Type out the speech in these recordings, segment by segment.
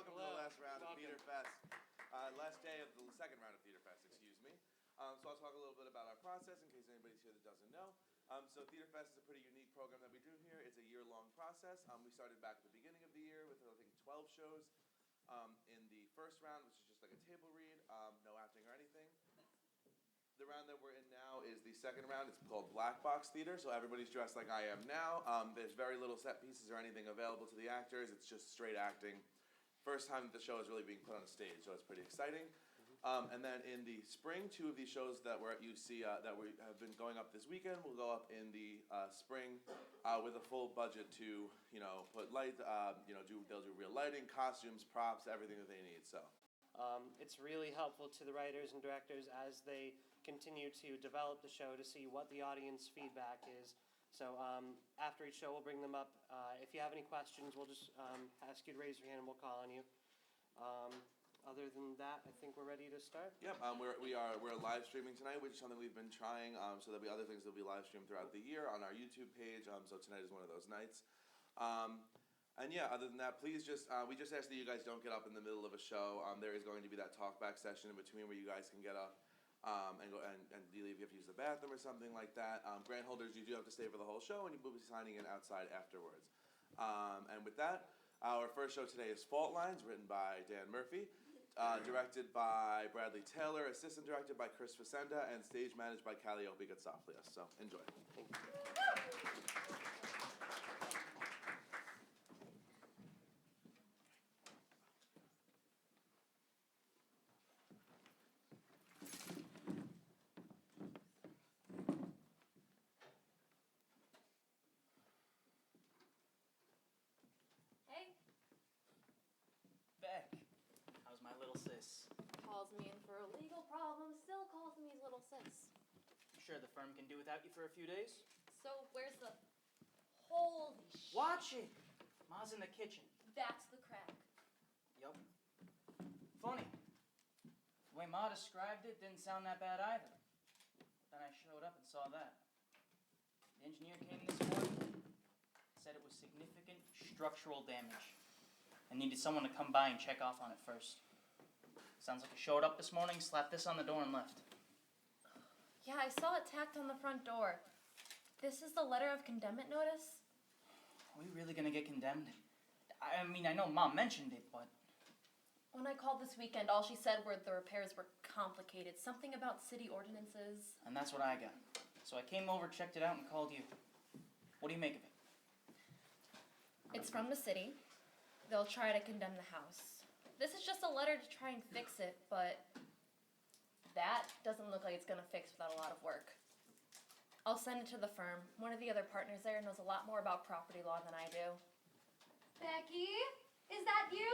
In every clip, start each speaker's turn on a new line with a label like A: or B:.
A: welcome to the last round of TheatreFest. Last day of the second round of TheatreFest, excuse me. So I'll talk a little bit about our process in case anybody's here that doesn't know. So TheatreFest is a pretty unique program that we do here. It's a year-long process. We started back at the beginning of the year with, I think, 12 shows. In the first round, which is just like a table read, no acting or anything. The round that we're in now is the second round. It's called Black Box Theater, so everybody's dressed like I am now. There's very little set pieces or anything available to the actors. It's just straight acting. First time that the show is really being put on a stage, so it's pretty exciting. And then in the spring, two of these shows that you see that we have been going up this weekend will go up in the spring with a full budget to put light, they'll do real lighting, costumes, props, everything that they need. So
B: it's really helpful to the writers and directors as they continue to develop the show to see what the audience feedback is. So after each show, we'll bring them up. If you have any questions, we'll just ask you to raise your hand and we'll call on you. Other than that, I think we're ready to start.
A: Yep, we're live streaming tonight, which is something we've been trying. So there'll be other things that'll be live streamed throughout the year on our YouTube page. So tonight is one of those nights. And yeah, other than that, please we just ask that you guys don't get up in the middle of a show. There is going to be that talkback session in between where you guys can get up and go and leave if you have to use the bathroom or something like that. Grant holders, you do have to stay for the whole show, and you will be signing in outside afterwards. And with that, our first show today is Fault Lines, written by Dan Murphy. Directed by Bradley Taylor, assistant directed by Chris Facenda, and stage managed by Calliope Gatsopoulos. So enjoy. Thank you.
C: Hey.
D: Beck. How's my little sis?
C: Calls me in for a legal problem, still calls me little sis.
D: You sure the firm can do without you for a few days?
C: So where's the... Holy shit.
D: Watch it! Ma's in the kitchen.
C: That's the crack.
D: Yup. Funny. The way Ma described it didn't sound that bad either. Then I showed up and saw that. The engineer came this morning, said it was significant structural damage, and needed someone to come by and check off on it first. Sounds like he showed up this morning, slapped this on the door, and left.
C: Yeah, I saw it tacked on the front door. This is the letter of condemnment notice?
D: Are we really gonna get condemned? I mean, I know Mom mentioned it, but...
C: When I called this weekend, all she said were the repairs were complicated. Something about city ordinances.
D: And that's what I got. So I came over, checked it out, and called you. What do you make of it?
C: It's from the city. They'll try to condemn the house. This is just a letter to try and fix it, but that doesn't look like it's gonna fix without a lot of work. I'll send it to the firm. One of the other partners there knows a lot more about property law than I do.
E: Becky, is that you?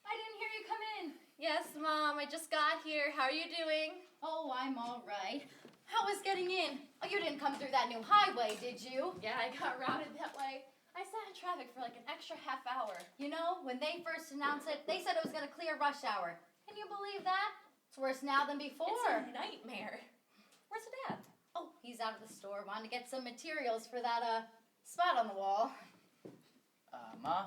E: I didn't hear you come in.
C: Yes, Mom, I just got here. How are you doing?
E: Oh, I'm all right. How was getting in? Oh, you didn't come through that new highway, did you?
C: Yeah, I got routed that way. I sat in traffic for like an extra half hour.
E: You know, when they first announced it, they said it was going to clear rush hour. Can you believe that? It's worse now than before.
C: It's a nightmare. Where's Dad?
E: Oh, he's out of the store. Wanted to get some materials for that, spot on the wall.
D: Ma,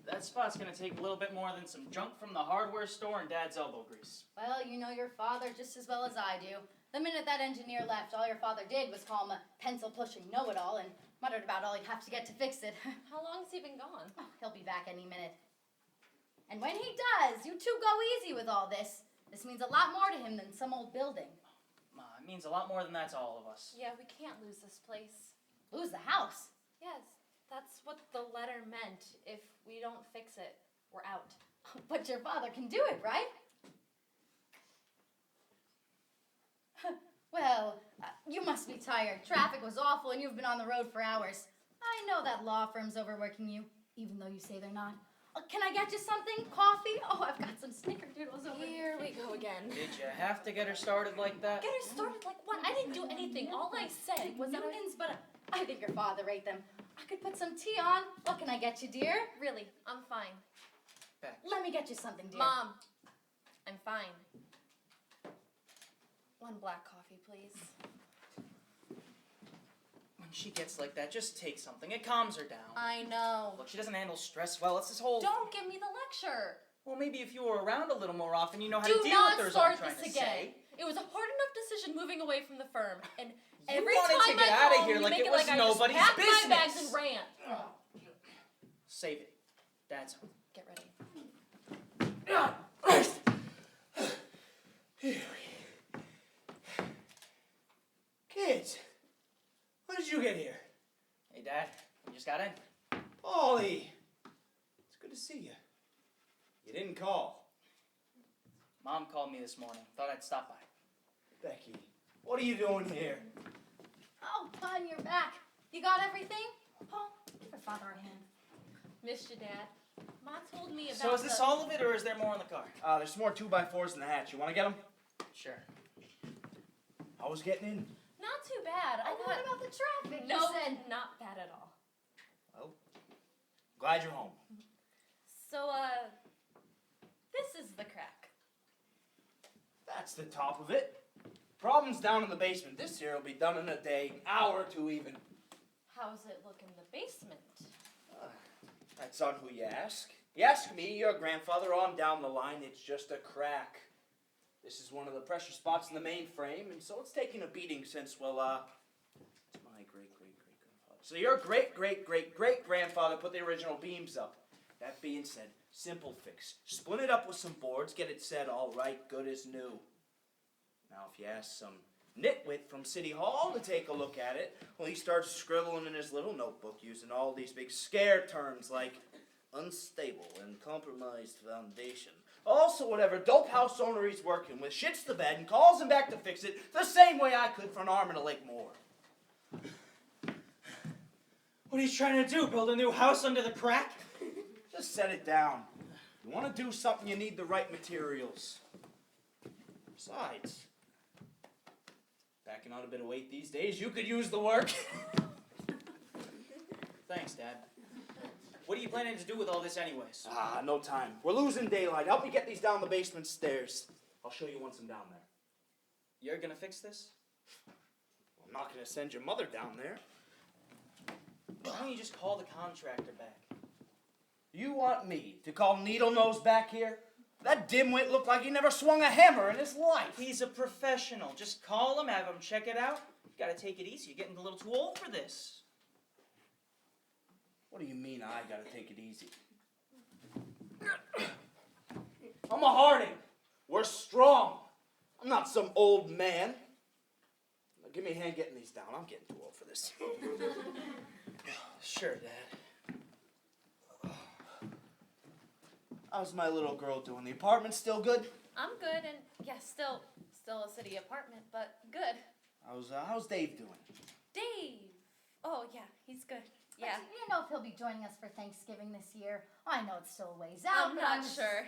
D: that spot's gonna take a little bit more than some junk from the hardware store and Dad's elbow grease.
E: Well, you know your father just as well as I do. The minute that engineer left, all your father did was call him a pencil-pushing know-it-all and muttered about all he'd have to get to fix it.
C: How long has he been gone?
E: Oh, he'll be back any minute. And when he does, you two go easy with all this. This means a lot more to him than some old building.
D: Ma, it means a lot more than that to all of us.
C: Yeah, we can't lose this place.
E: Lose the house?
C: Yes, that's what the letter meant. If we don't fix it, we're out.
E: But your father can do it, right? Well, you must be tired. Traffic was awful and you've been on the road for hours. I know that law firm's overworking you, even though you say they're not. Can I get you something? Coffee? Oh, I've got some snickerdoodles over
C: here. Here we go again.
D: Did you have to get her started like that?
C: Get her started like what? I didn't do anything. All I said was
E: Newtons, but I think your father ate them. I could put some tea on. What can I get you, dear?
C: Really, I'm fine.
D: Beck.
E: Let me get you something, dear.
C: Mom, I'm fine. One black coffee, please.
D: When she gets like that, just take something. It calms her down.
C: I know.
D: Look, she doesn't handle stress well. It's this whole...
C: Don't give me the lecture.
D: Well, maybe if you were around a little more often, you know how
C: Do
D: to deal
C: not
D: with what I'm
C: start
D: trying
C: this
D: to
C: again.
D: say.
C: It was a hard enough decision moving away from the firm, and
D: You
C: every
D: wanted
C: time
D: to get
C: I
D: out of
C: call,
D: here
C: you
D: like
C: make
D: it
C: it
D: was
C: like
D: nobody's
C: I just packed my bags
D: business.
C: and ran.
D: Save it. Dad's home.
C: Get ready.
F: Kids, when did you get here?
D: Hey, Dad. We just got in.
F: Paulie, it's good to see you. You didn't call.
D: Mom called me this morning. Thought I'd stop by.
F: Becky, what are you doing here?
E: Oh, Pun, you're back. You got everything? Paul, give your father a hand.
C: Missed you, Dad. Ma told me about
D: So is this all of it, or is there more in the car?
F: There's some more 2x4s in the hatch. You want to get them?
D: Sure.
F: I was getting in.
C: Not too bad. I
E: What
C: got...
E: about the traffic?
C: No,
E: You said.
C: not bad at all.
F: Well, glad you're home.
C: So, this is the crack.
F: That's the top of it. Problem's down in the basement. This here will be done in a day, hour or two even.
C: How's it look in the basement?
F: That's on who you ask. You ask me, your grandfather, on down the line, it's just a crack. This is one of the pressure spots in the main frame, and so it's taken a beating since, well, it's my great-great-great-grandfather. So your great-great-great-great-grandfather put the original beams up. That being said, simple fix. Splint it up with some boards, get it set all right, good as new. Now, if you ask some nitwit from City Hall to take a look at it, well, he starts scribbling in his little notebook using all these big scare terms like unstable and compromised foundation. Also, whatever dope house owner he's working with shits the bed and calls him back to fix it the same way I could for an arm and a leg more.
D: What are you trying to do? Build a new house under the crack?
F: Just set it down. You want to do something, you need the right materials. Besides, backing out a bit of weight these days, you could use the work.
D: Thanks, Dad. What are you planning to do with all this anyways?
F: No time. We're losing daylight. Help me get these down the basement stairs. I'll show you once I'm down there.
D: You're gonna fix this?
F: I'm not going to send your mother down there.
D: Why don't you just call the contractor back?
F: You want me to call Needle Nose back here? That dimwit looked like he never swung a hammer in his life.
D: He's a professional. Just call him, have him check it out. You gotta take it easy. You're getting a little too old for this.
F: What do you mean I gotta take it easy? I'm a Harding. We're strong. I'm not some old man. Now give me a hand getting these down. I'm getting too old for this.
D: Sure, Dad.
F: How's my little girl doing? The apartment still good?
C: I'm good, and yeah, still a city apartment, but good.
F: How's Dave doing?
C: Dave! Oh, yeah, he's good. Yeah.
E: Do you know if he'll be joining us for Thanksgiving this year? I know it's still a ways out.
C: I'm
E: but
C: not sure.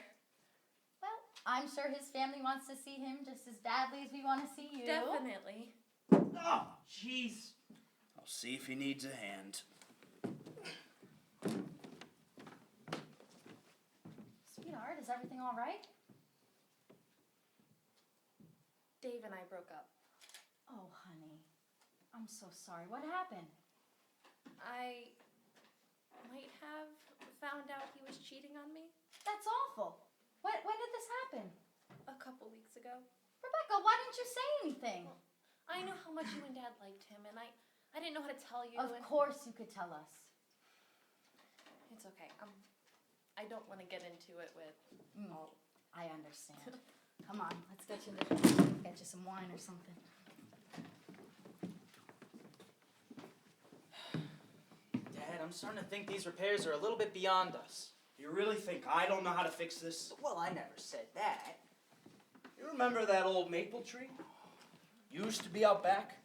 E: Well, I'm sure his family wants to see him just as badly as we want to see you.
C: Definitely.
F: Oh, jeez. I'll see if he needs a hand.
E: Sweetheart, is everything all right?
C: Dave and I broke up.
E: Oh, honey. I'm so sorry. What happened?
C: I might have found out he was cheating on me
E: That's awful. When did this happen?
C: a couple weeks ago.
E: Rebecca, why didn't you say anything?
C: I knew how much you and Dad liked him, and I didn't know how to tell you.
E: Of
C: and
E: course you could tell us.
C: It's okay. I don't want to get into it with all.
E: I understand. Come on, let's get you some wine or something.
D: Dad, I'm starting to think these repairs are a little bit beyond us.
F: You really think I don't know how to fix this?
D: Well, I never said that.
F: You remember that old maple tree? Used to be out back?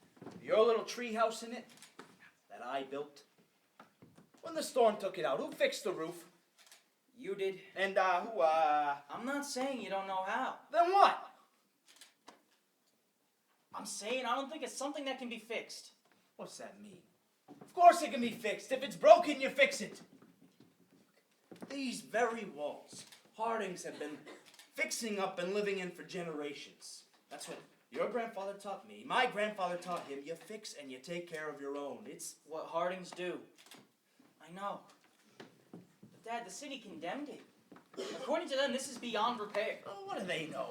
F: Your little tree house in it? That I built? When the storm took it out, who fixed the roof?
D: You did.
F: And,
D: I'm not saying you don't know how.
F: Then what?
D: I'm saying I don't think it's something that can be fixed.
F: What's that mean? Of course it can be fixed. If it's broken, you fix it. These very walls, Hardings have been fixing up and living in for generations. That's what your grandfather taught me. My grandfather taught him. You fix and you take care of your own. It's
D: What Hardings do. I know. But Dad, the city condemned it. According to them, this is beyond repair.
F: Oh, what do they know?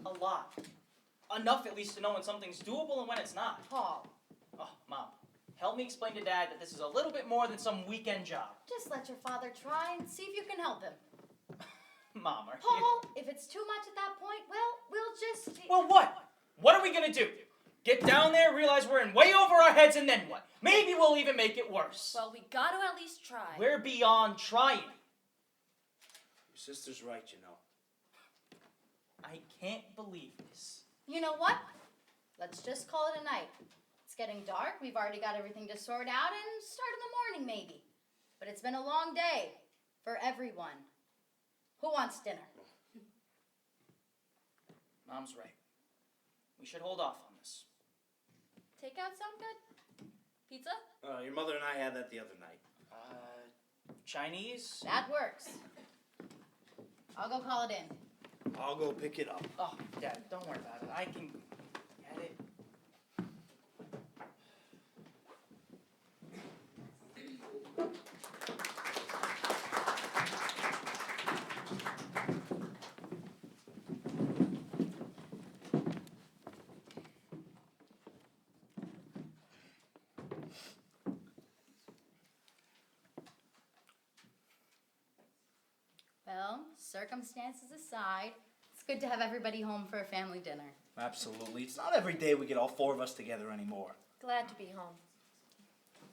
D: A lot. Enough, at least, to know when something's doable and when it's not.
E: Paul,
D: Oh, Mom, help me explain to Dad that this is a little bit more than some weekend job.
E: just let your father try and see if you can help him.
D: Mom, are you...
E: Paul, if it's too much at that point, well, we'll just...
D: Well, what? What are we gonna do? Get down there, realize we're in way over our heads, and then what? Maybe we'll even make it worse.
C: Well, we gotta at least try.
D: We're beyond trying.
F: Your sister's right, you know.
D: I can't believe this.
E: You know what? Let's just call it a night. It's getting dark. We've already got everything to sort out and start in the morning, maybe. But it's been a long day for everyone. Who wants dinner?
D: Mom's right. We should hold off on this.
C: Takeout sound good? Pizza?
F: Your mother and I had that the other night.
D: Chinese?
E: That works. I'll go call it in.
F: I'll go pick it up.
D: Oh, Dad, don't worry about it. I can get it.
E: Well, circumstances aside, it's good to have everybody home for a family dinner.
F: Absolutely. It's not every day we get all four of us together anymore.
C: Glad to be home.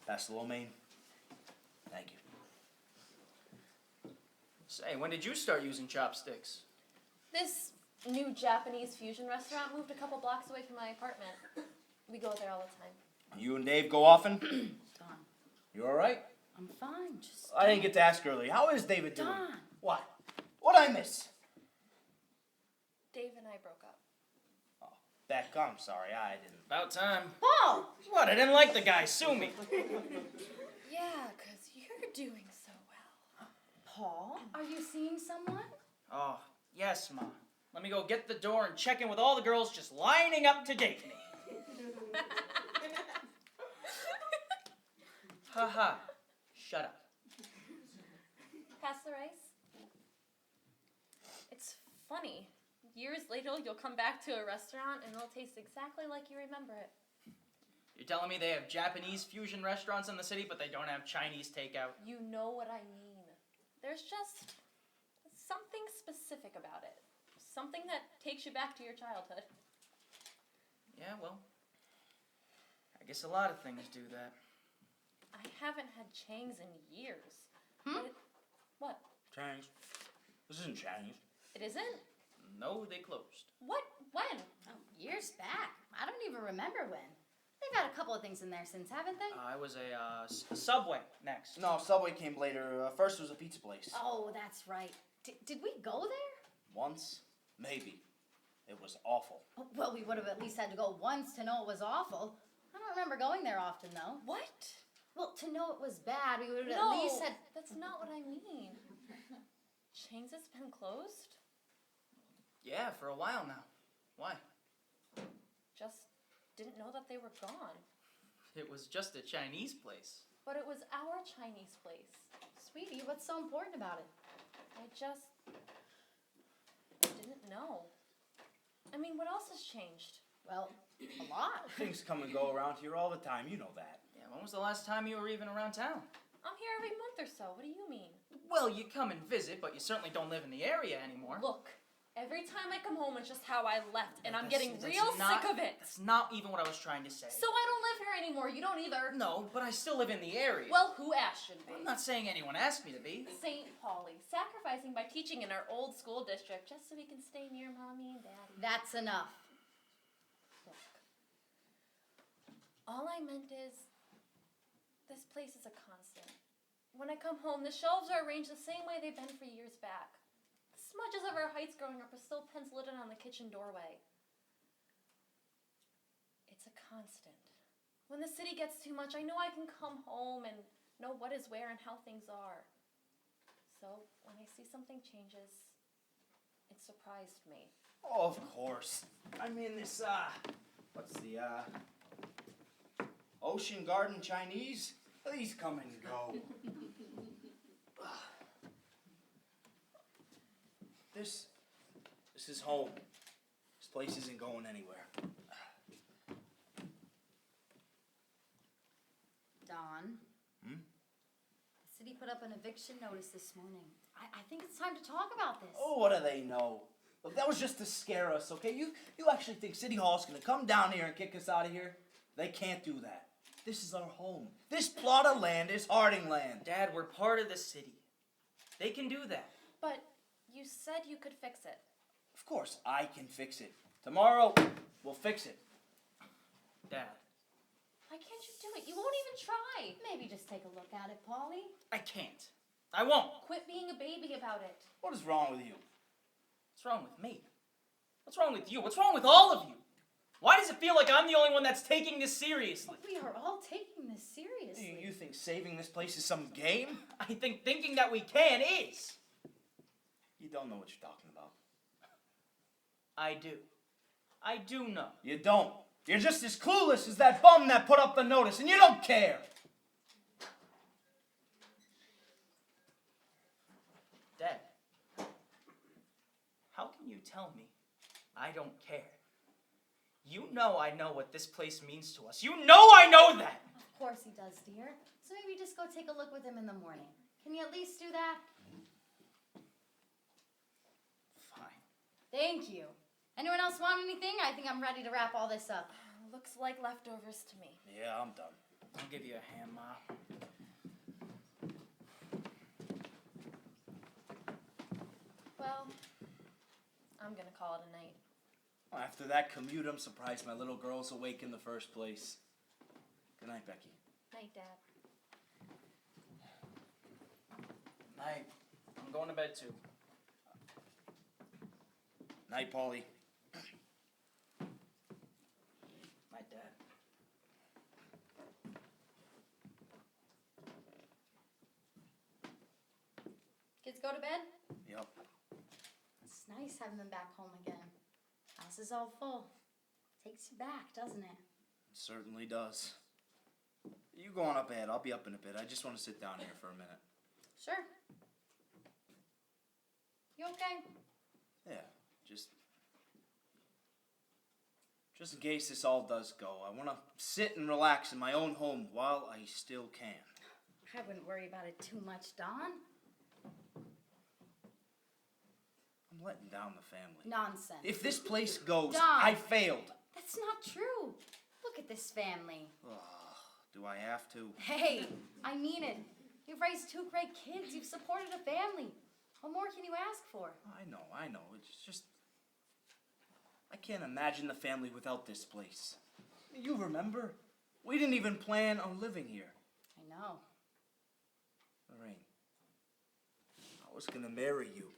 F: Pass the lo mein. Thank you.
D: Say, when did you start using chopsticks?
C: This new Japanese fusion restaurant moved a couple blocks away from my apartment. We go there all the time.
F: You and Dave go often?
E: Don,
F: You all right?
E: I'm fine. Just
F: I didn't get to ask earlier. How is David doing?
E: Don.
F: What? What'd I miss?
C: Dave and I broke up.
F: Oh, Beck, I'm sorry. I didn't.
D: About time.
E: Paul!
D: What? I didn't like the guy. Sue me.
C: Yeah, 'cause you're doing so well.
E: Paul, are you seeing someone?
D: Oh, yes, Mom. Let me go get the door and check in with all the girls just lining up to date me. Haha. Shut up.
C: Pass the rice? It's funny. Years later, you'll come back to a restaurant and it'll taste exactly like you remember it.
D: You're telling me they have Japanese fusion restaurants in the city, but they don't have Chinese takeout?
C: You know what I mean. There's just something specific about it. Something that takes you back to your childhood.
D: Yeah, well, I guess a lot of things do that.
C: I haven't had Chang's in years.
E: Hmm?
C: What?
F: Chinese. This isn't Chinese.
C: It isn't?
D: No, they closed.
C: What? When?
E: Oh, years back. I don't even remember when. They've had a couple of things in there since, haven't they?
D: I was a Subway next.
F: No, Subway came later. First was a pizza place.
E: Oh, that's right. Did we go there?
F: Once? Maybe. It was awful.
E: Oh, well, we would have at least had to go once to know it was awful. I don't remember going there often, though.
C: What?
E: Well, to know it was bad, we would have
C: No,
E: at least had...
C: that's not what I mean. Chang's has been closed?
D: Yeah, for a while now. Why?
C: Just didn't know that they were gone.
D: It was just a Chinese place.
C: But it was our Chinese place.
E: Sweetie, what's so important about it?
C: I just didn't know. I mean, what else has changed?
E: Well, a lot.
F: Things come and go around here all the time. You know that.
D: Yeah, when was the last time you were even around town?
C: I'm here every month or so. What do you mean?
D: Well, you come and visit, but you certainly don't live in the area anymore.
C: Look, every time I come home, it's just how I left, and I'm
D: That's-
C: getting
D: that's
C: real
D: not-
C: sick of it.
D: That's not even what I was trying to say.
C: So I don't live here anymore. You don't either.
D: No, but I still live in the area.
C: Well, who asked you to be?
D: I'm not saying anyone asked me to be.
C: St. Pauli, sacrificing by teaching in our old school district just so we can stay near Mommy and Daddy.
E: That's enough.
C: Look, all I meant is, this place is a constant. When I come home, the shelves are arranged the same way they've been for years back. The smudges of our heights growing up are still penciled in on the kitchen doorway. It's a constant. When the city gets too much, I know I can come home and know what is where and how things are. So, when I see something changes, it surprised me.
F: Oh, of course. I mean, this, what's the, Ocean Garden Chinese? Please come and go. This is home. This place isn't going anywhere.
E: Don?
F: Hmm?
E: The city put up an eviction notice this morning. I think it's time to talk about this.
F: Oh, what do they know? Look, that was just to scare us, okay? You actually think City Hall's gonna come down here and kick us out of here? They can't do that. This is our home. This plot of land is Harding land.
D: Dad, we're part of the city. They can do that.
C: But you said you could fix it.
F: Of course, I can fix it. Tomorrow, we'll fix it.
D: Dad,
C: Why can't you do it? You won't even try.
E: Maybe just take a look at it, Polly.
D: I can't. I won't.
C: Quit being a baby about it.
F: What is wrong with you?
D: What's wrong with me? What's wrong with you? What's wrong with all of you? Why does it feel like I'm the only one that's taking this seriously?
E: We are all taking this seriously.
F: You think saving this place is some game?
D: I think thinking that we can is.
F: You don't know what you're talking about.
D: I do. I do know.
F: You don't. You're just as clueless as that bum that put up the notice, and you don't care.
D: Dad, how can you tell me I don't care? You know I know what this place means to us. You know I know that!
E: Of course he does, dear. So maybe just go take a look with him in the morning. Can you at least do that?
D: Fine.
E: Thank you. Anyone else want anything? I think I'm ready to wrap all this up.
C: Looks like leftovers to me.
F: Yeah, I'm done.
D: I'll give you a hand, Ma.
C: Well, I'm gonna call it a night.
F: Well, after that commute, I'm surprised my little girl's awake in the first place. Good night, Becky.
C: Night, Dad.
D: Night. I'm going to bed too.
F: Night, Paulie.
D: Night, Dad.
E: Kids go to bed?
F: Yep.
E: It's nice having them back home again. House is all full. Takes you back, doesn't it?
F: It certainly does. You go on up ahead. I'll be up in a bit. I just want to sit down here for a minute.
E: Sure. You okay?
F: Yeah, just in case this all does go, I want to sit and relax in my own home while I still can.
E: I wouldn't worry about it too much, Don.
F: I'm letting down the family.
E: Nonsense.
F: If this place goes,
E: Don.
F: I failed.
E: That's not true. Look at this family.
F: Do I have to?
E: Hey, I mean it. You've raised two great kids. You've supported a family. What more can you ask for?
F: I know. It's just... I can't imagine the family without this place. You remember? We didn't even plan on living here.
E: I know.
F: Lorraine, I was gonna marry you.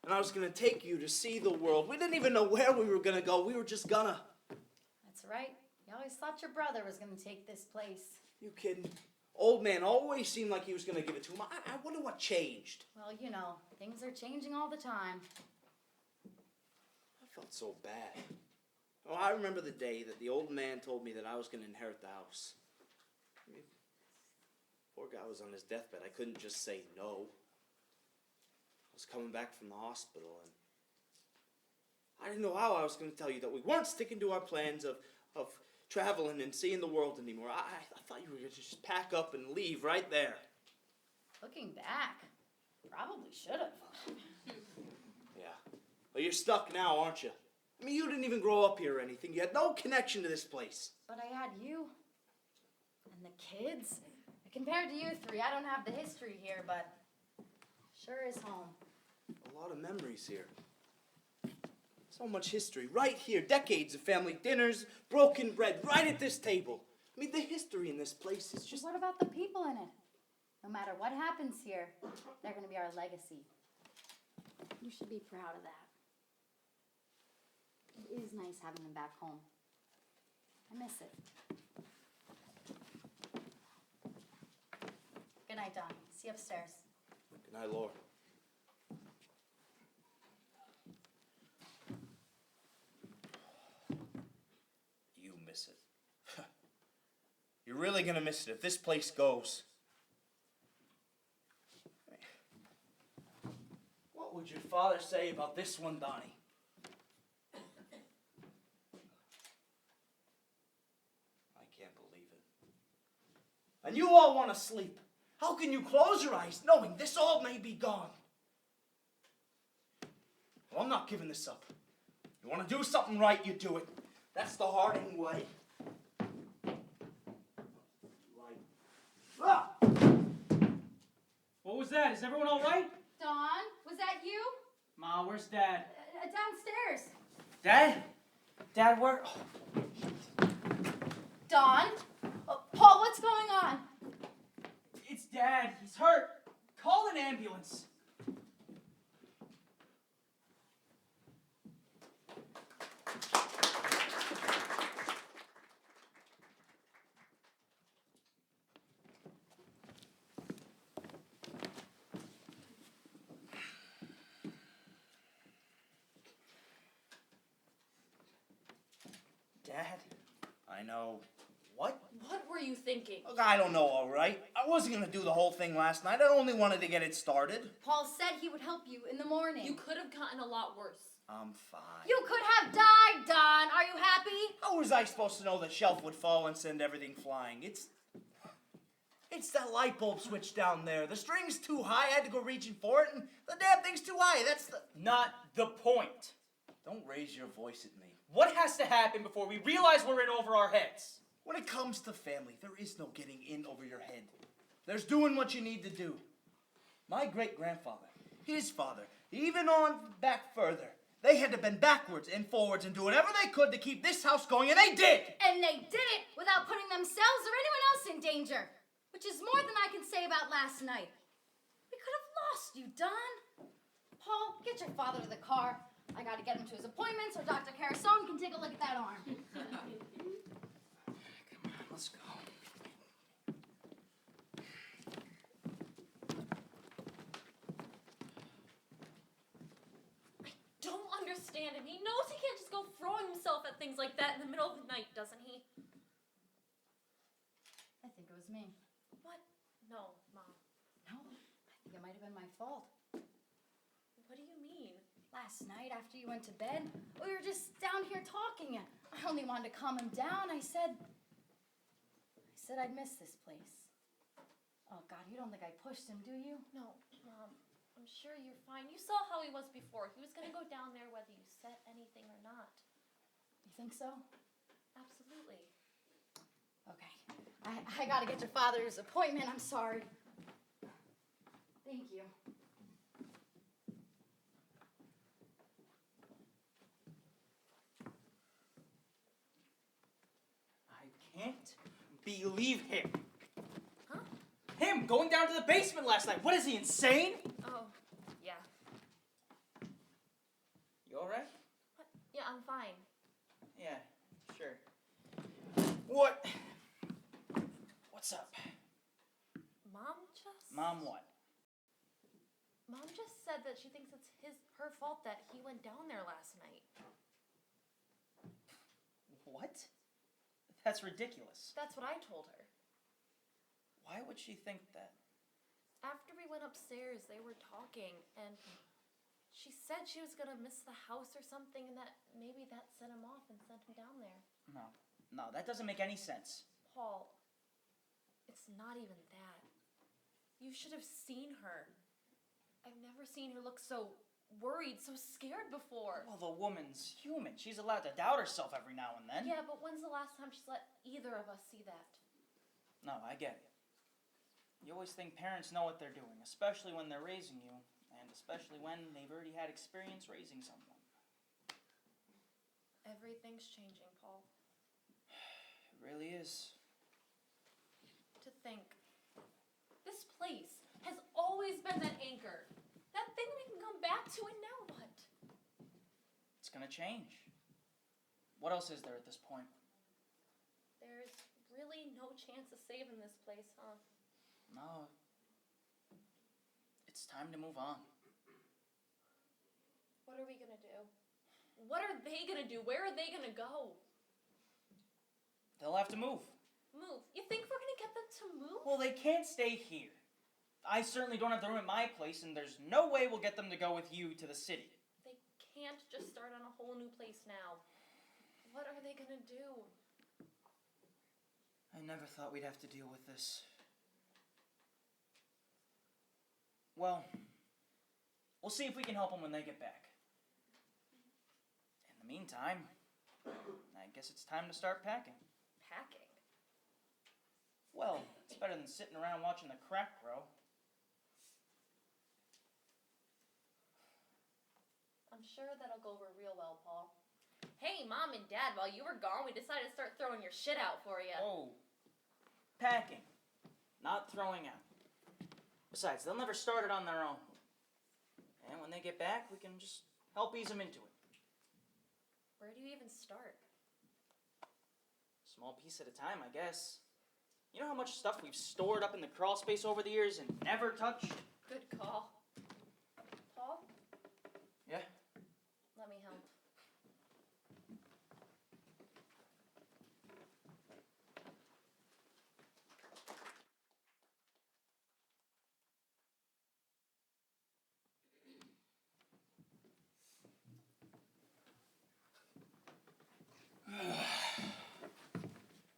F: And I was gonna take you to see the world. We didn't even know where we were gonna go. We were just gonna.
E: That's right. You always thought your brother was going to take this place.
F: You kidding? Old man always seemed like he was gonna give it to him. I wonder what changed.
E: Well, you know, things are changing all the time.
F: I felt so bad. Oh, I remember the day that the old man told me that I was gonna inherit the house. I mean, poor guy was on his deathbed. I couldn't just say no. I was coming back from the hospital, and I didn't know how I was going to tell you that we weren't sticking to our plans of traveling and seeing the world anymore. I thought you were going to just pack up and leave right there.
E: Looking back, probably should have.
F: Yeah. Well, you're stuck now, aren't you? I mean, you didn't even grow up here or anything. You had no connection to this place.
E: But I had you. And the kids. Compared to you three, I don't have the history here, but sure is home.
F: A lot of memories here. So much history right here. Decades of family dinners, broken bread, right at this table. I mean, the history in this place is just...
E: What about the people in it? No matter what happens here, they're going to be our legacy. You should be proud of that. It is nice having them back home. I miss it. Good night, Don. See you upstairs.
F: Good night, Laura. You miss it. You're really gonna miss it if this place What would your father say about this one, Donnie? I can't believe it. And you all want to sleep. How can you close your eyes knowing this all may be gone? Well, I'm not giving this up. You want to do something right, you do it. That's the Harding way. Right. Ah!
D: What was that? Is everyone all right?
E: Dawn, was that you?
D: Ma, where's Dad?
E: Downstairs.
D: Dad? Dad, where?
E: Dawn? Paul, what's going on?
D: It's Dad. He's hurt. Call an ambulance.
F: Dad? I know. What?
C: What were you thinking?
F: Look, I don't know, all right. I wasn't going to do the whole thing last night. I only wanted to get it started.
E: Paul said he would help you in the morning.
C: You could have gotten a lot worse.
F: I'm fine.
E: You could have died, Dawn. Are you happy?
F: How was I supposed to know the shelf would fall and send everything flying? It's that light bulb switch down there. The string's too high. I had to go reaching for it, and the damn thing's too high. That's the...
D: Not the point.
F: Don't raise your voice at me.
D: What has to happen before we realize we're in over our heads?
F: When it comes to family, there is no getting in over your head. There's doing what you need to do. My great-grandfather, his father, even on back further, they had to bend backwards and forwards and do whatever they could to keep this house going, and they did!
E: And they did it without putting themselves or anyone else in danger. Which is more than I can say about last night. We could have lost you, Don. Paul, get your father to the car. I gotta get him to his appointments, or Dr. Carasone can take a look at that arm.
D: Come on, let's go.
C: Don't understand him. He knows he can't just go throwing himself at things like that in the middle of the night, doesn't he?
E: I think it was me.
C: What? No, Mom.
E: No, I think it might have been my fault.
C: What do you mean?
E: Last night after you went to bed, we were just down here talking. I only wanted to calm him down. I said I'd miss this place. Oh God, you don't think I pushed him, do you?
C: No, Mom. I'm sure you're fine. You saw how he was before. He was going to go down there whether you said anything or not.
E: You think so?
C: Absolutely.
E: Okay. I gotta get your father's appointment. I'm sorry. Thank you.
D: I can't believe him.
C: Huh?
D: Him going down to the basement last night. What is he, insane?
C: Oh, yeah.
D: You all right?
C: What? Yeah, I'm fine.
D: Yeah, sure. What? What's up? Mom what?
C: Mom just said that she thinks it's her fault that he went down there last night.
D: What? That's ridiculous.
C: That's what I told her.
D: Why would she think that?
C: After we went upstairs, they were talking, and she said she was gonna miss the house or something, and that maybe that set him off and sent him down there.
D: No, that doesn't make any sense.
C: Paul, it's not even that. You should have seen her. I've never seen her look so worried, so scared before.
D: Well, the woman's human. She's allowed to doubt herself every now and then.
C: Yeah, but when's the last time she's let either of us see that?
D: No, I get it. You always think parents know what they're doing, especially when they're raising you, and especially when they've already had experience raising someone.
C: Everything's changing, Paul.
D: It really is.
C: To think, this place has always been that anchor. That thing we can come back to, and now what?
D: It's gonna change. What else is there at this point?
C: There's really no chance of saving this place, huh?
D: No. It's time to move on.
C: What are we gonna do? What are they gonna do? Where are they gonna go?
D: They'll have to move.
C: Move. You think we're gonna get them to move?
D: Well, they can't stay here. I certainly don't have the room at my place, and there's no way we'll get them to go with you to the city.
C: They can't just start on a whole new place now. What are they gonna do?
D: I never thought we'd have to deal with this. Well, we'll see if we can help them when they get back. In the meantime, I guess it's time to start packing.
C: Packing?
D: Well, it's better than sitting around watching the crap grow.
C: I'm sure that'll go over real well, Paul. Hey, Mom and Dad, while you were gone, we decided to start throwing your shit out for you.
D: Oh, packing, not throwing out. Besides, they'll never start it on their own. And when they get back, we can just help ease them into it.
C: Where do you even start?
D: Small piece at a time, I guess. You know how much stuff we've stored up in the crawl space over the years and never touched?
C: Good call. Paul?
D: Yeah?
C: Let me help.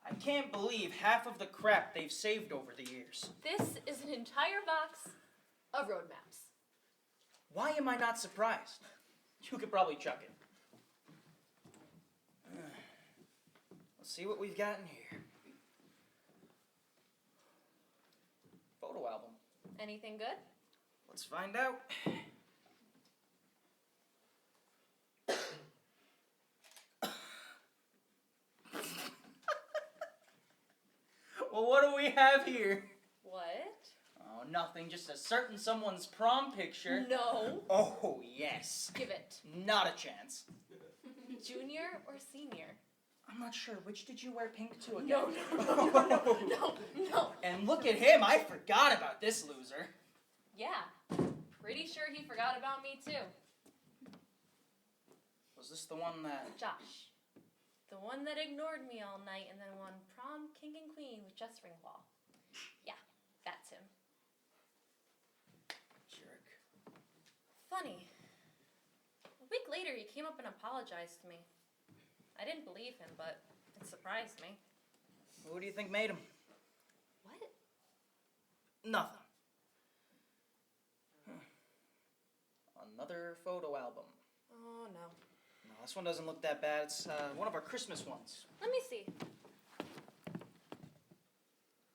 D: I can't believe half of the crap they've saved over the years.
C: This is an entire box of road maps.
D: Why am I not surprised? You could probably chuck it. Let's see what we've got in here. Photo album.
C: Anything good?
D: Let's find out. Well, what do we have here?
C: What?
D: Oh, nothing. Just a certain someone's prom picture.
C: No.
D: Oh, yes.
C: Give it.
D: Not a chance.
C: Junior or senior?
D: I'm not sure. Which did you wear pink to again?
C: No.
D: And look at him. I forgot about this loser.
C: Yeah. Pretty sure he forgot about me too.
D: Was this the one that...
C: Josh. The one that ignored me all night and then won prom king and queen with Jess Ringwall. Yeah, that's him.
D: Jerk.
C: Funny. A week later, he came up and apologized to me. I didn't believe him, but it surprised me.
D: Who do you think made him?
C: What?
D: Nothing. Another photo album.
C: Oh, no.
D: No, this one doesn't look that bad. It's one of our Christmas ones.
C: Let me see.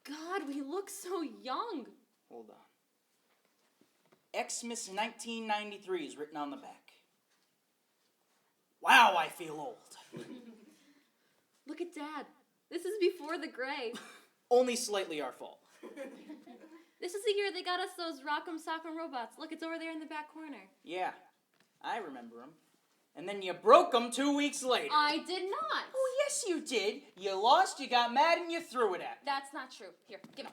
C: God, we look so young.
D: Hold on. Xmas 1993 is written on the back. Wow, I feel old.
C: Look at Dad. This is before the gray.
D: Only slightly our fault.
C: This is the year they got us those Rock'em Sock'em robots. Look, it's over there in the back corner.
D: Yeah, I remember them. And then you broke them 2 weeks later.
C: I did not.
D: Oh, yes, you did. You lost, you got mad, and you threw it at me.
C: That's not true. Here, give it.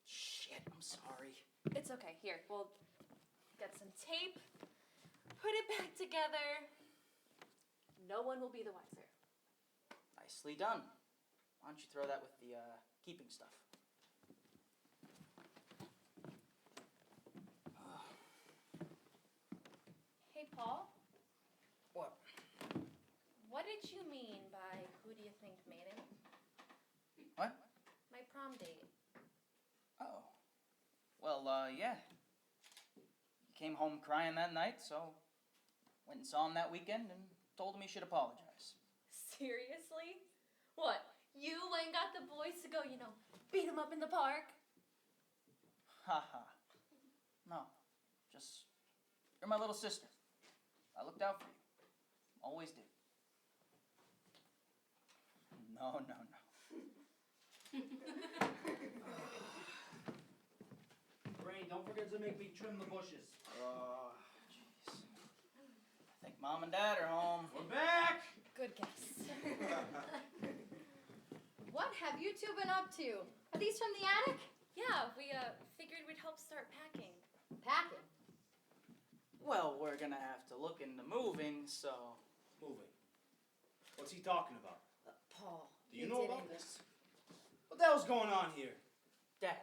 D: Shit, I'm sorry.
C: It's okay. Here, we'll get some tape, put it back together. No one will be the wiser.
D: Nicely done. Why don't you throw that with the keeping stuff?
C: Hey, Paul,
D: What?
C: what did you mean by who do you think made him?
D: What?
C: My prom date.
D: Oh. Well, yeah. He came home crying that night, so went and saw him that weekend and told him he should apologize.
C: Seriously? What? You went and got the boys to go, beat him up in the park?
D: Ha ha. No. Just, you're my little sister. I looked out for you. Always did. No.
F: Ray, don't forget to make me trim the bushes.
D: Jeez. I think Mom and Dad are home.
F: We're back!
C: Good guess.
E: What have you two been up to? Are these from the attic?
C: Yeah, we figured we'd help start packing.
E: Packing.
D: Well, we're gonna have to look into moving, so...
F: Moving. What's he talking about? Do you
E: He
F: know about
E: didn't.
F: this? What the hell's going on here?
D: Dad,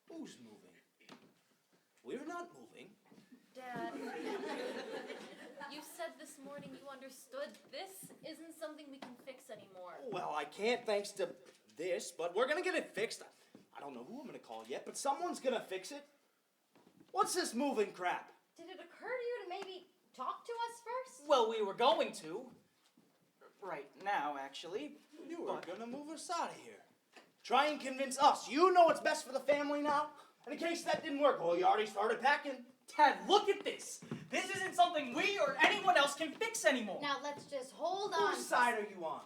F: Who's moving? We're not moving.
C: Dad, you said this morning you understood this isn't something we can fix anymore.
F: Well, I can't thanks to this, but we're gonna get it fixed. I don't know who I'm gonna call yet, but someone's gonna fix it. What's this moving crap?
E: Did it occur to you to maybe talk to us first?
D: well, we were going to. Right now, actually.
F: You were gonna move us out of here. Try and convince us. You know what's best for the family now? And in case that didn't work, well, you already started packing.
D: Dad, look at this. This isn't something we or anyone else can fix anymore.
E: Now let's just hold on.
F: Whose side are you on?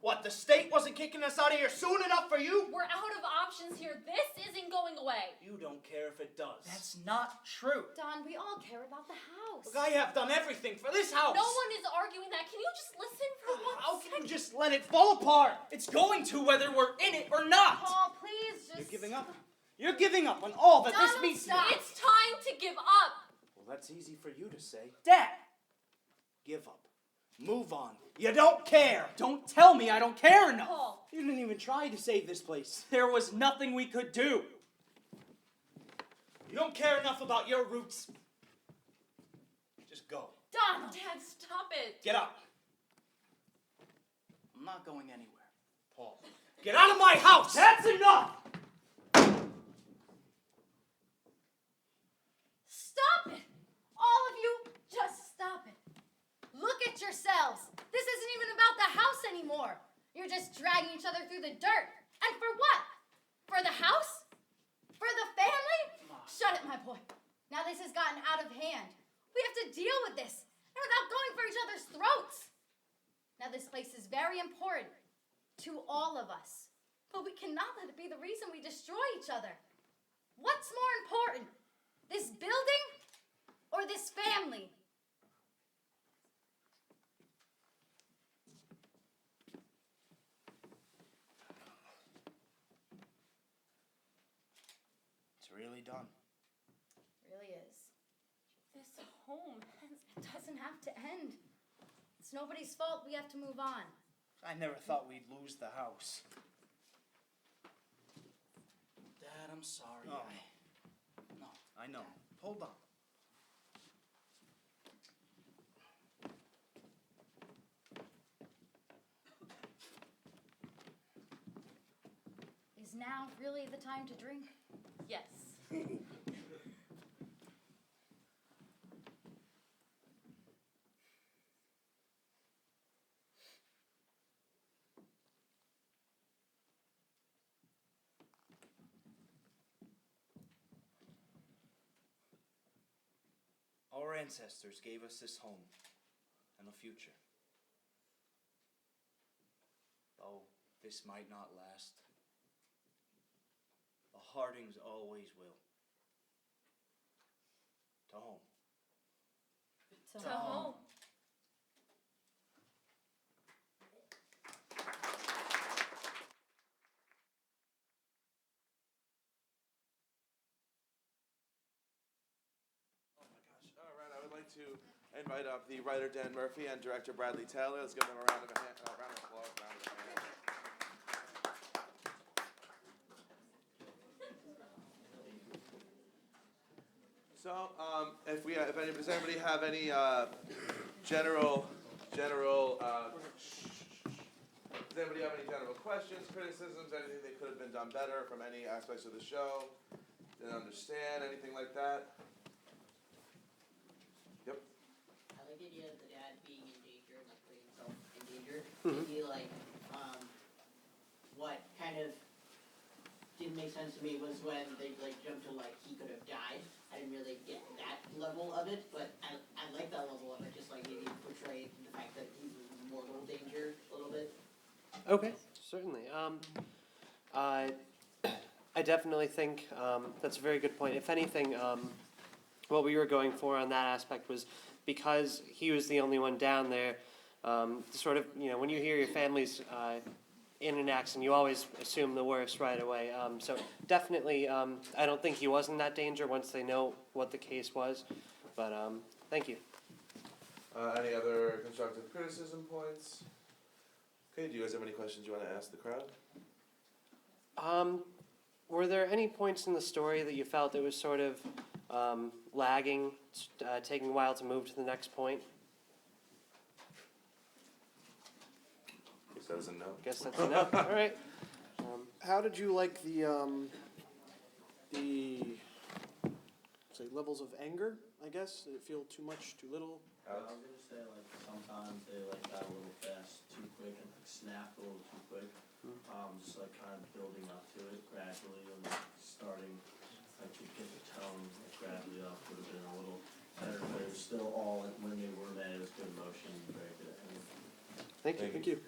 F: What, the state wasn't kicking us out of here soon enough for you?
C: We're out of options here. This isn't going away.
F: You don't care if it does.
D: That's not true.
E: Don, we all care about the house.
F: Look, I have done everything for this house.
C: No one is arguing that. Can you just listen for one
F: How
C: second?
F: can you just let it fall apart?
D: It's going to whether we're in it or not.
E: Paul, please just...
F: You're giving up. You're giving up on all that this
E: Donald,
F: means to me.
E: stop.
C: It's time to give up.
F: Well, that's easy for you to say.
D: Dad,
F: Give up. Move on. You don't care.
D: don't tell me I don't care enough.
C: Paul,
F: You didn't even try to save this place.
D: There was nothing we could do.
F: You don't care enough about your roots. Just go.
E: Donald!
C: Dad, stop it.
F: Get out.
D: I'm not going anywhere.
F: Paul. Get out of my house!
D: That's enough!
E: Stop it! All of you, just stop it. Look at yourselves. This isn't even about the house anymore. You're just dragging each other through the dirt. And for what? For the house? For the family? Shut it, my boy. Now this has gotten out of hand. We have to deal with this. And without going for each other's throats. Now this place is very important to all of us. But we cannot let it be the reason we destroy each other. What's more important? This building or this family?
F: It's really done.
E: It really is.
C: This home
E: It doesn't have to end. It's nobody's fault. We have to move on.
F: I never thought we'd lose the house.
D: Dad, I'm sorry.
F: Oh.
D: No.
F: I know. Hold on.
E: Is now really the time to drink?
C: Yes.
F: Our ancestors gave us this home and a future. Though this might not last, the Hardings always will. To home.
C: To home.
A: Oh my gosh. All right, I would like to invite up the writer Dan Murphy and director Bradley Taylor. Let's give them a round of applause. Round of applause. So, does anybody have any general? Does anybody have any general questions, criticisms, anything that could have been done better from any aspects of the show? Didn't understand anything like that? Yep.
G: I like the idea of the dad being in danger, like putting himself in danger. Maybe like, what kind of didn't make sense to me was when they like jumped to like he could have died. I didn't really get that level of it, but I like that level of it. Just like maybe portray the fact that he was in mortal danger a little bit.
B: Okay, certainly. I definitely think that's a very good point. If anything, what we were going for on that aspect was because he was the only one down there, sort of, when you hear your family's in an accident, you always assume the worst right away. So definitely, I don't think he was in that danger once they know what the case was. But thank you.
A: Any other constructive criticism points? Okay, do you guys have any questions you want to ask the crowd?
B: Were there any points in the story that you felt it was sort of lagging, taking a while to move to the next point?
A: Guess that was a no.
B: Guess that's a no. All right.
H: How did you like the say levels of anger? I guess did it feel too much, too little?
I: I was gonna say like sometimes they like got a little fast, too quick, and like snapped a little too quick. Just like kind of building up to it gradually and starting like to get the tone like, gradually up would have been a little better, but it was still all like, when they were mad, it was good emotion, very good ending.
B: Thank you.
H: Thank you.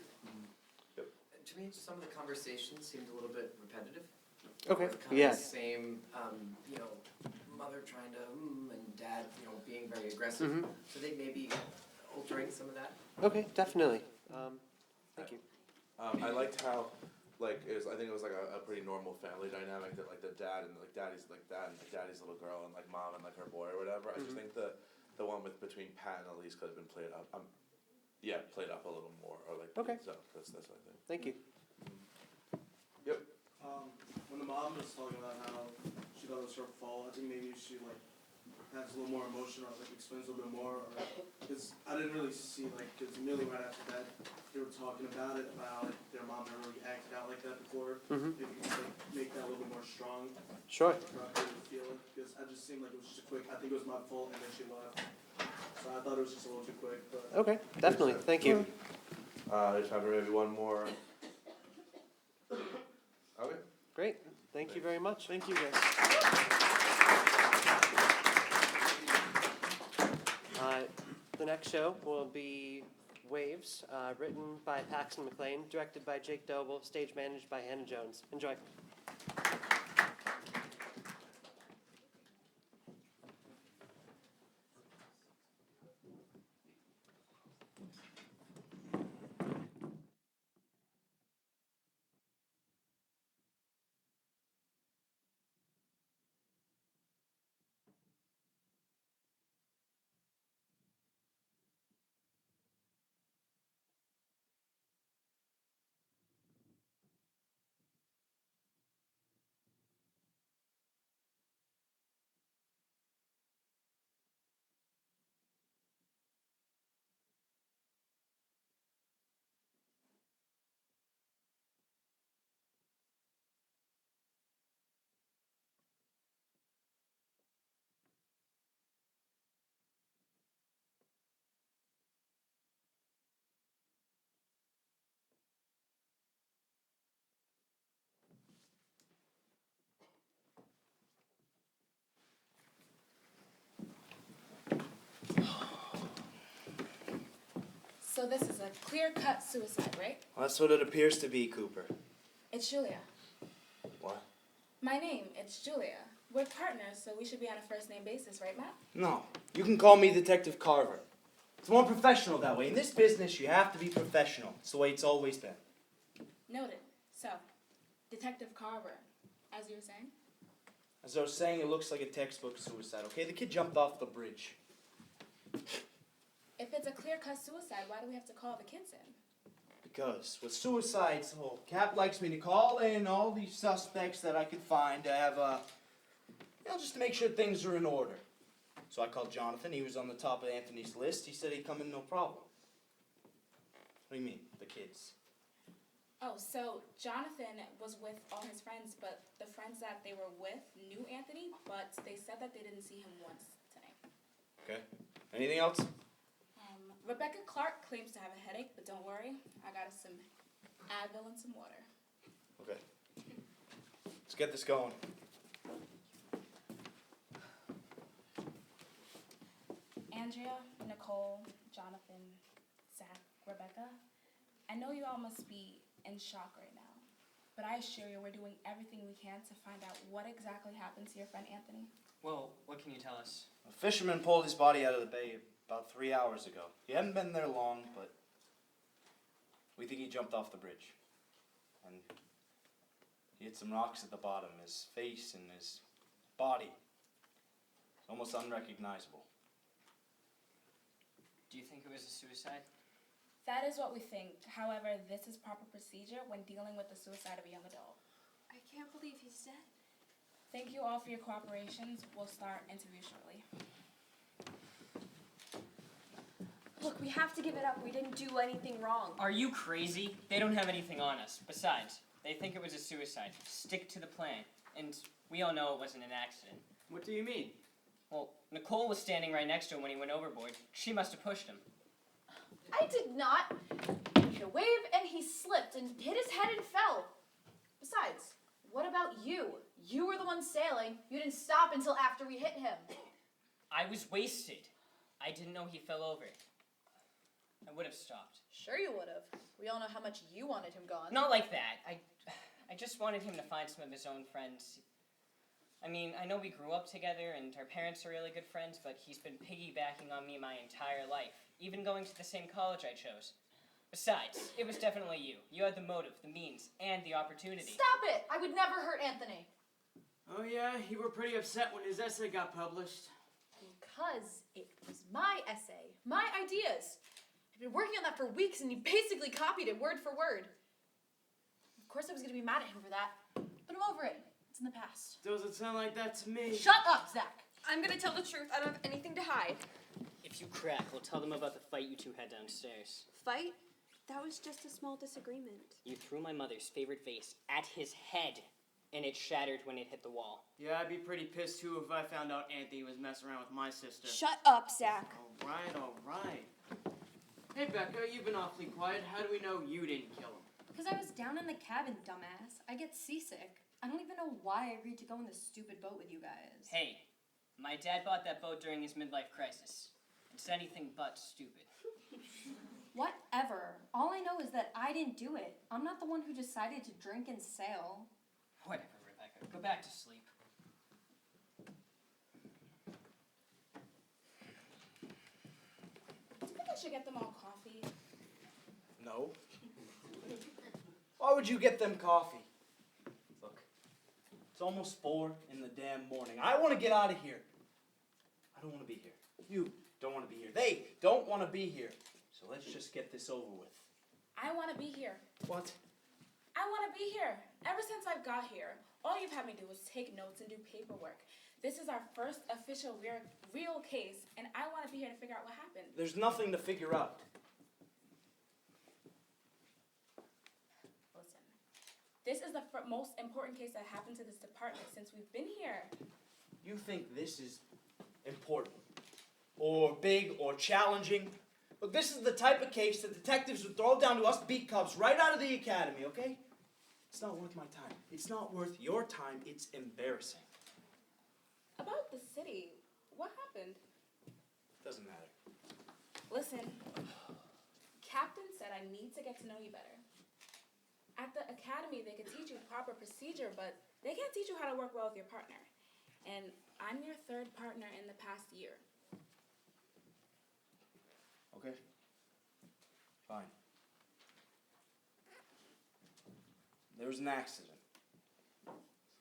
J: To me, some of the conversations seemed a little bit repetitive.
B: Okay.
J: With kind of
B: Yeah.
J: the same, mother trying to, and dad, being very aggressive.
B: Mhm.
J: So they may be altering some of that.
B: Okay, definitely. Thank you.
A: I liked how, like, I think it was like a pretty normal family dynamic that like the dad and like daddy's little girl and like mom and like her boy or whatever. I just think the one between Pat and Elise could have been played up. Played up a little more or like.
B: Okay.
A: So that's what I think.
B: Thank you.
A: Yep.
K: When the mom was talking about how she thought it was her fault, I think maybe she like has a little more emotion or like explains a little bit more, or because I didn't really see because immediately right after that they were talking about it about how like their mom never really acted out like that before.
B: Mhm.
K: Maybe you could like make that a little bit more strong.
B: Sure.
K: About how you feel it, because I just seemed like it was just a quick. I think it was my fault, and then she left. So I thought it was just a little too quick. But
B: Okay, definitely. Thank you.
A: There's time for maybe one more. Okay.
B: Great. Thank you very much.
H: Thank you, guys.
B: The next show will be Waves, written by Paxton McClane, directed by Jake Doble, stage managed by Hannah Jones. Enjoy.
L: So this is a clear-cut suicide, right?
F: Well, that's what it appears to be, Cooper.
L: It's Julia.
F: What?
L: My name, it's Julia. We're partners, so we should be on a first-name basis, right, Matt?
F: No, you can call me Detective Carver. It's more professional that way. In this business, you have to be professional. It's the way it's always been.
L: Noted. So, Detective Carver, as you were saying?
F: As I was saying, it looks like a textbook suicide, okay? The kid jumped off the bridge.
L: If it's a clear-cut suicide, why do we have to call the kids in?
F: Because with suicides, Cap likes me to call in all these suspects that I could find to have just to make sure things are in order. So I called Jonathan. He was on the top of Anthony's list. He said he'd come in no problem. What do you mean, the kids?
L: Oh, so Jonathan was with all his friends, but the friends that they were with knew Anthony, but they said that they didn't see him once tonight.
F: Okay. Anything else?
L: Rebecca Clark claims to have a headache, but don't worry, I got us some Advil and some water.
F: Okay. Let's get this going.
L: Andrea, Nicole, Jonathan, Zach, Rebecca, I know you all must be in shock right now, but I assure you we're doing everything we can to find out what exactly happened to your friend Anthony.
D: Well, what can you tell us?
F: A fisherman pulled his body out of the bay about 3 hours ago. He hadn't been there long, but we think he jumped off the bridge. And he hit some rocks at the bottom. His face and his body is almost unrecognizable.
D: Do you think it was a suicide?
L: That is what we think. However, this is proper procedure when dealing with the suicide of a young adult.
M: I can't believe he's dead.
L: Thank you all for your cooperations. We'll start interview shortly.
M: Look, we have to give it up. We didn't do anything wrong.
N: Are you crazy? They don't have anything on us. Besides, they think it was a suicide. Stick to the plan. And we all know it wasn't an accident.
D: What do you mean?
N: Well, Nicole was standing right next to him when he went overboard. She must have pushed him.
E: I did not. He made a wave and he slipped and hit his head and fell. Besides, what about you? You were the one sailing. You didn't stop until after we hit him.
N: I was wasted. I didn't know he fell over. I would have stopped.
E: Sure you would have. We all know how much you wanted him gone.
N: Not like that. I just wanted him to find some of his own friends. I mean, I know we grew up together and our parents are really good friends, but he's been piggybacking on me my entire life, even going to the same college I chose. Besides, it was definitely you. You had the motive, the means, and the opportunity.
E: Stop it! I would never hurt Anthony.
D: Oh yeah, you were pretty upset when his essay got published.
E: Because it was my essay. My ideas. I've been working on that for weeks and he basically copied it word for word. Of course I was going to be mad at him for that. But I'm over it. It's in the past.
D: Doesn't sound like that to me.
E: Shut up, Zach!
M: I'm gonna tell the truth. I don't have anything to hide.
N: If you crack, we'll tell them about the fight you two had downstairs.
M: Fight? That was just a small disagreement.
N: You threw my mother's favorite vase at his head, and it shattered when it hit the wall.
D: Yeah, I'd be pretty pissed too if I found out Anthony was messing around with my sister.
M: Shut up, Zach.
D: All right. Hey, Becca, you've been awfully quiet. How do we know you didn't kill him?
O: Because I was down in the cabin, dumbass. I get seasick. I don't even know why I agreed to go in this stupid boat with you guys.
N: Hey, my dad bought that boat during his midlife crisis. It's anything but stupid.
O: Whatever. All I know is that I didn't do it. I'm not the one who decided to drink and sail.
N: Whatever, Rebecca. Go back to sleep.
L: Do you think I should get them all coffee?
F: No. Why would you get them coffee? Look, it's almost 4 in the damn morning. I want to get out of here. I don't want to be here. You don't want to be here. They don't want to be here. So let's just get this over with.
L: I want to be here.
F: What?
L: I want to be here. Ever since I've got here, all you've had me do is take notes and do paperwork. This is our first official real case, and I want to be here to figure out what happened.
F: There's nothing to figure out.
L: Listen, this is the most important case that happened to this department since we've been here.
F: You think this is important, or big, or challenging? Look, this is the type of case that detectives would throw down to us beat cops right out of the academy, okay? It's not worth my time. It's not worth your time. It's embarrassing.
L: About the city, what happened?
F: Doesn't matter.
L: Listen, Captain said I need to get to know you better. At the academy, they could teach you proper procedure, but they can't teach you how to work well with your partner. And I'm your third partner in the past year.
F: Okay. Fine. There was an accident.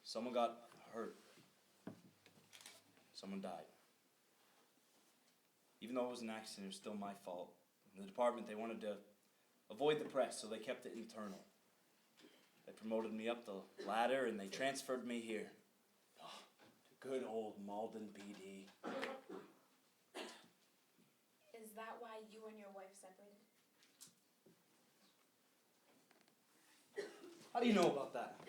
F: Someone got hurt. Someone died. Even though it was an accident, it was still my fault. In the department, they wanted to avoid the press, so they kept it internal. They promoted me up the ladder, and they transferred me here. Oh, to good old Malden PD.
L: Is that why you and your wife separated?
F: How do you know about that?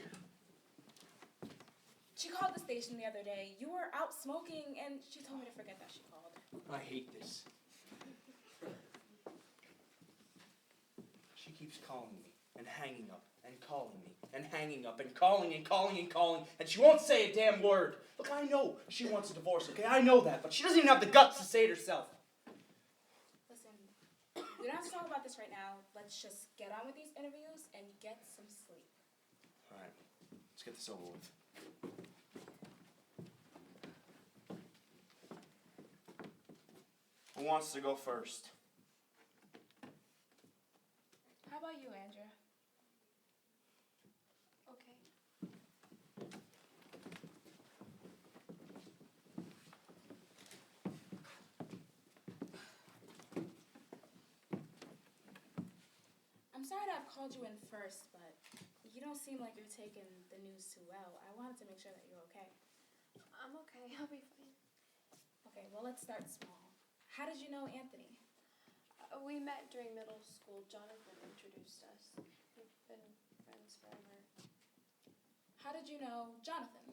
L: She called the station the other day. You were out smoking, and she told me to forget that she called.
F: I hate this. She keeps calling me and hanging up and calling me and hanging up and calling and calling and calling, and she won't say a damn word. Look, I know she wants a divorce, okay? I know that, but she doesn't even have the guts to say it herself.
L: Listen, we don't have to talk about this right now. Let's just get on with these interviews and get some sleep.
F: All right, let's get this over with. Who wants to go first?
L: How about you, Andrea?
M: Okay.
L: sorry to have called you in first, but you don't seem like you're taking the news too well. I wanted to make sure that you're okay.
M: I'm okay. I'll be fine.
L: Okay, well, let's start small. How did you know Anthony?
M: We met during middle school. Jonathan introduced us. We've been friends forever.
L: How did you know Jonathan?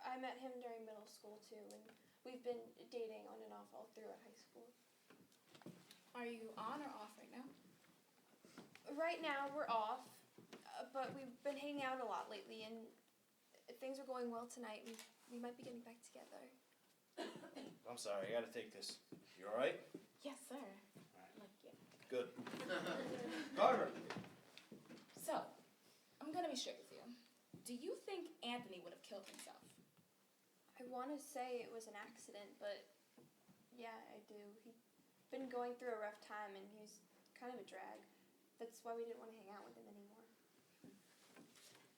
M: I met him during middle school too, and we've been dating on and off all throughout high school.
L: Are you on or off right now?
M: Right now, we're off, but we've been hanging out a lot lately, and if things are going well tonight, we might be getting back together.
F: I'm sorry, I gotta take this. You alright?
L: Yes, sir. Like, yeah.
F: Good. Carter!
L: So, I'm gonna be straight with you. Do you think Anthony would have killed himself?
M: I want to say it was an accident, but yeah, I do. He'd been going through a rough time, and he's kind of a drag. That's why we didn't want to hang out with him anymore.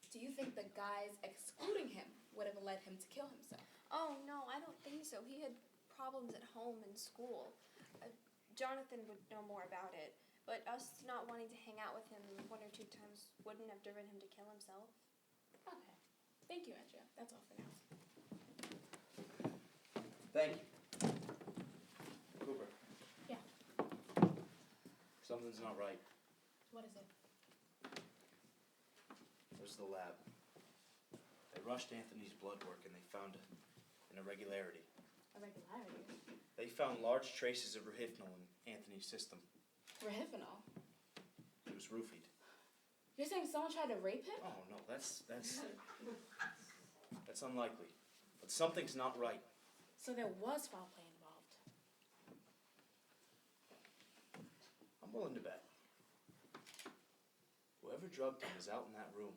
L: Do you think the guys excluding him would have led him to kill himself?
M: Oh, no, I don't think so. He had problems at home and school. Jonathan would know more about it, but us not wanting to hang out with him 1 or 2 times wouldn't have driven him to kill himself.
L: Okay. Thank you, Andrea. That's all for now.
F: Thank you. Cooper.
L: Yeah.
F: Something's not right.
L: What is it?
F: There's the lab. They rushed Anthony's blood work and they found an irregularity.
L: Irregularity?
F: They found large traces of rohypnol in Anthony's system.
L: Rohypnol?
F: He was roofied.
L: You're saying someone tried to rape him?
F: Oh no, that's unlikely. But something's not right.
L: So there was foul play involved.
F: I'm willing to bet. Whoever drugged him is out in that room.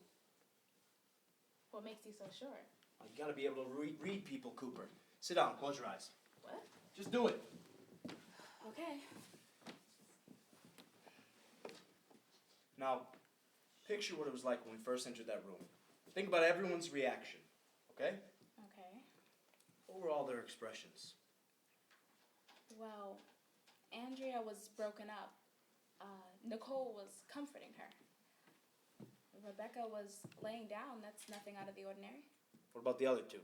L: What makes you so sure?
F: You gotta be able to read people, Cooper. Sit down, close your eyes.
L: What?
F: Just do it.
L: Okay.
F: Now, picture what it was like when we first entered that room. Think about everyone's reaction, okay?
L: Okay.
F: What were all their expressions?
L: Well, Andrea was broken up. Nicole was comforting her. Rebecca was laying down. That's nothing out of the ordinary.
F: What about the other two?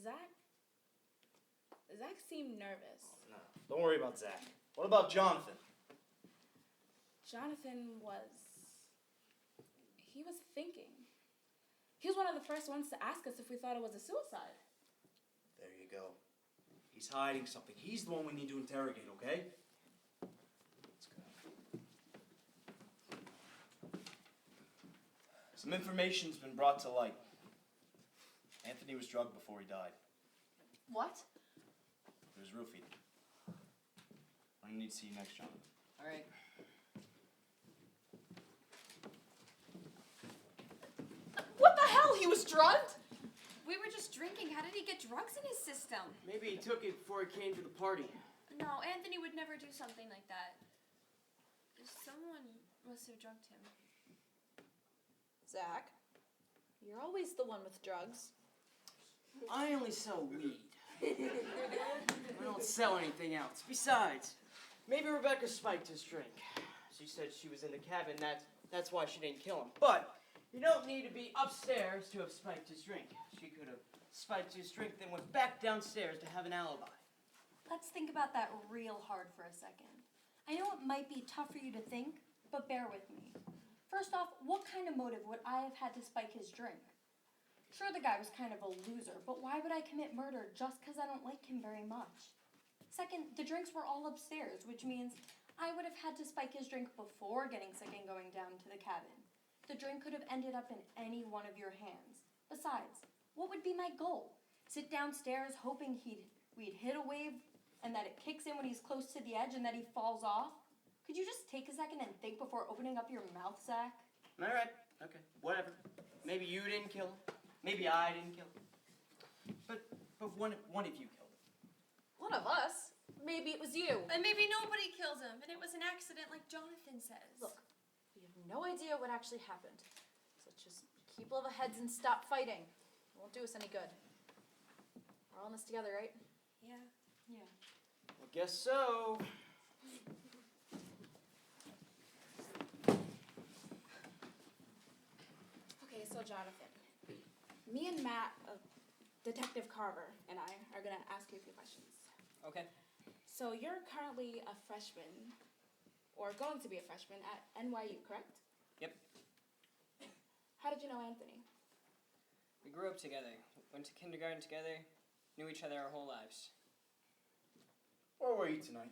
L: Zach seemed nervous.
F: Oh, no, don't worry about Zach. What about Jonathan?
L: Jonathan was thinking. He was one of the first ones to ask us if we thought it was a suicide.
F: There you go. He's hiding something. He's the one we need to interrogate, okay? Let's go. Some information's been brought to light. Anthony was drugged before he died.
E: What?
F: He was roofied. I'm gonna need to see you next, Jonathan.
E: All right.
O: What the hell? He was drugged? We were just drinking. How did he get drugs in his system?
J: Maybe he took it before he came to the party.
M: No, Anthony would never do something like that. Someone must have drugged him.
P: Zach, you're always the one with drugs.
J: I only sell weed. I don't sell anything else. Besides, maybe Rebecca spiked his drink. She said she was in the cabin, that's why she didn't kill him. But you don't need to be upstairs to have spiked his drink. She could have spiked his drink, then went back downstairs to have an alibi.
O: Let's think about that real hard for a second. I know it might be tough for you to think, but bear with me. First off, what kind of motive would I have had to spike his drink? Sure, the guy was kind of a loser, but why would I commit murder just because I don't like him very much? Second, the drinks were all upstairs, which means I would have had to spike his drink before getting sick and going down to the cabin. The drink could have ended up in any one of your hands. Besides, what would be my goal? Sit downstairs hoping we'd hit a wave and that it kicks in when he's close to the edge and that he falls off? Could you just take a second and think before opening up your mouth, Zach?
J: All right, okay, whatever. Maybe you didn't kill him. Maybe I didn't kill him. But one of you killed him.
P: One of us? Maybe it was you.
M: And maybe nobody killed him, and it was an accident like Jonathan says.
P: Look, we have no idea what actually happened. So let's just keep level heads and stop fighting. It won't do us any good. We're all in this together, right?
M: Yeah.
O: Yeah.
J: I guess so.
L: So, Jonathan, me and Matt, Detective Carver, and I are going to ask you a few questions.
N: Okay.
L: So, you're currently a freshman, or going to be a freshman at NYU, correct?
N: Yep.
L: How did you know Anthony?
N: We grew up together, went to kindergarten together, knew each other our whole lives.
F: Where were you tonight?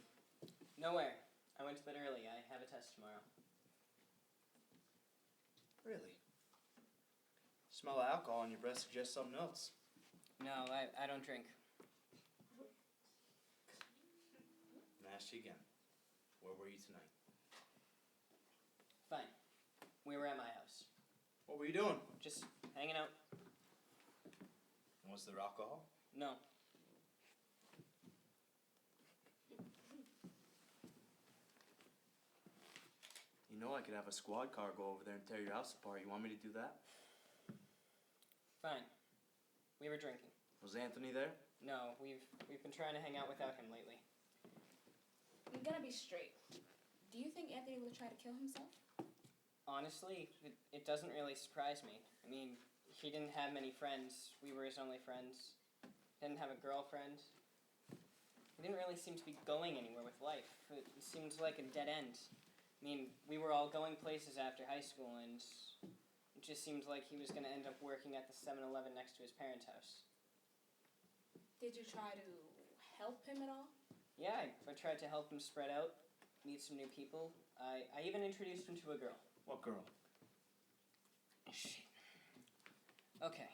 N: Nowhere. I went to bed early. I have a test tomorrow.
F: Really? Smell of alcohol on your breath suggests something else.
N: No, I don't drink.
F: And I ask you again. Where were you tonight?
N: Fine. We were at my house.
F: What were you doing?
N: Just hanging out.
F: And was there alcohol?
N: No.
F: You know I could have a squad car go over there and tear your house apart. You want me to do that?
N: Fine. We were drinking.
F: Was Anthony there?
N: No, we've been trying to hang out without him lately.
L: I'm going to be straight. Do you think Anthony would try to kill himself?
N: Honestly, it doesn't really surprise me. I mean, he didn't have many friends. We were his only friends. Didn't have a girlfriend. He didn't really seem to be going anywhere with life. It seemed like a dead end. I mean, we were all going places after high school, and it just seemed like he was going to end up working at the 7-Eleven next to his parents' house.
L: Did you try to help him at all?
N: Yeah, I tried to help him spread out, meet some new people. I even introduced him to a girl.
F: What girl?
N: Shit. Okay.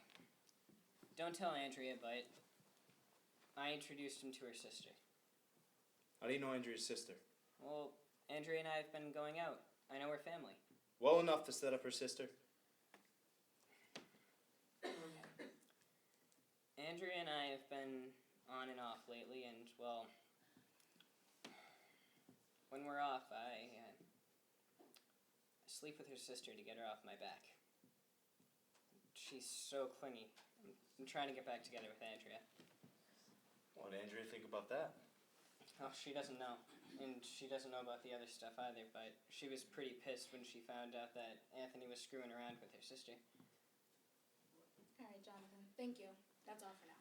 N: Don't tell Andrea, but I introduced him to her sister.
F: How do you know Andrea's sister?
N: Well, Andrea and I have been going out. I know her family.
F: Well enough to set up her sister.
N: Andrea and I have been on and off lately, and, well, when we're off, I sleep with her sister to get her off my back. She's so clingy. I'm trying to get back together with Andrea.
F: What did Andrea think about that?
N: Oh, she doesn't know. And she doesn't know about the other stuff either, but she was pretty pissed when she found out that Anthony was screwing around with her sister.
L: All right, Jonathan. Thank you. That's all for now.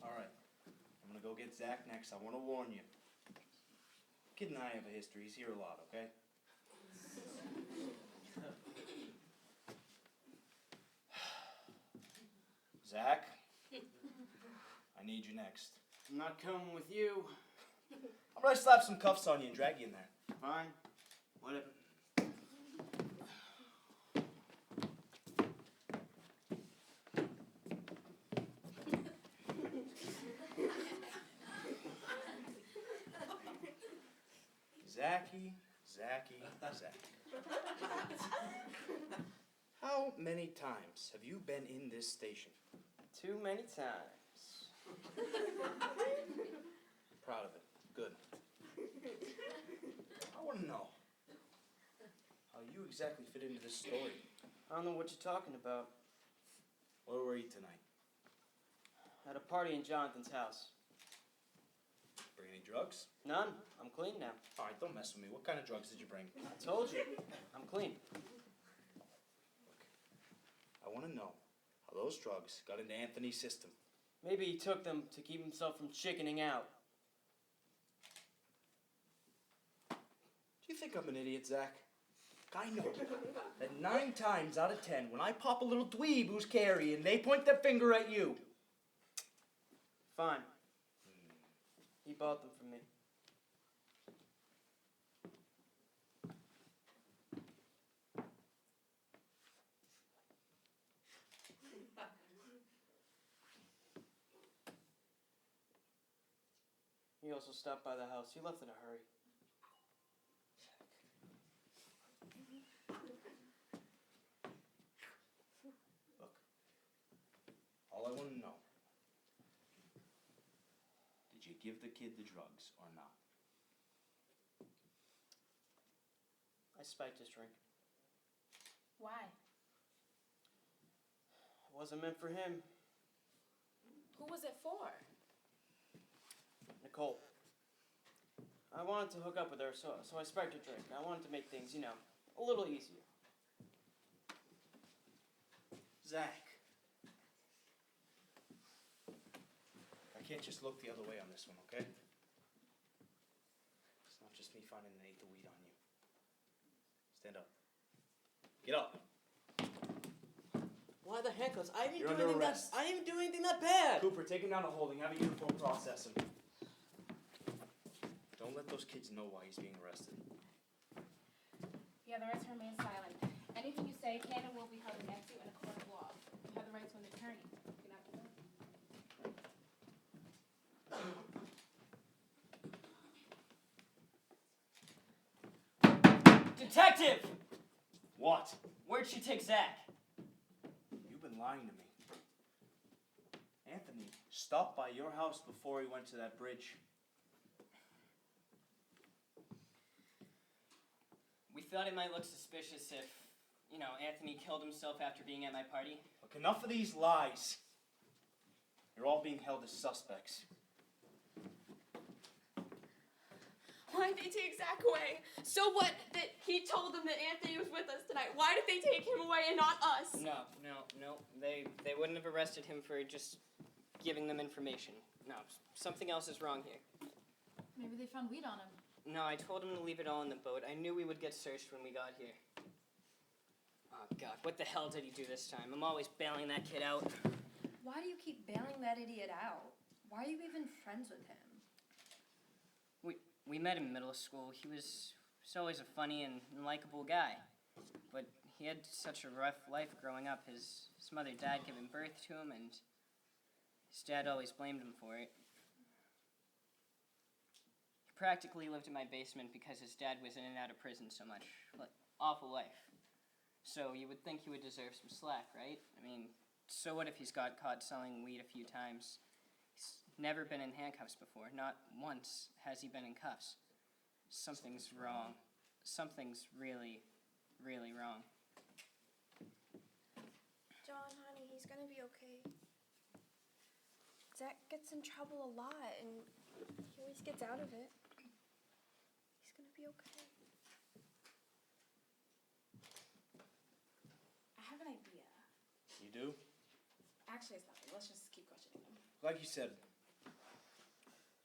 F: All right. I'm going to go get Zach next. I want to warn you. Kid and I have a history. He's here a lot, okay? Zach, I need you next.
J: I'm not coming with you.
F: I'm going to slap some cuffs on you and drag you in there.
J: Fine. Whatever.
F: Zachy. How many times have you been in this station?
J: Too many times.
F: Proud of it. Good. I want to know how you exactly fit into this story.
J: I don't know what you're talking about.
F: Where were you tonight?
J: At a party in Jonathan's house.
F: Bring any drugs?
J: None. I'm clean now.
F: All right, don't mess with me. What kind of drugs did you bring?
J: I told you. I'm clean.
F: I want to know how those drugs got into Anthony's system.
J: Maybe he took them to keep himself from chickening out.
F: Do you think I'm an idiot, Zach? I know that 9 times out of 10, when I pop a little dweeb who's carrying, they point their finger at you.
J: Fine. He bought them from me. He also stopped by the house. He left in a hurry.
F: Look, all I want to know, did you give the kid the drugs or not?
J: I spiked his drink.
L: Why?
J: It wasn't meant for him.
L: Who was it for?
J: Nicole. I wanted to hook up with her, so I sparked a drink. I wanted to make things, a little easier.
F: Zach. I can't just look the other way on this one, okay? It's not just me finding an eighth of weed on you. Stand up. Get up.
J: Why the handcuffs? I didn't
F: You're
J: do
F: under
J: anything
F: arrest.
J: I didn't do anything that bad.
F: Cooper, take him down to holding. Have a uniform process him. Don't let those kids know why he's being arrested.
L: You have the right to remain silent. Anything you say can and will be held against you in a court of law. You have the right to an attorney. You can have the door.
J: Detective!
F: What?
J: Where'd she take Zach?
F: You've been lying to me. Anthony stopped by your house before he went to that bridge.
N: We thought it might look suspicious if, Anthony killed himself after being at my party.
F: Look, enough of these lies. You're all being held as suspects.
M: Why'd they take Zach away? So what that he told them that Anthony was with us tonight? Why did they take him away and not us?
N: No. They wouldn't have arrested him for just giving them information. No, something else is wrong here.
P: Maybe they found weed on him.
N: No, I told him to leave it all in the boat. I knew we would get searched when we got here. Oh, God, what the hell did he do this time? I'm always bailing that kid out.
O: Why do you keep bailing that idiot out? Why are you even friends with him?
N: We met in middle school. He was always a funny and likable guy. But he had such a rough life growing up. His mother died giving birth to him, and his dad always blamed him for it. He practically lived in my basement because his dad was in and out of prison so much. Awful life. So you would think he would deserve some slack, right? I mean, so what if he's got caught selling weed a few times? He's never been in handcuffs before. Not once has he been in cuffs. Something's wrong. Something's really, really wrong.
M: John, honey, he's gonna be okay. Zach gets in trouble a lot, and he always gets out of it. He's gonna be okay.
L: I have an idea.
F: You do?
L: Actually, it's nothing. Let's just keep questioning him.
F: Like you said,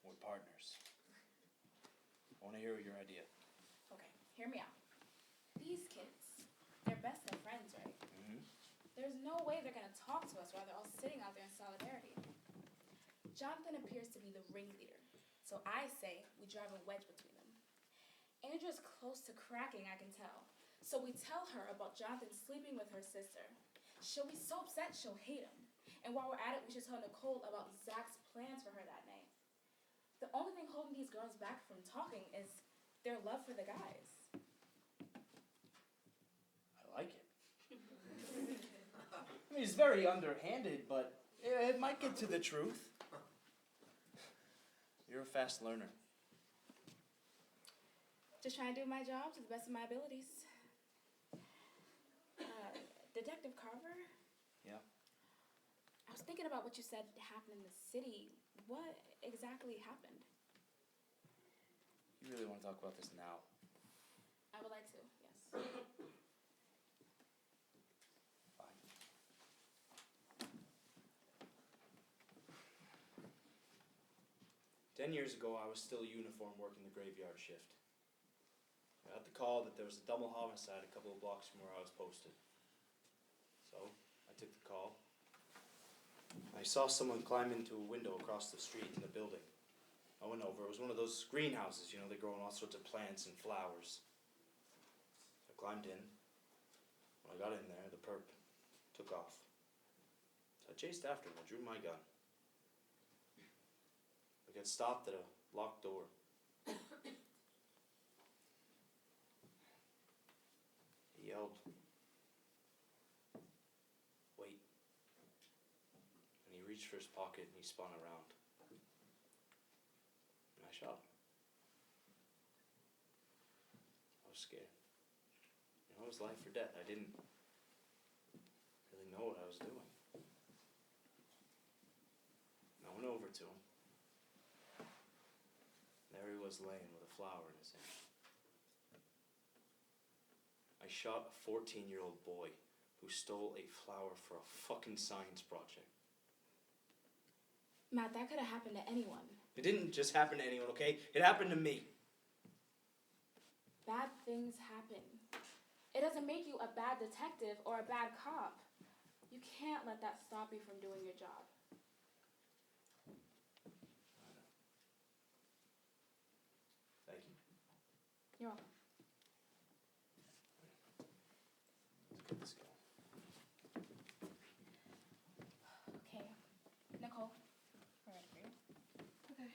F: we're partners. I want to hear your idea.
L: Okay, hear me out. These kids, they're best of friends, right?
F: Mm-hmm.
L: There's no way they're gonna talk to us while they're all sitting out there in solidarity. Jonathan appears to be the ringleader, so I say we drive a wedge between them. Andrea's close to cracking, I can tell. So we tell her about Jonathan sleeping with her sister. She'll be so upset she'll hate him. And while we're at it, we should tell Nicole about Zach's plans for her that night. The only thing holding these girls back from talking is their love for the guys.
F: I like it. I mean, it's very underhanded, but it might get to the truth. You're a fast learner.
L: Just trying to do my job to the best of my abilities. Detective Carver?
F: Yeah?
L: I was thinking about what you said happened in the city. What exactly happened?
F: You really want to talk about this now?
L: I would like to, yes.
F: Fine. 10 years ago, I was still uniformed working the graveyard shift. I got the call that there was a double homicide a couple of blocks from where I was posted. So, I took the call. I saw someone climb into a window across the street in the building. I went over. It was one of those greenhouses, they grow all sorts of plants and flowers. I climbed in. When I got in there, the perp took off. So I chased after him. I drew my gun. We got stopped at a locked door. He yelled, "Wait." And he reached for his pocket and he spun around. And I shot him. I was scared. It was life or death. I didn't really know what I was doing. And I went over to him. There he was laying with a flower in his hand. I shot a 14-year-old boy who stole a flower for a fucking science project.
L: Matt, that could have happened to anyone.
F: It didn't just happen to anyone, okay? It happened to me.
L: Bad things happen. It doesn't make you a bad detective or a bad cop. You can't let that stop you from doing your job.
F: Thank you.
L: You're welcome.
F: Let's get this going.
L: Okay. Nicole, we're ready for you.
O: Okay.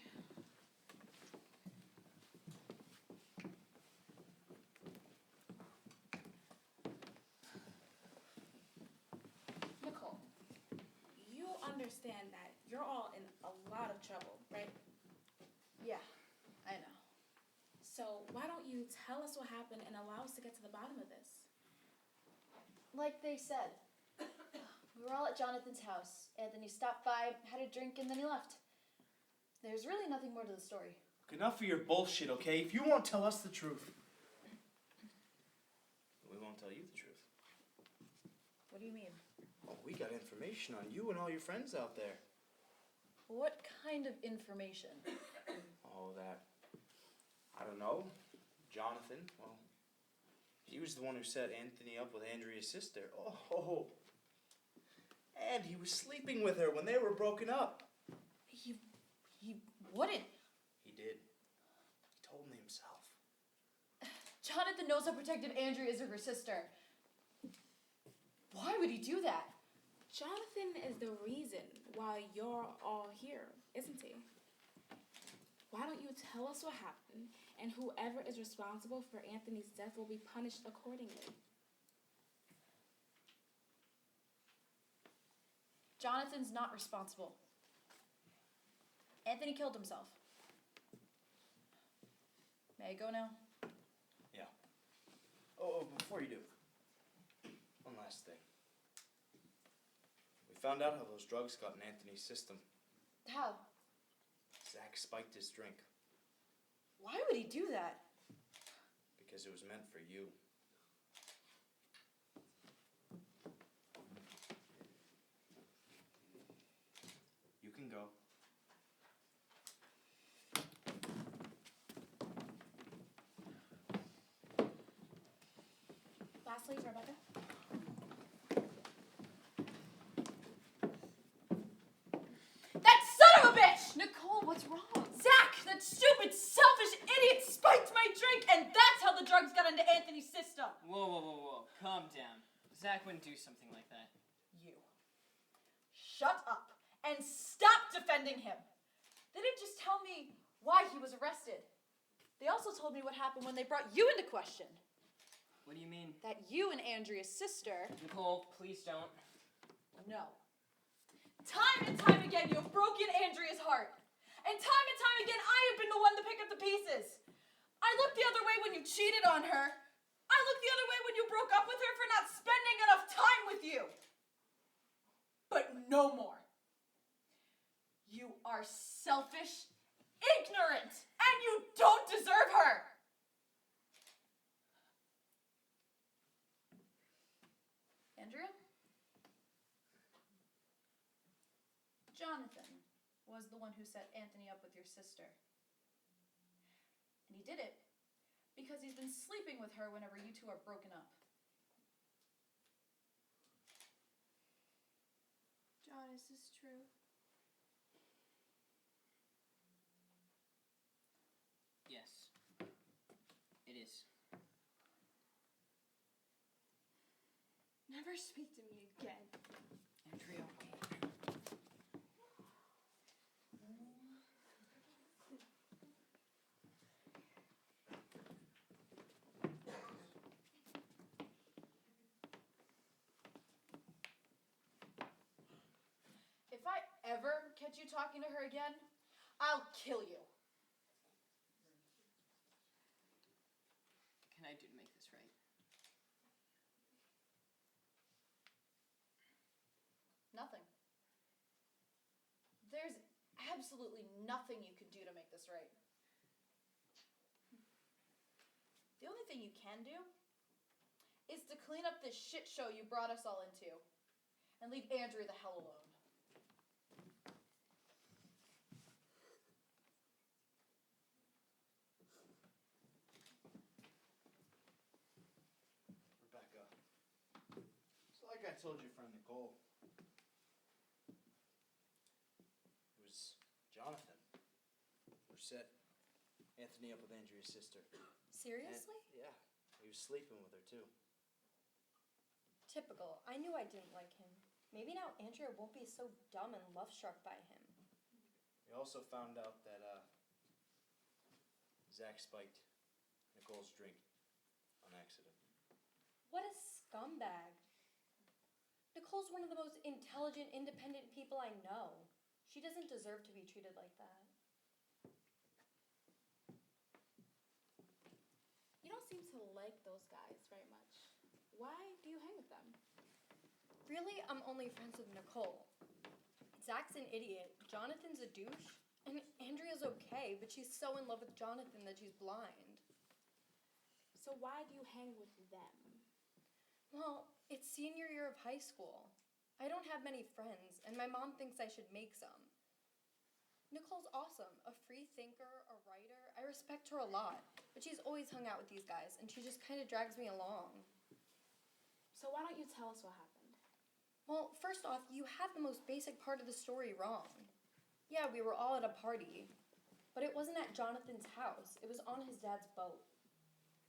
L: Nicole, you understand that you're all in a lot of trouble, right?
O: Yeah, I know.
L: So why don't you tell us what happened and allow us to get to the bottom of this?
E: Like they said, we were all at Jonathan's house. Anthony stopped by, had a drink, and then he left. There's really nothing more to the story.
F: Enough of your bullshit, okay? If you won't tell us the truth, we won't tell you the truth.
O: What do you mean?
F: Oh, we got information on you and all your friends out there.
O: What kind of information?
F: All that. I don't know. Jonathan, well, he was the one who set Anthony up with Andrea's sister. Oh. And he was sleeping with her when they were broken up.
O: He wouldn't.
F: He did. He told me himself.
E: Jonathan knows how protective Andrea is of her sister. Why would he do that?
L: Jonathan is the reason why you're all here, isn't he? Why don't you tell us what happened, and whoever is responsible for Anthony's death will be punished accordingly?
E: Jonathan's not responsible. Anthony killed himself. May I go now?
F: Yeah. Oh, before you do, one last thing. We found out how those drugs got in Anthony's system.
E: How?
F: Zach spiked his drink.
E: Why would he do that?
F: Because it was meant for you. You can go.
L: Lastly, Rebecca.
E: That son of a bitch! Nicole, what's wrong? Zach, that stupid, selfish idiot spiked my drink, and that's how the drugs got into Anthony's system.
N: Whoa. Calm down. Zach wouldn't do something like that.
E: You. Shut up and stop defending him. They didn't just tell me why he was arrested. They also told me what happened when they brought you into question.
N: What do you mean?
E: That you and Andrea's sister...
N: Nicole, please don't.
E: No. Time and time again, you've broken Andrea's heart. And time again, I have been the one to pick up the pieces. I looked the other way when you cheated on her. I looked the other way when you broke up with her for not spending enough time with you. But no more. You are selfish, ignorant, and you don't deserve her. Andrea? Jonathan was the one who set Anthony up with your sister. And he did it because he's been sleeping with her whenever you two are broken up.
M: John, is this true?
N: Yes. It is.
M: Never speak to me again.
N: Andrea,
E: If I ever catch you talking to her again, I'll kill you.
N: what can I do to make this right?
E: Nothing. There's absolutely nothing you can do to make this right.
P: The only thing you can do is to clean up this shit show you brought us all into and leave Andrea the hell alone.
F: Rebecca, so like I told your friend Nicole, it was Jonathan who set Anthony up with Andrea's sister.
C: Seriously?
F: Yeah, he was sleeping with her too.
C: Typical. I knew I didn't like him. Maybe now Andrea won't be so dumb and love-struck by him.
F: We also found out that Zach spiked Nicole's drink on accident.
C: What a scumbag. Nicole's one of the most intelligent, independent people I know. She doesn't deserve to be treated like that.
L: You don't seem to like those guys very much. Why do you hang with them?
C: Really, I'm only friends with Nicole. Zach's an idiot, Jonathan's a douche, and Andrea's okay, but she's so in love with Jonathan that she's blind.
L: So why do you hang with them?
C: Well, it's senior year of high school. I don't have many friends, and my mom thinks I should make some. Nicole's awesome, a free thinker, a writer. I respect her a lot, but she's always hung out with these guys, and she just kind of drags me along.
L: So why don't you tell us what happened?
C: Well, first off, you have the most basic part of the story wrong. Yeah, we were all at a party, but it wasn't at Jonathan's house. It was on his dad's boat.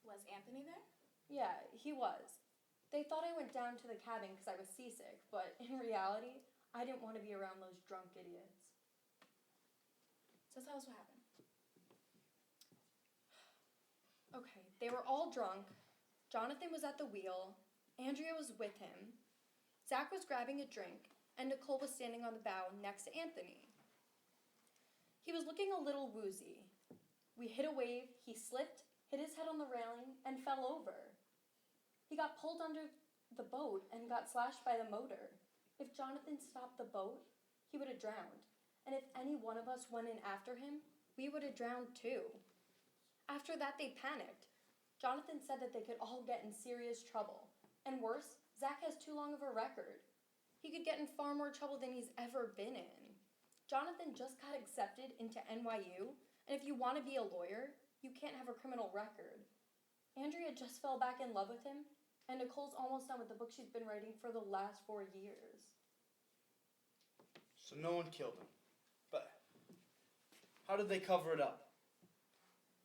L: Was Anthony there?
C: Yeah, he was. They thought I went down to the cabin because I was seasick, but in reality, I didn't want to be around those drunk idiots.
L: So tell us what happened.
C: Okay, they were all drunk. Jonathan was at the wheel. Andrea was with him. Zach was grabbing a drink, and Nicole was standing on the bow next to Anthony. He was looking a little woozy. We hit a wave, he slipped, hit his head on the railing, and fell over. He got pulled under the boat and got slashed by the motor. If Jonathan stopped the boat, he would have drowned. And if any one of us went in after him, we would have drowned too. After that, they panicked. Jonathan said that they could all get in serious trouble. And worse, Zach has too long of a record. He could get in far more trouble than he's ever been in. Jonathan just got accepted into NYU, and if you want to be a lawyer, you can't have a criminal record. Andrea just fell back in love with him, and Nicole's almost done with the book she's been writing for the last 4 years.
F: So no one killed him. But how did they cover it up?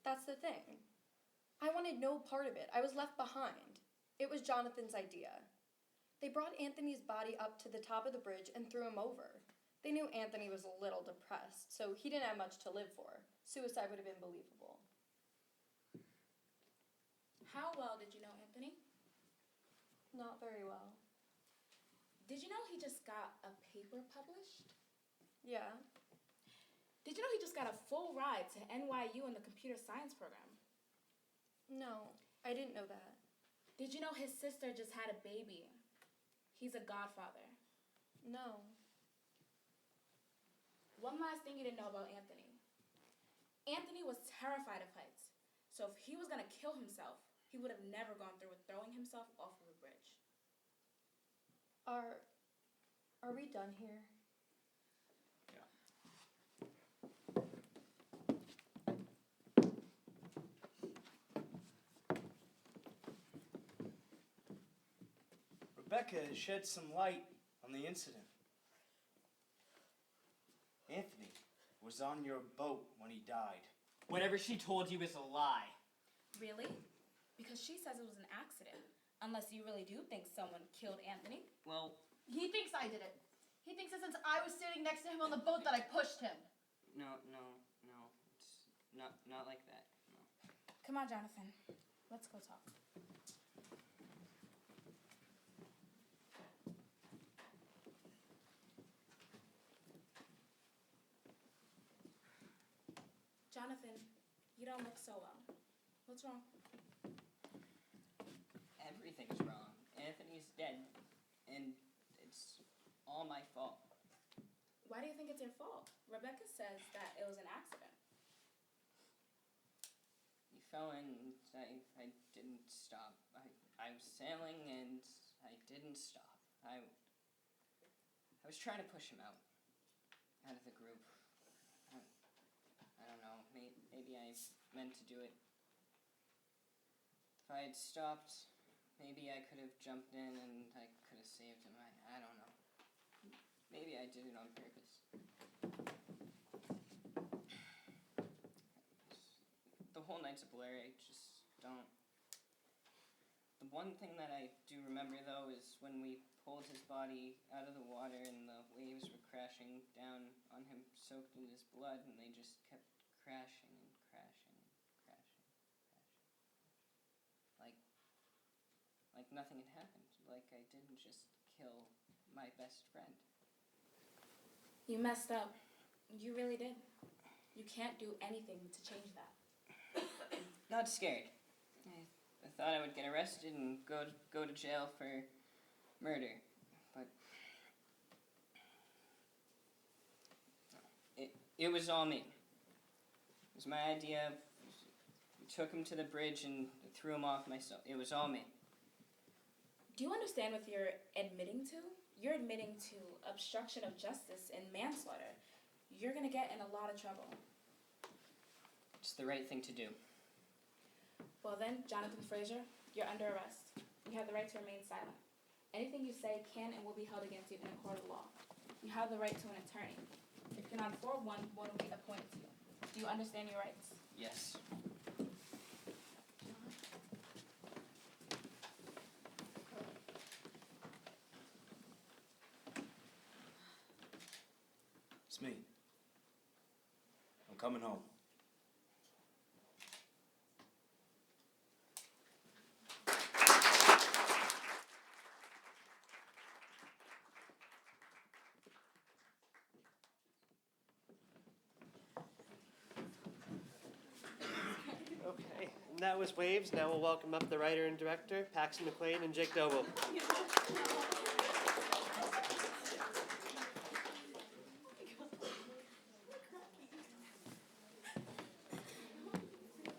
C: That's the thing. I wanted no part of it. I was left behind. It was Jonathan's idea. They brought Anthony's body up to the top of the bridge and threw him over. They knew Anthony was a little depressed, so he didn't have much to live for. Suicide would have been believable.
L: How well did you know Anthony?
C: Not very well.
L: Did you know he just got a paper published?
C: Yeah.
L: Did you know he just got a full ride to NYU in the computer science program?
C: No, I didn't know that.
L: Did you know his sister just had a baby? He's a godfather.
C: No.
L: One last thing you didn't know about Anthony. Anthony was terrified of heights. So if he was going to kill himself, he would have never gone through with throwing himself off of a bridge.
C: Are we done here?
F: Rebecca has shed some light on the incident. Anthony was on your boat when he died.
N: Whatever she told you is a lie.
L: Really? Because she says it was an accident. Unless you really do think someone killed Anthony.
N: Well,
P: He thinks I did it. He thinks that since I was sitting next to him on the boat that I pushed him.
N: no. It's not like that. No.
L: Come on, Jonathan. Let's go talk. Jonathan, you don't look so well. What's wrong?
N: Everything's wrong. Anthony's dead, and it's all my fault.
L: Why do you think it's your fault? Rebecca says that it was an accident.
N: You going and I didn't stop. I was sailing and I didn't stop. I was trying to push him out of the group. I don't know, maybe I meant to do it. If I had stopped, maybe I could have jumped in and I could have saved him. I don't know. Maybe I did it on purpose. The whole night's a blur. I just don't. The one thing that I do remember, though, is when we pulled his body out of the water and the waves were crashing down on him, soaked in his blood, and they just kept crashing and crashing and crashing and crashing. Like nothing had happened. Like I didn't just kill my best friend.
L: You messed up. You really did. You can't do anything to change that.
N: Not scared. I thought I would get arrested and go to jail for murder, but it was all me. It was my idea. We took him to the bridge and threw him off myself. It was all me.
L: Do you understand what you're admitting to? You're admitting to obstruction of justice and manslaughter. You're going to get in a lot of trouble.
N: It's the right thing to do.
L: Well then, Jonathan Fraser, you're under arrest. You have the right to remain silent. Anything you say can and will be held against you in a court of law. You have the right to an attorney. If you're not for one will be appointed to you. Do you understand your rights?
N: Yes.
F: It's me. I'm coming home.
B: Okay, and that was Waves. Now we'll welcome up the writer and director, Paxton, McClane, and Jake Doble.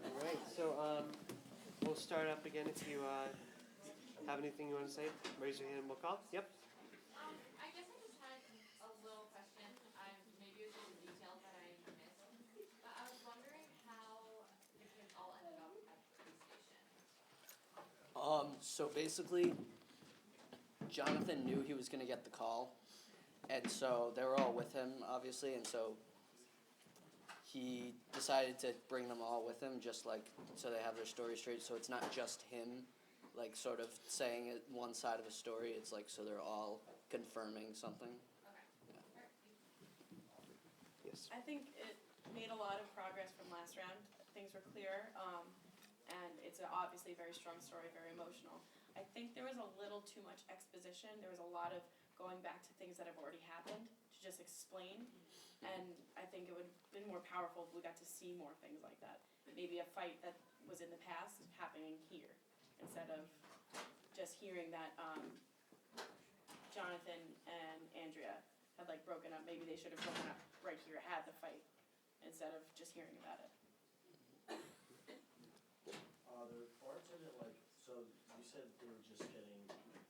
B: All right, so we'll start up again. If you have anything you want to say, raise your hand and we'll call. Yep.
Q: I guess I just had a little question. Maybe it was just a detail that I missed. But I was wondering how the kids all ended up at the police station.
J: So basically, Jonathan knew he was going to get the call, and so they were all with him, obviously, and so he decided to bring them all with him, just like so they have their story straight. So it's not just him, like sort of saying it one side of a story. It's like so they're all confirming something.
B: Yes.
R: I think it made a lot of progress from last round. Things were clear, and it's obviously a very strong story, very emotional. I think there was a little too much exposition. There was a lot of going back to things that have already happened to just explain. And I think it would have been more powerful if we got to see more things like that. Maybe a fight that was in the past happening here, instead of just hearing that Jonathan and Andrea had like broken up. Maybe they should have broken up right here, had the fight, instead of just hearing about it.
I: There were parts of it like, so you said they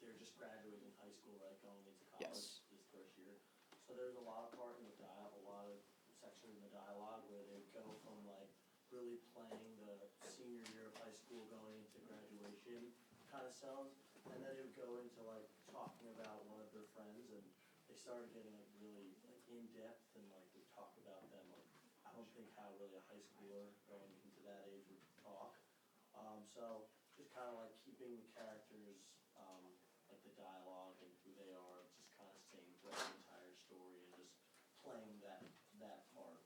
I: were just graduating high school, right, going into college
J: Yes.
I: this first year. So there's a lot of part in the a lot of section in the dialogue where they go from like really playing the senior year of high school going into graduation kind of selves, and then it would go into like talking about one of their friends, and they started getting like really like in depth and like would talk about them. Like I don't think how really a high schooler going into that age would talk. So just kind of like keeping the characters, like the dialogue and who they are, just kind of staying throughout the entire story and just playing that part.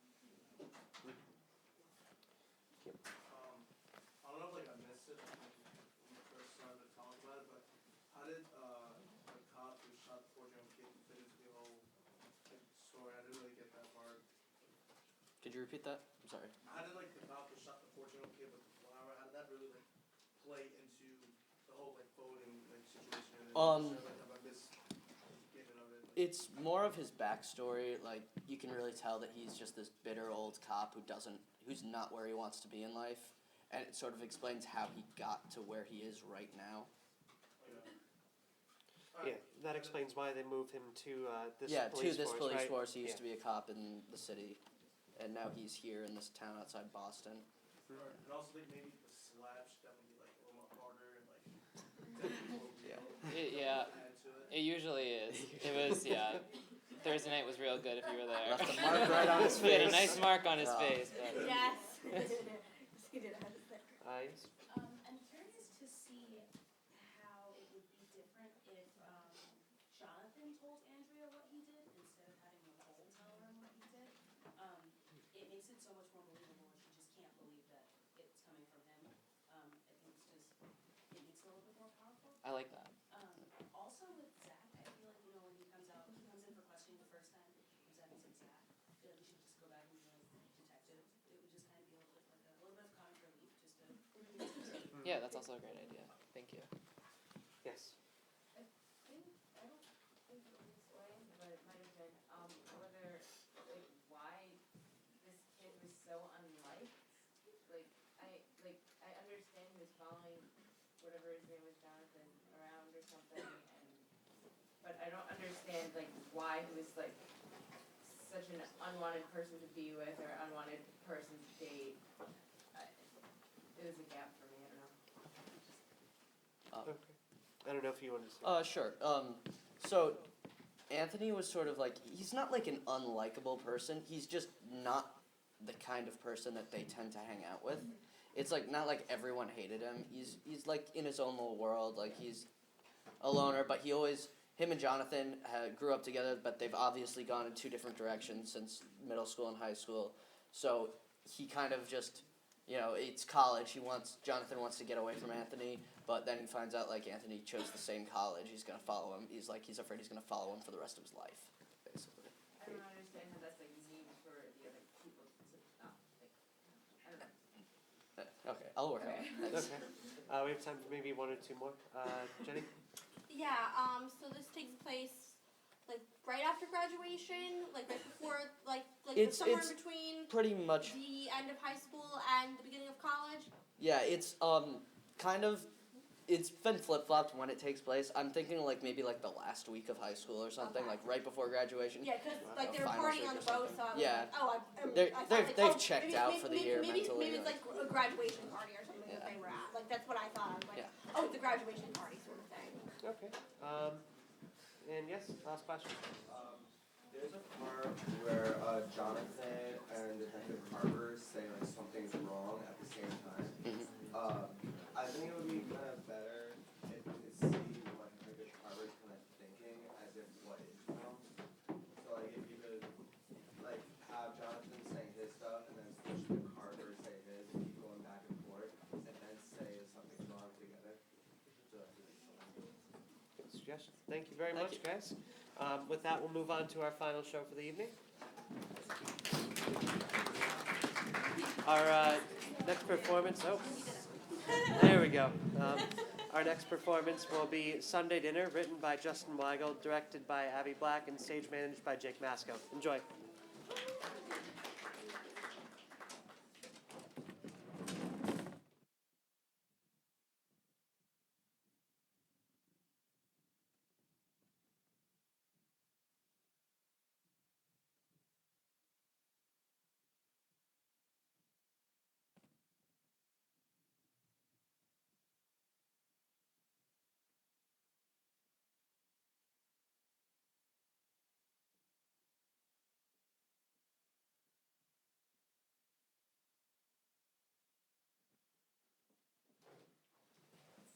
K: I don't know if like I missed it when we first started to talk about it, but how did the cop who shot the 14-year-old kid fit into the whole like, story? I didn't really get that part.
J: Could you repeat that? I'm sorry.
K: How did like the cop who shot the 14-year-old kid with the flower? How did that really like play into the whole like voting like situation? Have I missed getting of it?
J: It's more of his backstory. Like you can really tell that he's just this bitter old cop who's not where he wants to be in life,
F: and it sort of explains how he got to where he is right now.
B: Yeah, that explains why they moved him to this
F: Yeah,
B: police
F: to this
B: force,
F: police
B: right?
F: force. He used
B: Yeah.
F: to be a cop in the city, and now he's here in this town outside Boston.
K: Alright, and also think maybe the slap should definitely be like a little more harder and like definitely more real.
S: Yeah,
K: Add to it.
S: it usually is. It was, yeah. Thursday night was real good if you were there.
F: Left a mark right on his
S: He had a
F: face.
S: nice mark on his
F: Yeah.
S: face. But.
C: Yes.
B: Yes.
T: I'm curious to see how it would be different if Jonathan told Andrea what he did instead of having Nicole tell him what he did. It makes it so much more believable if she just can't believe that it's coming from him. I think it makes it a little bit more powerful.
S: I like that.
T: Also with Zach, I feel like, when he comes in for questioning the first time, comes out and says Zach. I feel like we should just go back and be like detective. It would just kind of be a little bit of comic relief just to.
S: Yeah, that's also a great idea. Thank you.
B: Yes.
Q: I don't think it was this way, but it might have been, whether, like, why this kid was so unliked. I understand he was following whatever his name was, Jonathan, around or something, but I don't understand, like, why he was, like, such an unwanted person to be with or unwanted person to date. It was a gap for me, I don't know.
B: Okay. I don't know if you want to say.
F: Sure. So Anthony was sort of like, he's not like an unlikable person. He's just not the kind of person that they tend to hang out with. It's like not like everyone hated him. He's like in his own little world. Like he's a loner, but him and Jonathan grew up together, but they've obviously gone in two different directions since middle school and high school. So he kind of just, it's college. Jonathan wants to get away from Anthony, but then he finds out like Anthony chose the same college. He's gonna follow him. He's afraid he's gonna follow him for the rest of his life, basically.
Q: I don't understand how that's like mean for the other people to not, like, I don't know.
F: Okay, I'll work on it. Thanks.
B: Okay. We have time for maybe one or two more. Jenny?
C: Yeah, so this takes place like right after graduation, like right before, like somewhere in between
F: pretty much.
C: the end of high school and the beginning of college.
F: Yeah, it's it's been flip-flopped when it takes place. I'm thinking like maybe like the last week of high school or something,
C: Okay.
F: like right before graduation.
C: Yeah, because like they were
F: Finals
C: partying
F: week
C: on
F: or
C: the boat,
F: something.
C: so I was
F: Yeah.
C: like, I thought,
F: They've checked out for the year
C: maybe
F: mentally.
C: it's like a graduation party or something that they were at. Like that's what I thought. I was like, oh, it's a graduation party sort of thing.
B: Okay. And yes, last question.
U: There's a part where Jonathan and Detective Carver say like something's wrong at the same time. I think it would be kind of better if we could see what Detective Carver's kind of thinking as if what is wrong. So like if you could like have Jonathan saying his stuff and then switch to Carver say his and keep going back and forth and then say something's wrong together. So that's
B: Good suggestion. Thank you very much, guys. With that, we'll move on to our final show for the evening. Our next performance, there we go. Our next performance will be Sunday Dinner, written by Justin Weigel, directed by Abby Black, and stage managed by Jake Masco. Enjoy.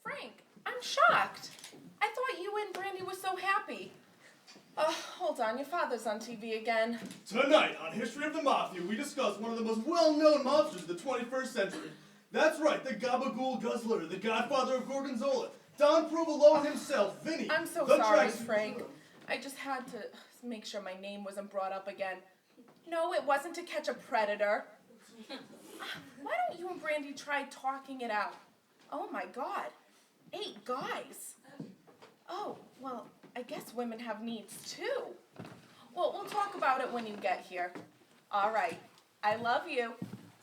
R: Frank, I'm shocked. I thought you and Brandy were so happy. Hold on, your father's on TV again.
K: Tonight, on History of the Mafia, we discuss one of the most well-known mobsters of the 21st century. That's right, the Gabagool Guzzler, the godfather of Gorgonzola, Don Provolone himself, Vinny.
R: I'm so
K: the
R: sorry,
K: Traxxas
R: Frank.
K: Killer.
R: I just had to make sure my name wasn't brought up again. No, it wasn't to catch a predator. Why don't you and Brandy try talking it out? Oh my God, 8 guys. Oh, well, I guess women have needs too. Well, we'll talk about it when you get here. All right, I love you.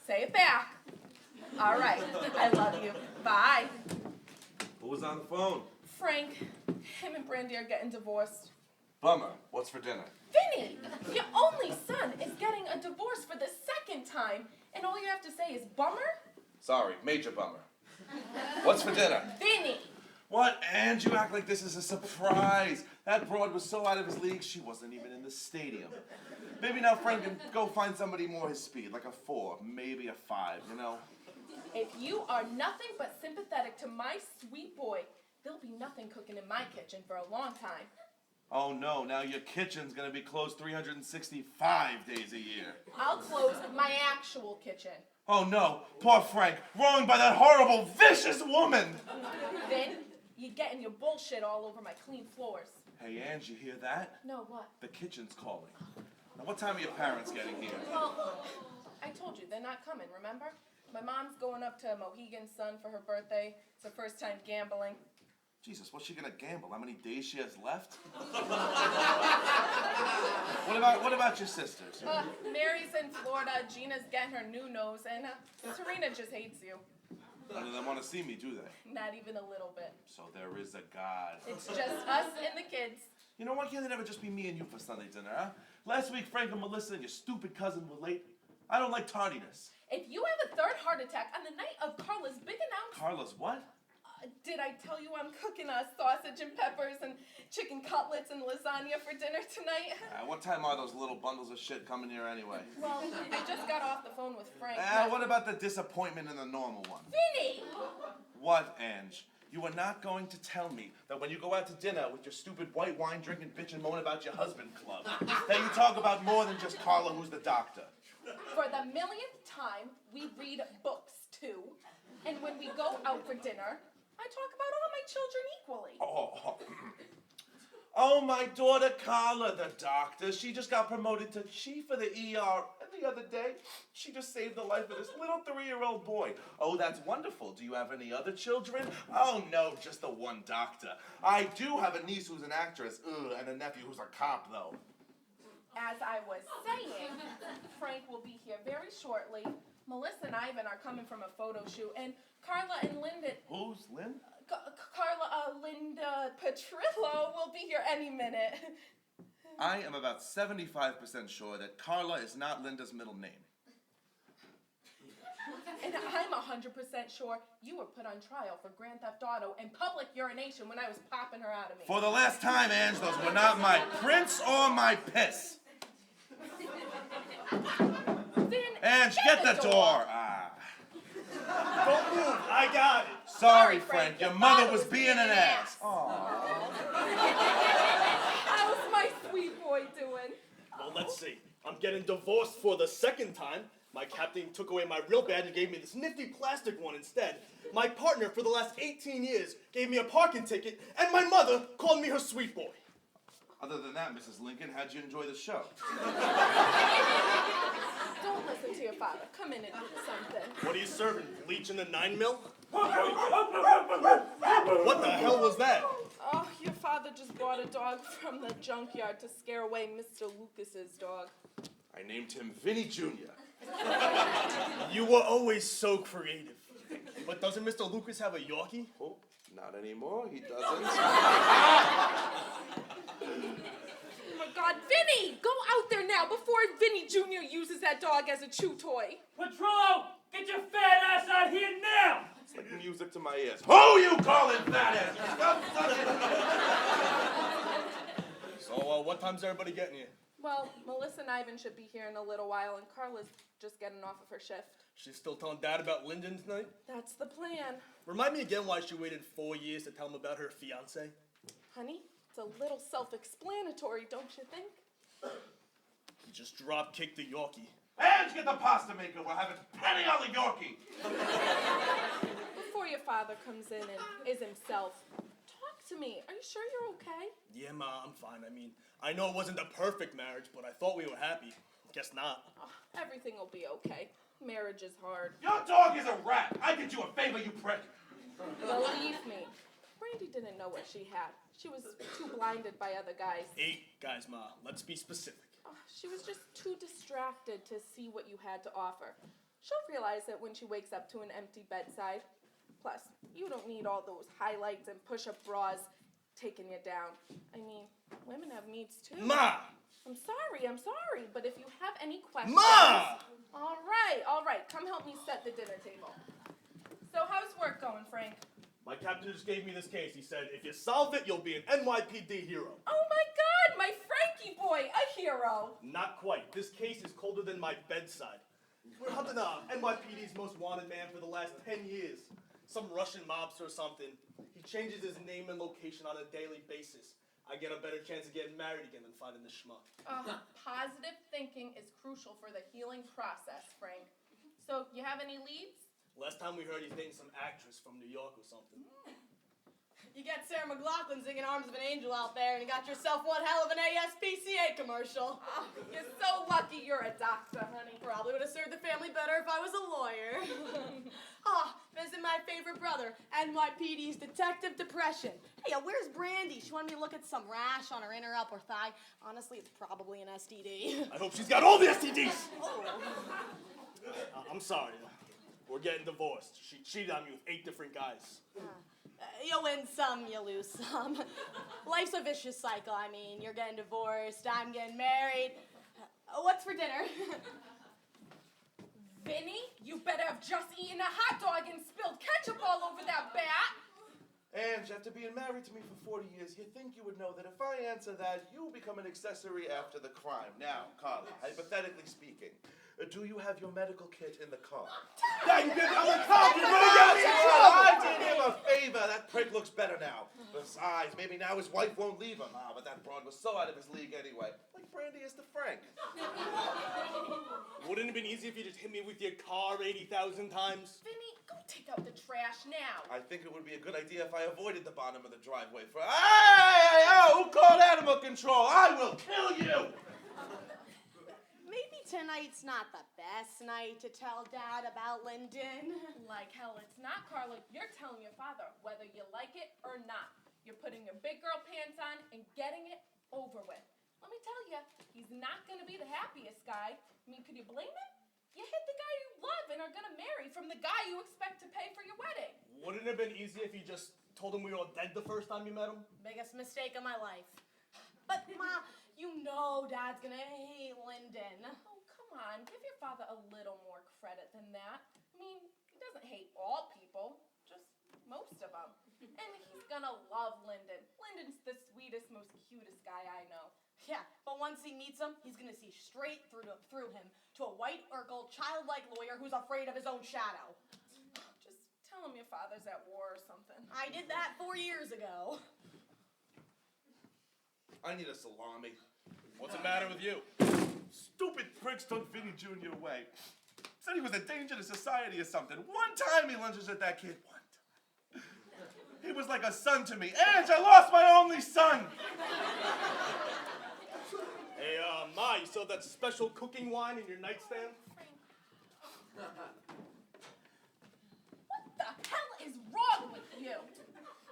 R: Say it back. All right. I love you. Bye.
A: Who was on the phone?
R: Frank, him and Brandy are getting divorced.
A: Bummer. What's for dinner?
R: Vinny, your only son is getting a divorce for the second time, and all you have to say is bummer?
A: Sorry, major bummer. What's for dinner?
R: Vinny!
A: What, Ange? You act like this is a surprise. That broad was so out of his league, she wasn't even in the stadium. Maybe now Frank can go find somebody more his speed, like a 4, maybe a 5, you know?
R: If you are nothing but sympathetic to my sweet boy, there'll be nothing cooking in my kitchen for a long time.
A: Oh no, now your kitchen's gonna be closed 365 days a year.
R: I'll close my actual kitchen.
A: Oh no, poor Frank, wronged by that horrible, vicious woman!
R: Then, you're getting your bullshit all over my clean floors.
A: Hey, Ange, you hear that?
R: No, what?
A: The kitchen's calling. Now, what time are your parents getting here?
R: Well, I told you, they're not coming, remember? My mom's going up to Mohegan's Sun for her birthday. It's her first time gambling.
A: Jesus, what's she gonna gamble? How many days she has left? What about your sisters?
R: Mary's in Florida, Gina's getting her new nose, and Serena just hates you.
A: None of them want to see me, do they?
R: Not even a little bit.
A: So there is a God.
R: It's just us and the kids.
A: You know, why can't it never just be me and you for Sunday dinner, huh? Last week, Frank and Melissa and your stupid cousin were late. I don't like tardiness.
R: If you have a third heart attack on the night of Carla's big announcement...
A: Carla's what?
R: Did I tell you I'm cooking sausage and peppers and chicken cutlets and lasagna for dinner tonight?
A: What time are those little bundles of shit coming here anyway?
R: Well, I just got off the phone with Frank.
A: What about the disappointment in the normal one?
R: Vinny!
A: What, Ange? You are not going to tell me that when you go out to dinner with your stupid white wine drinking bitch and moan about your husband club, that you talk about more than just Carla, who's the doctor.
R: For the millionth time, we read books too. And when we go out for dinner, I talk about all my children equally.
A: Oh, my daughter Carla, the doctor. She just got promoted to chief of the ER. And the other day, she just saved the life of this little 3-year-old boy. Oh, that's wonderful. Do you have any other children? Oh, no, just the one doctor. I do have a niece who's an actress, and a nephew who's a cop, though.
R: As I was saying, Frank will be here very shortly. Melissa and Ivan are coming from a photo shoot, and Carla and Linda...
A: Who's Lynn?
R: Linda Petrillo will be here any minute.
A: I am about 75% sure that Carla is not Linda's middle name.
R: And I'm 100% sure you were put on trial for Grand Theft Auto and public urination when I was popping her out of me.
A: For the last time, Ange, those were not my prints or my piss. Ange, get the door.
K: Don't move, I got it.
A: Sorry, Frank, your mother was being an ass.
R: How's my sweet boy doing?
K: Well, let's see. I'm getting divorced for the second time. My captain took away my real badge and gave me this nifty plastic one instead. My partner for the last 18 years gave me a parking ticket, and my mother called me her sweet boy.
A: Other than that, Mrs. Lincoln, how'd you enjoy the show?
R: Don't listen to your father. Come in and eat something.
K: What are you serving? Bleach in the 9 mil? What the hell was that?
R: Oh, your father just bought a dog from the junkyard to scare away Mr. Lucas's dog.
A: I named him Vinny Jr.
K: You were always so creative. But doesn't Mr. Lucas have a Yorkie?
A: Oh, not anymore. He doesn't.
R: Oh my God, Vinny! Go out there now before Vinny Jr. uses that dog as a chew toy.
G: Patrollo, get your fat ass out here now!
A: It's like music to my ears. Who you calling fat ass?
K: So, what time's everybody getting here?
R: Well, Melissa and Ivan should be here in a little while, and Carla's just getting off of her shift.
K: She's still telling Dad about Lyndon tonight?
R: That's the plan.
K: Remind me again why she waited 4 years to tell him about her fiancé.
R: Honey, it's a little self-explanatory, don't you think?
K: He just drop-kicked the Yorkie.
A: And get the pasta maker. We'll have it penny on the Yorkie.
R: Before your father comes in and is himself, talk to me. Are you sure you're okay?
K: Yeah, Ma, I'm fine. I mean, I know it wasn't a perfect marriage, but I thought we were happy. Guess not.
R: Oh, everything will be okay. Marriage is hard.
A: Your dog is a rat. I did you a favor, you prick.
R: Believe me, Brandy didn't know what she had. She was too blinded by other guys.
K: 8 guys, Ma. Let's be specific.
R: Oh, she was just too distracted to see what you had to offer. She'll realize it when she wakes up to an empty bedside. Plus, you don't need all those highlights and push-up bras taking you down. I mean, women have needs too.
K: Ma!
R: I'm sorry, but if you have any questions...
K: Ma!
R: All right, come help me set the dinner table. So how's work going, Frank?
K: My captain just gave me this case. He said, if you solve it, you'll be an NYPD hero.
R: Oh my God, my Frankie boy, a hero.
K: Not quite. This case is colder than my bedside. We're hunting NYPD's most wanted man for the last 10 years. Some Russian mobster or something. He changes his name and location on a daily basis. I get a better chance of getting married again than finding this schmuck.
R: Positive thinking is crucial for the healing process, Frank. So, you have any leads?
K: Last time we heard he's dating some actress from New York or something.
R: You got Sarah McLachlan singing Arms of an Angel out there, and you got yourself one hell of an ASPCA commercial. Oh, you're so lucky you're a doctor, honey. Probably would have served the family better if I was a lawyer. Visit my favorite brother, NYPD's Detective Depression. Hey, where's Brandy? She wanted me to look at some rash on her inner upper thigh. Honestly, it's probably an STD.
K: I hope she's got all the STDs!
R: Oh.
K: I'm sorry. We're getting divorced. She cheated on me with 8 different guys.
R: You win some, you lose some. Life's a vicious cycle. I mean, you're getting divorced, I'm getting married. What's for dinner? Vinny, you better have just eaten a hot dog and spilled ketchup all over that bat.
A: Ange, after being married to me for 40 years, you'd think you would know that if I answer that, you become an accessory after the crime. Now, Carla, hypothetically speaking, do you have your medical kit in the car?
K: Yeah, you get on the
A: car! I
K: I
A: did him a favor. That prick looks better now. Besides, maybe now his wife won't leave him. But that broad was so out of his league anyway. Like Brandy is to Frank.
K: Wouldn't it have been easy if you just hit me with your car 80,000 times?
R: Vinny, go take out the trash now.
A: I think it would be a good idea if I avoided the bottom of the driveway for... Hey, who called animal control? I will kill you!
R: Maybe tonight's not the best night to tell Dad about Lyndon. Like hell it's not, Carla. You're telling your father whether you like it or not. You're putting your big girl pants on and getting it over with. Let me tell you, he's not going to be the happiest guy. I mean, could you blame him? You hit the guy you love and are going to marry from the guy you expect to pay for your wedding.
K: Wouldn't it have been easy if you just told him we were all dead the first time you met him?
R: Biggest mistake of my life. But, Ma, you know Dad's going to hate Lyndon. Oh, come on. Give your father a little more credit than that. I mean, he doesn't hate all people, just most of them. And he's going to love Lyndon. Lyndon's the sweetest, most cutest guy I know. Yeah, but once he meets him, he's going to see straight through him to a white Urkel, childlike lawyer who's afraid of his own shadow. Just tell him your father's at war or something. I did that 4 years ago.
A: I need a salami.
K: What's the matter with you?
A: Stupid pricks took Vinny Jr. away. Said he was a danger to society or something. One time he lunges at that kid. One time. He was like a son to me. Ange, I lost my only son!
K: Hey, Ma, you saw that special cooking wine in your nightstand?
R: What the hell is wrong with you?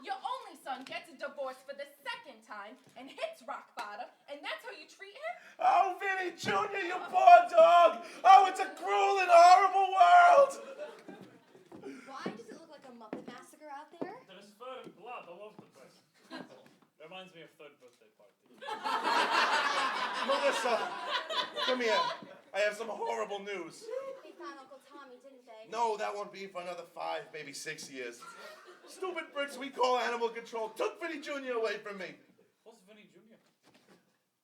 R: Your only son gets a divorce for the second time and hits rock bottom, and that's how you treat him?
A: Oh, Vinny Jr., you poor dog! Oh, it's a cruel and horrible world!
E: Why does it look like a Muppet massacre out there?
G: There's fur and blood all over the place. Reminds me of third birthday party.
A: Melissa, come here. I have some horrible news.
E: They found Uncle Tommy, didn't they?
A: No, that won't be for another 5, maybe 6 years. Stupid bricks we call animal control took Vinny Jr. away from me.
G: What's Vinny Jr.?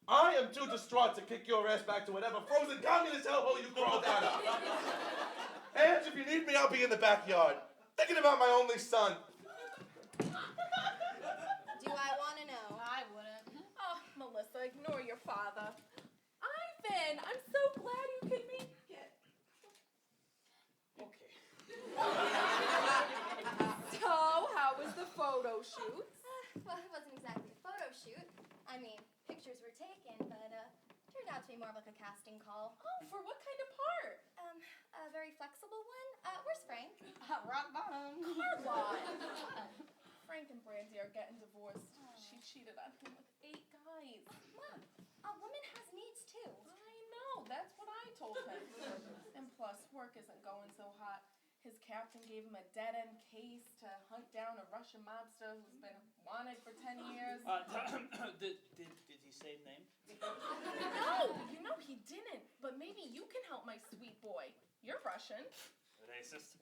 A: I am too distraught to kick your ass back to whatever frozen communist hellhole you crawled out of. And if you need me, I'll be in the backyard, thinking about my only son.
E: Do I want to know?
R: I wouldn't. Oh, Melissa, ignore your father. Ivan, I'm so glad you could make it.
K: Okay.
R: So, how was the photo shoot?
E: Well, it wasn't exactly a photo shoot. I mean, pictures were taken, but turned out to be more of like a casting call.
R: Oh, for what kind of part?
E: A very flexible one. Where's Frank?
R: Rock bottom. Carla. Frank and Brandy are getting divorced. She cheated on him with 8 guys.
E: Mom, a woman has needs too.
R: I know. That's what I told him. And plus, work work isn't going so hot. His captain gave him a dead-end case to hunt down a Russian mobster who's been wanted for 10 years.
J: Did he say name?
R: No, he didn't. But maybe you can help my sweet boy. You're Russian.
G: Racist.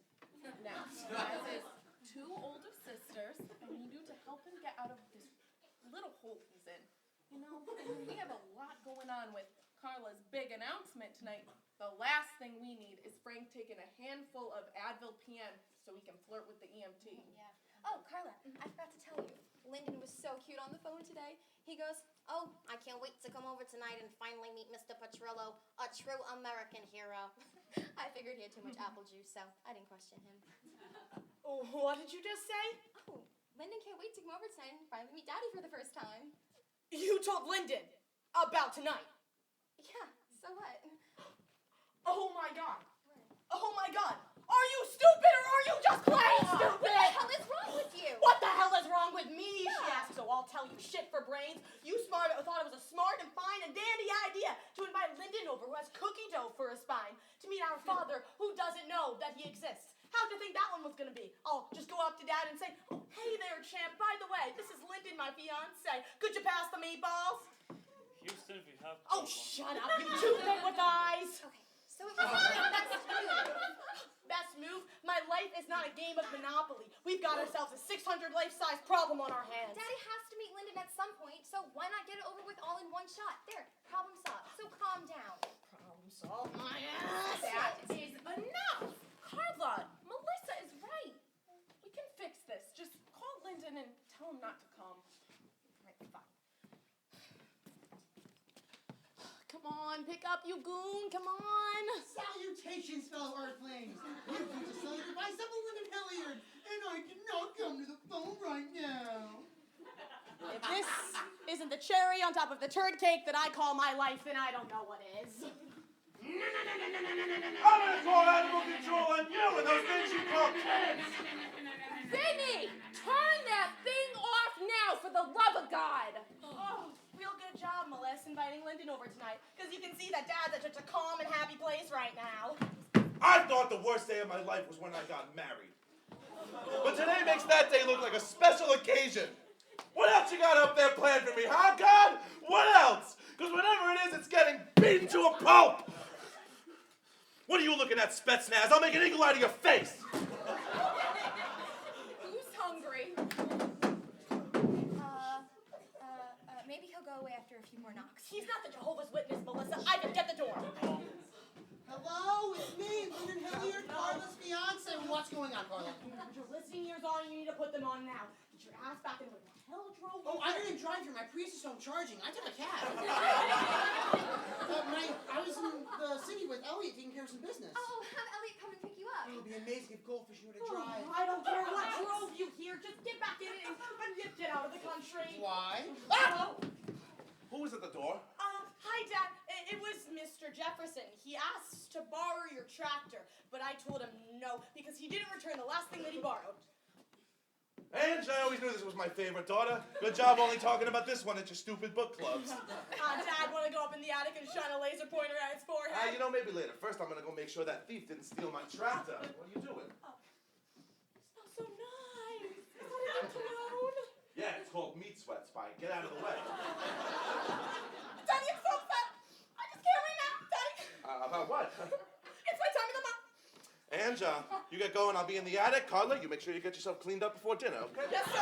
R: Now, as his two older sisters, I need you to help him get out of this little hole he's in. We have a lot going on with Carla's big announcement tonight. The last thing we need is Frank taking a handful of Advil PM so he can flirt with the EMT.
C: Yeah. Oh, Carla, I forgot to tell you. Lyndon was so cute on the phone today. He goes, "Oh, I can't wait to come over tonight and finally meet Mr. Petrillo, a true American hero." I figured he had too much apple juice, so I didn't question him.
R: Oh, what did you just say?
C: Oh, Lyndon can't wait to come over tonight and finally meet Daddy for the first time.
R: You told Lyndon about tonight.
C: Yeah, so what?
R: Oh my God. Oh my God. Are you stupid or are you just plain stupid?
C: What the hell is wrong with you?
R: What the hell is wrong with me? She asked, so I'll tell you shit for brains. You thought it was a smart and fine and dandy idea to invite Lyndon over, who has cookie dough for a spine, to meet our father, who doesn't know that he exists. How'd you think that one was gonna be? I'll just go up to Dad and say, "Oh, hey there, champ. By the way, this is Lyndon, my fiance. Could you pass the meatballs?"
G: Houston, we have.
R: Oh, shut up, you toothpick with eyes.
C: Okay, so it was my best move.
R: Best move? My life is not a game of Monopoly. We've got ourselves a 600 life-size problem on our hands.
C: Daddy has to meet Lyndon at some point, so why not get it over with all in one shot? There, problem solved. So calm down.
R: Problem solved? My ass. That is enough. Carla, Melissa is right. We can fix this. Just call Lyndon and tell him not to come. Right, fine. Come on, pick up, you goon. Come on.
H: Salutations, fellow Earthlings. We're going to celebrate by Simple Lyndon Hilliard, and I cannot come to the phone right now.
R: If this isn't the cherry on top of the turd cake that I call my life, then I don't know what is.
A: I'm gonna call animal control on you and those things you call kids!
R: Vinny, turn that thing off now, for the love of God! Oh, real good job, Melissa, inviting Lyndon over tonight, because you can see that Dad's at such a calm and happy place right now.
A: I thought the worst day of my life was when I got married. But today makes that day look like a special occasion. What else you got up there planned for me, huh, God? What else? Because whatever it is, it's getting beaten to a pulp! What are you looking at, Spetsnaz? I'll make an eagle out of your face!
R: Who's hungry?
C: Maybe he'll go away after a few more knocks.
R: He's not the Jehovah's Witness, Melissa. Ivan, get the door.
H: Hello, it's me, Lyndon Hilliard, Carla's fiance. What's going on, Carla?
R: Put your listening ears on, you need to put them on now. Get your ass back in the hell drove you.
H: Oh, I didn't drive here. My Prius is home charging. I took a cab. I was in the city with Elliot taking care of some business.
C: Oh, have Elliot come and pick you up.
H: It would be amazing if Goldfish knew how to drive.
R: I don't care what drove you here. Just get back in it and get out of the country.
H: Why?
R: Ah!
A: Who was at the door?
R: Hi, Dad. It was Mr. Jefferson. He asked to borrow your tractor, but I told him no because he didn't return the last thing that he borrowed.
A: Ange, I always knew this was my favorite daughter. Good job only talking about this one at your stupid book clubs.
R: Dad, want to go up in the attic and shine a laser pointer at his forehead?
A: Maybe later. First, I'm going to go make sure that thief didn't steal my tractor. What are you doing?
R: Smells so nice. Is that a new cologne?
A: Yeah, it's called Meat Sweat, Spike. Get out of the way.
R: Daddy, I'm so upset. I just can't wait now. Daddy.
A: About what?
R: It's my time of the month.
A: Ange, you get going. I'll be in the attic. Carla, you make sure you get yourself cleaned up before dinner, okay?
R: Yes, sir.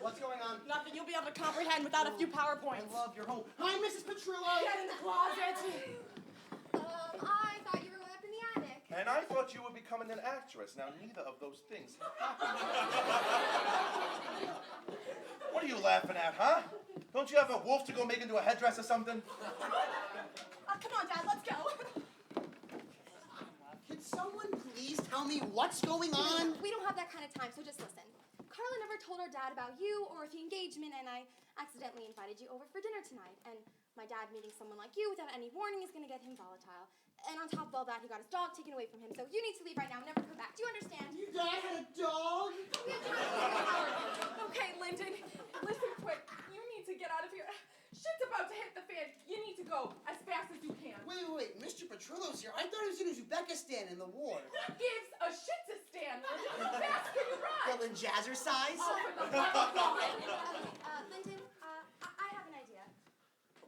H: What's going on?
R: Nothing you'll be able to comprehend without a few PowerPoints.
H: I love your home. Hi, Mrs. Petrillo.
R: Get in the closet.
C: I thought you were going up in the attic.
A: And I thought you were becoming an actress. Now, neither of those things have happened. What are you laughing at, huh? Don't you have a wolf to go make into a headdress or something?
R: Come on, Dad, let's go.
H: Can someone please tell me what's going on?
C: We don't have that kind of time, so just listen. Carla never told our dad about you or the engagement, and I accidentally invited you over for dinner tonight. And my dad meeting someone like you without any warning is going to get him volatile. And on top of all that, he got his dog taken away from him, so you need to leave right now and never come back. Do you understand?
H: Your dad had a dog?
R: Okay, Lyndon, listen quick. You need to get out of here. Shit's about to hit the fan. You need to go as fast as you can.
H: Wait. Mr. Petrillo Petrillo's here. I thought he was in Uzbekistan in the war.
R: Who gives a shit to Stan? How fast can you run?
H: Well, in jazzercise?
R: Oh, for the love of God.
E: Lyndon, I have an idea.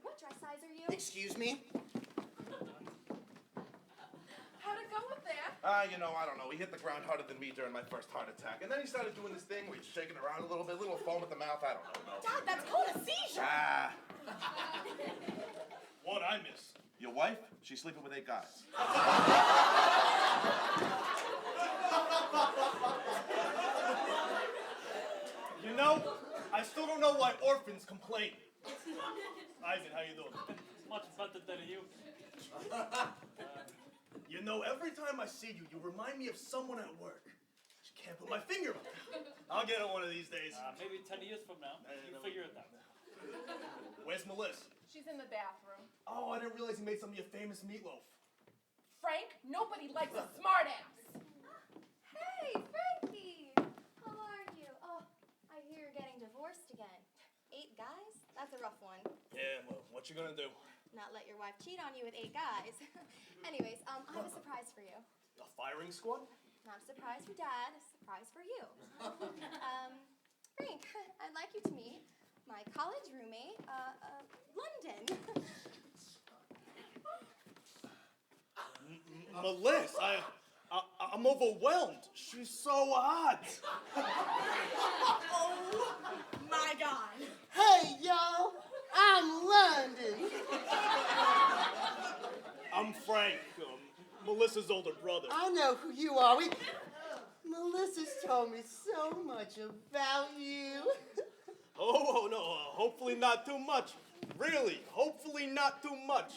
E: What dress size are you?
H: Excuse me?
R: How'd it go with that?
A: I don't know. He hit the ground harder than me during my first heart attack. And then he started doing this thing where he's shaking around a little bit, little foam at the mouth. I don't know.
R: Dad, that's called a seizure.
A: Ah.
G: What I miss?
A: Your wife? She's sleeping with 8 guys.
G: I still don't know why orphans complain. Ivan, how you doing?
D: Much better than you.
G: Every time I see you, you remind me of someone at work. Just can't put my finger on it. I'll get it one of these days.
D: Maybe 10 years from now. You figure it out.
G: Where's Melissa?
R: She's in the bathroom.
G: Oh, I didn't realize you made some of your famous meatloaf.
R: Frank, nobody likes a smartass.
E: Hey, Frankie! How are you? Oh, I hear you're getting divorced again. 8 guys? That's a rough one.
G: Yeah, well, what you gonna do?
E: Not let your wife cheat on you with 8 guys. Anyways, I have a surprise for you.
G: A firing squad?
E: Not a surprise for Dad, a surprise for you. Frank, I'd like you to meet my college roommate, London.
G: Melissa, I'm overwhelmed. She's so hot.
R: Oh my God.
H: Hey, y'all, I'm London.
G: I'm Frank, Melissa's older brother.
H: I know who you are. Melissa's told me so much about you.
G: Oh, no, hopefully not too much. Really, hopefully not too much.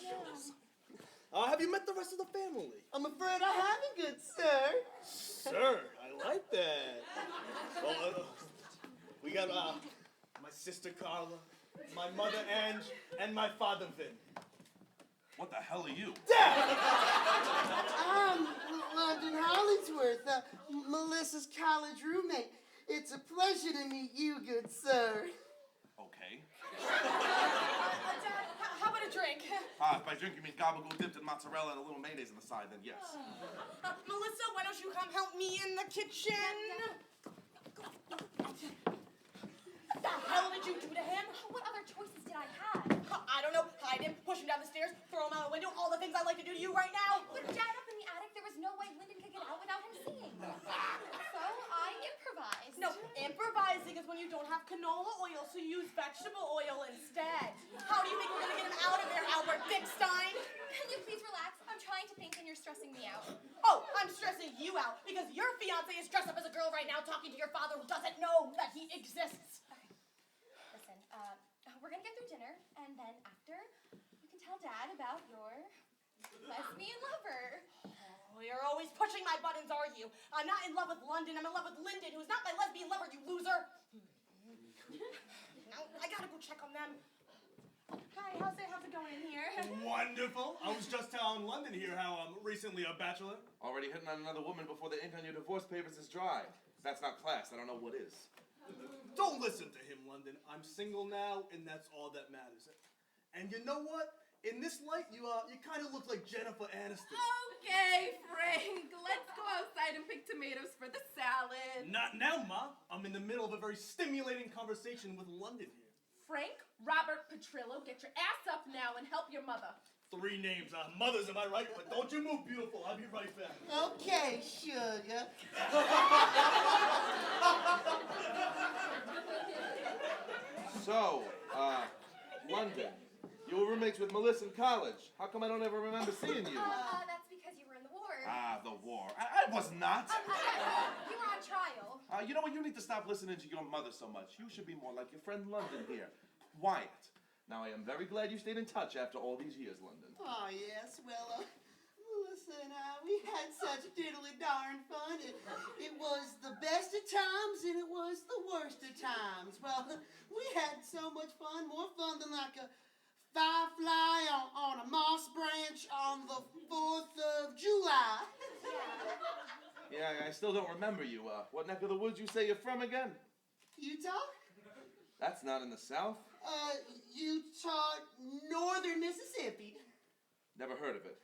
G: Have you met the rest of the family?
H: I'm afraid I haven't, good sir.
G: Sir, I like that. Well, we got my sister Carla, my mother Ange, and my father Vin.
A: What the hell are you?
H: Dad! I'm London Hollingsworth, Melissa's college roommate. It's a pleasure to meet you, good sir.
A: Okay.
R: Dad, how about a drink?
A: If by drink you mean gabagool dipped in mozzarella and a little mayonnaise on the side, then yes.
R: Melissa, why don't you come help me in the kitchen? What the hell did you do to him?
E: What other choices did I have?
R: I don't know. Hide him, push him down the stairs, throw him out a window, all the things I like to do to you right now.
E: With Dad up in the attic, there was no way Lyndon could get out without him seeing. So I improvised.
R: No, improvising is when you don't have canola oil, so you use vegetable oil instead. How do you think we're gonna get him out of there, Albert Dickstein?
E: Can you please relax? I'm trying to think and you're stressing me out.
R: Oh, I'm stressing you out because your fiance is dressed up as a girl right now talking to your father who doesn't know that he exists.
E: Okay. Listen, we're gonna get through dinner, and then after, you can tell Dad about your lesbian lover.
R: Oh, you're always pushing my buttons, are you? I'm not in love with London. I'm in love with Lyndon, who's not my lesbian lover, you loser. Now, I gotta go check on them. Hi, how's it going in here?
G: Wonderful. I was just telling London here how I'm recently a bachelor.
A: Already hitting on another woman before the ink on your divorce papers is dry. If that's not class, I don't know what is.
G: Don't listen to him, London. I'm single now, and that's all that matters. And you know what? In this light, you kind of look like Jennifer Aniston.
R: Okay, Frank, let's go outside and pick tomatoes for the salad.
G: Not now, Ma. I'm in the middle of a very stimulating conversation with London here.
R: Frank, Robert Petrillo, get your ass up now and help your mother.
G: 3 names. Mothers, am I right? But don't you move, beautiful. I'll be right back.
H: Okay, sugar.
A: So, London, you were roommates with Melissa in college. How come I don't ever remember seeing you?
E: That's because you were in the war.
A: The war. I was not.
E: You were on trial.
A: You know what? You need to stop listening to your mother so much. You should be more like your friend London here. Quiet. Now, I am very glad you stayed in touch after all these years, London.
H: Oh, yes, well, Melissa and I, we had such diddly darn fun. It was the best of times and it was the worst of times. Well, we had so much fun, more fun than like a firefly on a moss branch on the 4th of July.
A: Yeah, I still don't remember you. What neck of the woods you say you're from again?
H: Utah?
A: That's not in the South.
H: Utah, northern Mississippi.
A: Never heard of it.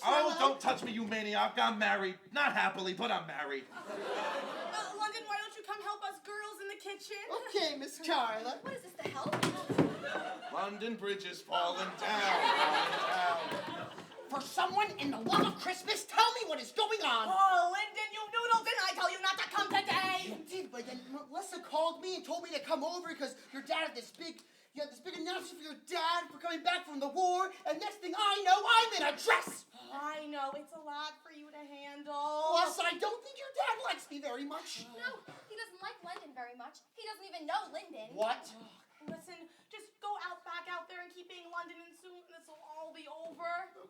A: Oh, don't touch me, you maniac. I'm married. Not happily, but I'm married.
R: London, why don't you come help us girls in the kitchen?
H: Okay, Miss Carla.
C: What is this, the help?
A: London Bridge is falling down.
H: For someone in the love of Christmas, tell me what is going on.
R: Oh, Lyndon, you noodle, didn't I tell you not to come today?
H: You did, but then Melissa called me and told me to come over because your dad had this big announcement for your dad for coming back from the war, and next thing I know, I'm in a dress.
R: I know, it's a lot for you to handle.
H: Plus, I don't think your dad likes me very much.
C: No, he doesn't like London very much. He doesn't even know Lyndon.
H: What?
R: Listen, just go back out there and keep being London, and soon this will all be over.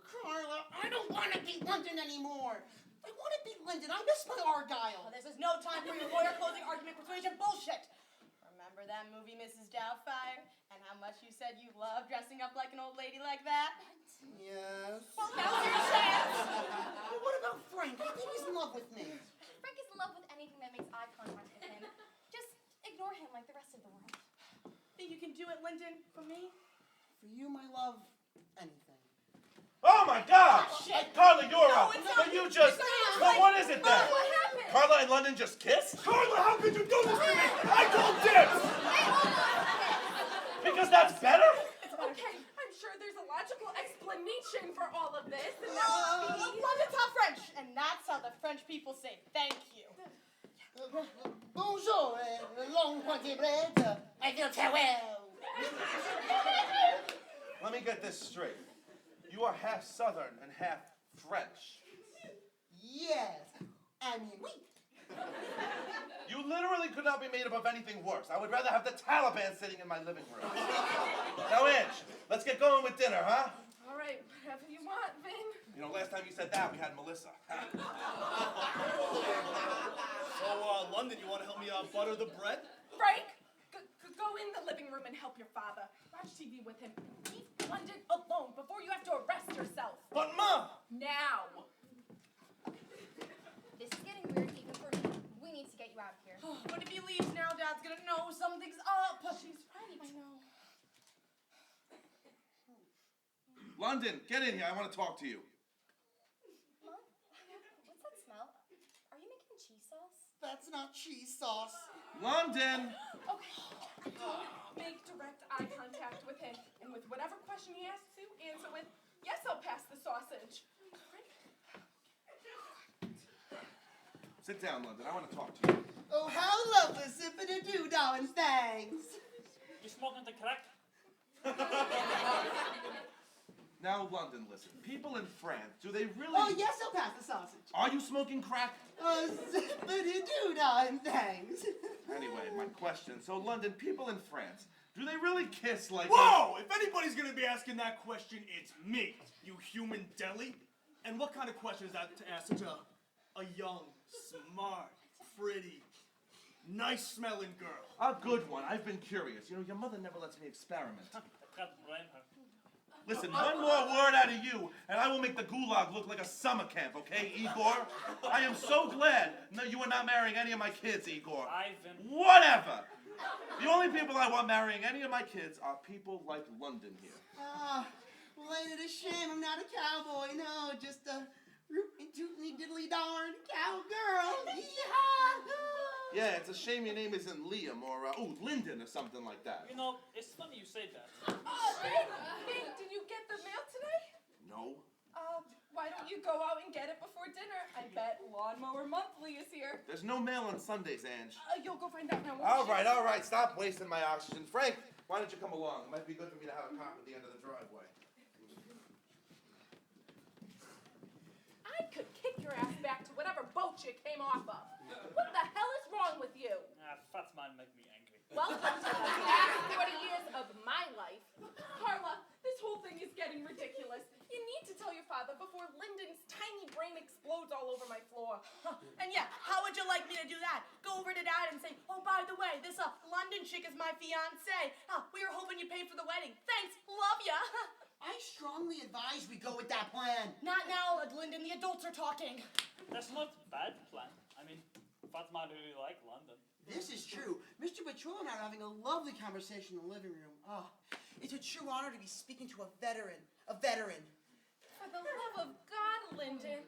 H: Carla, I don't want to be London anymore. I want to be London. I miss my Argyle.
R: Oh, this is no time for your lawyer closing argument persuasion bullshit. Remember that movie, Mrs. Doubtfire? And how much you said you love dressing up like an old lady like that?
H: Yes.
R: Well, now's your chance.
H: Well, what about Frank? I think he's in love with me.
C: Frank is in love with anything that makes eye contact with him. Just ignore him like the rest of the world.
R: Think you can do it, Lyndon, for me?
H: For you, my love, anything.
A: Oh my gosh!
R: Shit.
A: Carla, you're
R: No,
A: up.
R: it's
A: But
R: not-
A: you just.
R: it's not-
A: Well, what is it then?
R: What happened?
A: Carla and London just kissed?
G: Carla, how could you do this to me? I called dibs!
A: Because that's better?
L: Okay, I'm sure there's a logical explanation for all of this. And
R: London's how French, and that's how the French people say thank you.
H: Bonjour, long pointy bread. I feel farewell.
A: Let me get this straight. You are half Southern and half French.
H: Yes, I mean, oui.
A: You literally could not be made up of anything worse. I would rather have the Taliban sitting in my living room. Now, Ange, let's get going with dinner, huh?
L: all right, whatever you want, Vin.
A: You know, last time you said that, we had Melissa.
G: So, London, you want to help me butter the bread?
L: Frank, go in the living room and help your father. Watch TV with him. Leave London alone before you have to arrest yourself.
G: But, Ma!
L: Now.
C: This is getting weird even for me. We need to get you out of here.
R: But if he leaves now, Dad's gonna know something's up.
L: She's right. I know.
A: London, get in here. I want to talk to you.
C: Mom, what's that smell? Are you making cheese sauce?
H: That's not cheese sauce.
A: London!
L: Okay, don't make direct eye contact with him. And with whatever question he asks you, answer with, yes, I'll pass the sausage.
A: Sit down, London. I want to talk to you.
H: Oh, how lovely, zippity-doo, darling, thanks.
D: You smoking the crack?
A: Now, London, listen. People in France, do they really...
H: Oh, yes, I'll pass the sausage.
A: Are you smoking crack?
H: Oh, zippity-doo, darling, thanks.
A: Anyway, my question. So, London, people in France, do they really kiss like...
G: Whoa! If anybody's gonna be asking that question, it's me, you human deli. And what kind of question is that to ask such a young, smart, pretty, nice-smelling girl?
A: A good one. I've been curious. You know, your mother never lets me experiment.
D: I can't blame her.
A: Listen, one more word out of you, and I will make the gulag look like a summer camp, okay, Igor? I am so glad you are not marrying any of my kids, Igor.
D: Ivan.
A: Whatever. The only people I want marrying any of my kids are people like London here.
H: Well, ain't it a shame I'm not a cowboy? No, just a rootin' tootin' diddly darn cowgirl. Yeehaw!
A: Yeah, it's a shame your name isn't Liam or, Lyndon or something like that.
D: You know, it's funny you say that.
L: Vin, did you get the mail today?
A: No.
L: Why don't you go out and get it before dinner? I bet Lawnmower Monthly is here.
A: There's no mail on Sundays, Ange.
L: You'll go find out now.
A: All right. Stop wasting my oxygen. Frank, why don't you come along? It might be good for me to have a cop at the end of the driveway.
L: I could kick your ass back to whatever boat you came off of. What the hell is wrong with you?
D: Fat man make me angry.
L: Welcome to the last 40 years of my life. Carla, this whole thing is getting ridiculous. You need to tell your father before Lyndon's tiny brain explodes all over my floor.
R: And yeah, how would you like me to do that? Go over to Dad and say, oh, by the way, this London chick is my fiancé. We were hoping you paid for the wedding. Thanks, love ya.
H: I strongly advise we go with that plan.
R: Not now, Lyndon, the adults are talking.
D: That's not a bad plan. I mean, Fatma really like London.
H: This is true. Mr. Patrol and I are having a lovely conversation in the living room. Oh, it's a true honor to be speaking to a veteran.
O: For the love of God, Lyndon.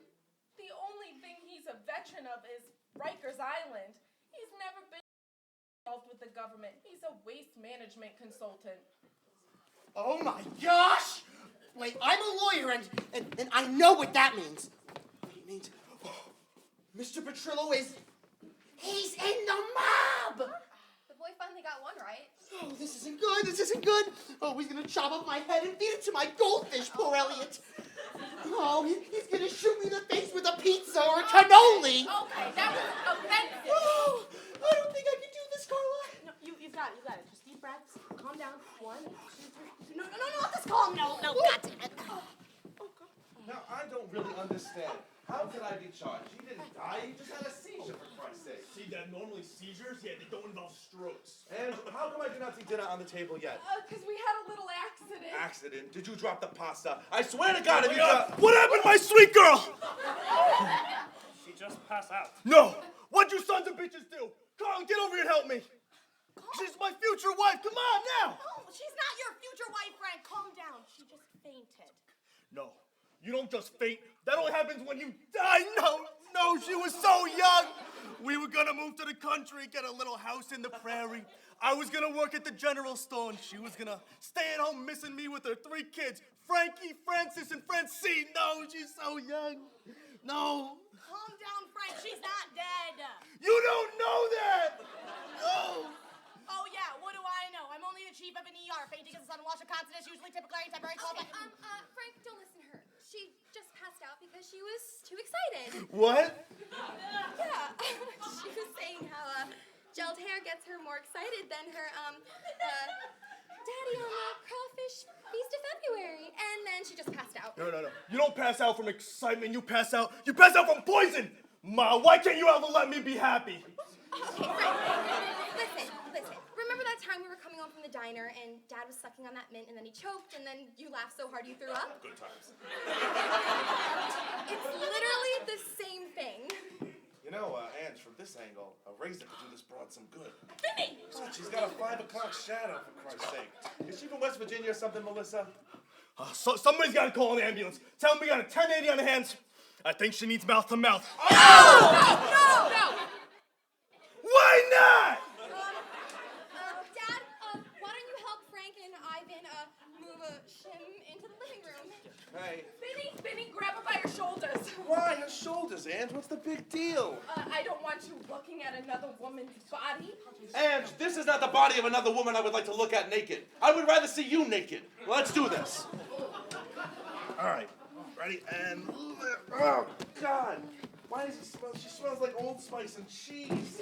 O: The only thing he's a veteran of is Rikers Island. He's never been involved with the government. He's a waste management consultant.
V: Oh my gosh! Wait, I'm a lawyer and I know what that means. It means Mr. Petrillo he's in the mob!
C: The boy finally got one right.
V: Oh, this isn't good, this isn't good. Oh, he's gonna chop off my head and feed it to my goldfish, poor Elliot. Oh, he's gonna shoot me in the face with a pizza or a cannoli.
O: Okay, that was offensive.
V: Oh, I don't think I can do this, Carla.
O: No, you've got it. Just deep breaths. Calm down. 1, 2, 3. No, not this calm. No, God damn it.
A: Now, I don't really understand. How could I be charged? He didn't die, he just had a seizure, for Christ's sake.
G: See, Dad, normally seizures, they don't involve strokes.
A: And how come I do not see dinner on the table yet?
O: Because we had a little accident.
A: Accident? Did you drop the pasta? I swear to God, if you
G: What happened to my sweet girl?
D: She just passed out.
G: No! What'd you sons of bitches do? Carl, get over here and help me. She's my future wife. Come on, now.
O: No, she's not your future wife, Frank. Calm down. She just fainted.
G: No, you don't just faint. That only happens when you die. No, she was so young. We were gonna move to the country, get a little house in the prairie. I was gonna work at the general store, and she was gonna stay at home missing me with her 3 kids, Frankie, Francis, and Francine. No, she's so young. No.
O: Calm down, Frank. She's not dead.
G: You don't know that. No.
O: Oh, yeah, what do I know? I'm only the chief of an ER. Fainting is a sudden loss of consciousness, usually typical temporary cause.
C: Okay, Frank, don't listen to her. She just passed out because she was too excited.
G: What?
C: Yeah, she was saying how gelled hair gets her more excited than her daddy on the crawfish feast of February, and then she just passed out.
G: No. You don't pass out from excitement. You pass out from poison. Ma, why can't you ever let me be happy?
C: Okay, Frank, listen. Remember that time we were coming home from the diner and Dad was sucking on that mint and then he choked and then you laughed so hard you threw up?
A: Good times.
C: It's literally the same thing.
A: You know, Ange, from this angle, a razor could do this broad some good.
O: Vinny!
A: She's got a 5 o'clock shadow, for Christ's sake. Is she from West Virginia or something, Melissa?
G: Somebody's got to call an ambulance. Tell them we got a 1080 on the hands. I think she needs mouth to mouth.
O: No!
C: Why not? Dad, why don't you help Frank and Ivan move a shim into the living room?
A: Hey.
O: Vinny, grab her by her shoulders.
A: Why her shoulders, Ange? What's the big deal?
O: I don't want you looking at another woman's body.
A: Ange, this is not the body of another woman I would like to look at naked. I would rather see you naked. Let's do this. All right. Ready? And oh, God. Why does she smell? She smells like Old Spice and cheese.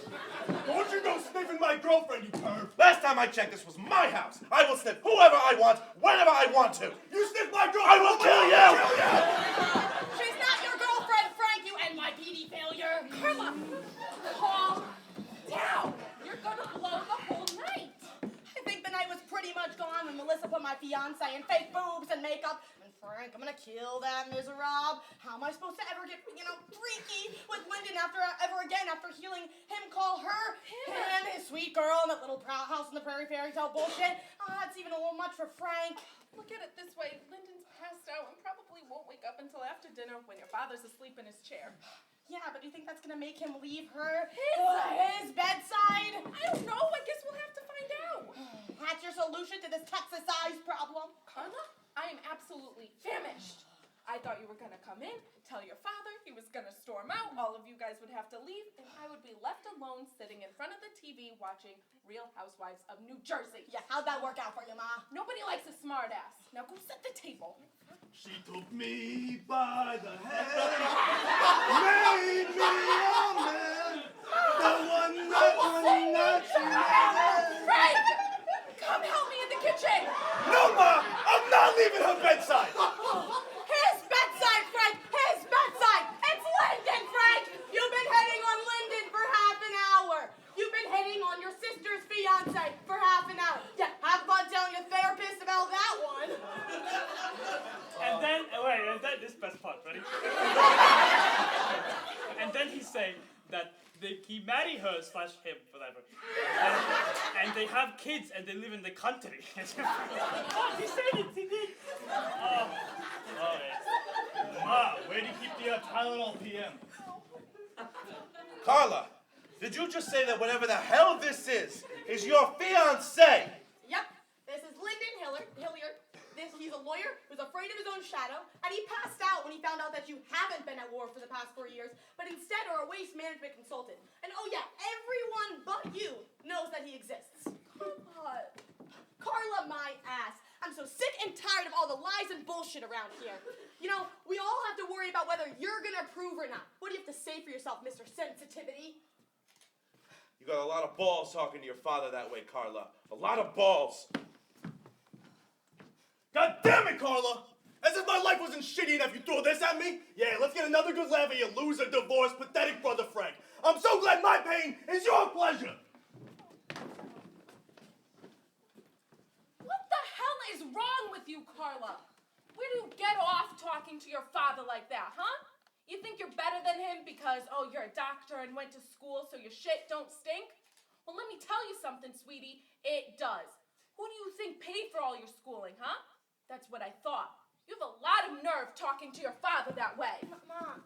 G: Don't you go sniffing my girlfriend, you perv.
A: Last time I checked, this was my house. I will sniff whoever I want, whenever I want to.
G: You sniff my girlfriend.
A: I will kill you.
O: She's not your girlfriend, Frank, you NYPD failure. Carla, calm down. You're gonna blow the whole night. I think the night was pretty much gone when Melissa put my fiance in fake boobs and makeup. Frank, I'm gonna kill that miserable. How am I supposed to ever get, freaky with Lyndon ever again after hearing him call her him, his sweet girl, and that little house in the prairie fairy tale bullshit? It's even a little much for Frank. Look at it this way. Lyndon's passed out and probably won't wake up until after dinner when your father's asleep in his chair. Yeah, but do you think that's gonna make him leave her his bedside? I don't know. I guess we'll have to find out. That's your solution to this Texas-sized problem? Carla, I am absolutely famished. I thought you were gonna come in, tell your father he was gonna storm out, all of you guys would have to leave, and I would be left alone sitting in front of the TV watching Real Housewives of New Jersey. Yeah, how'd that work out for you, Ma? Nobody likes a smart ass. Now go set the table.
G: She took me by the hand, made me a man, the one that she had.
O: Frank! Come help me in the kitchen!
G: No, Ma! I'm not leaving her bedside!
O: His bedside, Frank! His bedside! It's Lyndon, Frank! You've been hitting on Lyndon for half an hour! You've been hitting on your sister's fiance for half an hour! Yeah, have fun telling your therapist about that one!
D: And then, this best part, ready? And then he say that he marry her / him, whatever. And they have kids and they live in the country. Oh, he said it, he did. Oh, yes.
G: Tylenol PM.
A: Carla, did you just say that whatever the hell this is your fiancé?
O: Yep, this is Lyndon Hilliard. He's a lawyer who's afraid of his own shadow, and he passed out when he found out that you haven't been at war for the past 4 years, but instead are a waste management consultant. And oh yeah, everyone but you knows that he exists. Carla, my ass. I'm so sick and tired of all the lies and bullshit around here. You know, we all have to worry about whether you're gonna approve or not. What do you have to say for yourself, Mr. Sensitivity?
A: You got a lot of balls talking to your father that way, Carla. A lot of balls.
G: God damn it, Carla! As if my life wasn't shitty enough you threw this at me? Yeah, let's get another good laugh at your loser, divorced, pathetic brother Frank. I'm so glad my pain is your pleasure!
L: What the hell is wrong with you, Carla? Where do you get off talking to your father like that, huh? You think you're better than him because, oh, you're a doctor and went to school so your shit don't stink? Well, let me tell you something, sweetie. It does. Who do you think paid for all your schooling, huh? That's what I thought. You have a lot of nerve talking to your father that way.
E: Mom.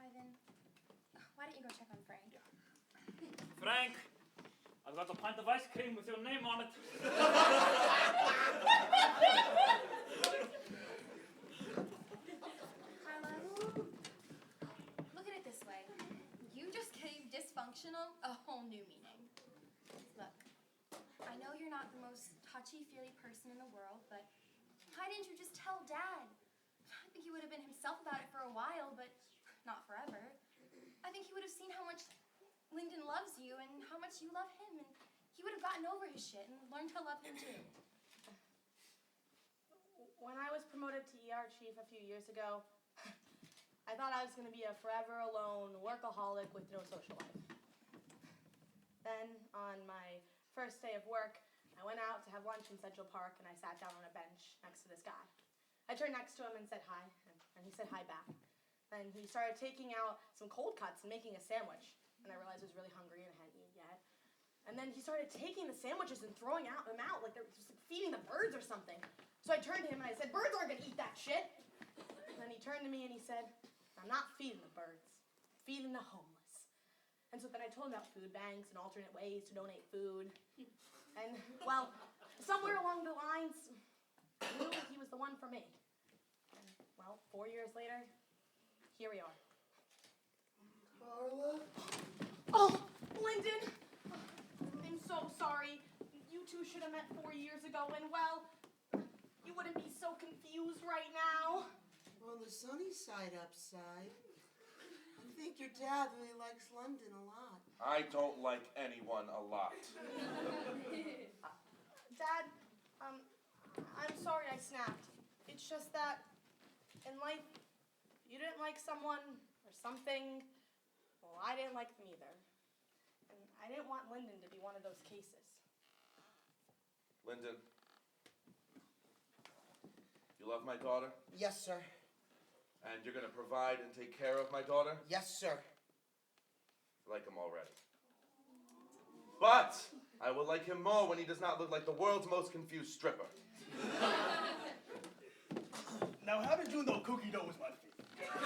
E: Ivan, why don't you go check on Frank?
D: Frank, I've got a pint of ice cream with your name on it.
E: Carla, look at it this way. You just gave dysfunctional a whole new meaning. Look, I know you're not the most touchy-feely person in the world, but why didn't you just tell Dad? I think he would have been himself about it for a while, but not forever. I think he would have seen how much Lyndon loves you and how much you love him, and he would have gotten over his shit and learned to love him too.
O: When I was promoted to ER chief a few years ago, I thought I was going to be a forever alone workaholic with no social life. Then, on my first day of work, I went out to have lunch in Central Park, and I sat down on a bench next to this guy. I turned next to him and said hi, and he said hi back. Then he started taking out some cold cuts and making a sandwich, and I realized I was really hungry and I hadn't eaten yet. And then he started taking the sandwiches and throwing them out like they were just like feeding the birds or something. So I turned to him and I said, "Birds aren't gonna eat that shit." And then he turned to me and he said, "I'm not feeding the birds, I'm feeding the homeless." And so then I told him about food banks and alternate ways to donate food. And, well, somewhere along the lines, I knew that he was the one for me. And, well, 4 years later, here we are.
H: Carla?
O: Oh, Lyndon! I'm so sorry. You two should have met 4 years ago, and, well, you wouldn't be so confused right now.
H: On the sunny side upside, I think your dad really likes London a lot.
A: I don't like anyone a lot.
O: Dad, I'm sorry I snapped. It's just that in life, you didn't like someone or something, well, I didn't like them either. And I didn't want Lyndon to be one of those cases.
A: Lyndon, you love my daughter?
V: Yes, sir.
A: And you're gonna provide and take care of my daughter?
V: Yes, sir.
A: I like him already. But I will like him more when he does not look like the world's most confused stripper.
G: Now, how did you know cookie dough was my favorite?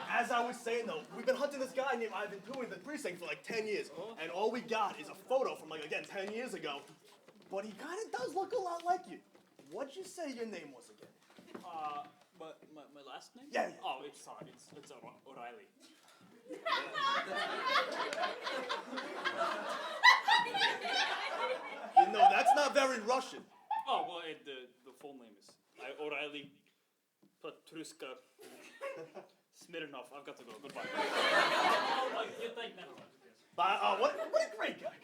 G: As I was saying, though, we've been hunting this guy named Ivan Pooh in the precinct for like 10 years. And all we got is a photo from, like, again, 10 years ago. But he kind of does look a lot like you. What'd you say your name was again?
D: My last name?
G: Yeah.
D: Oh, it's O'Reilly.
G: You know, that's not very Russian.
D: Oh, well, the full name is O'Reilly Petruska Smirnov. I've got to go. Goodbye.
G: What a great guy.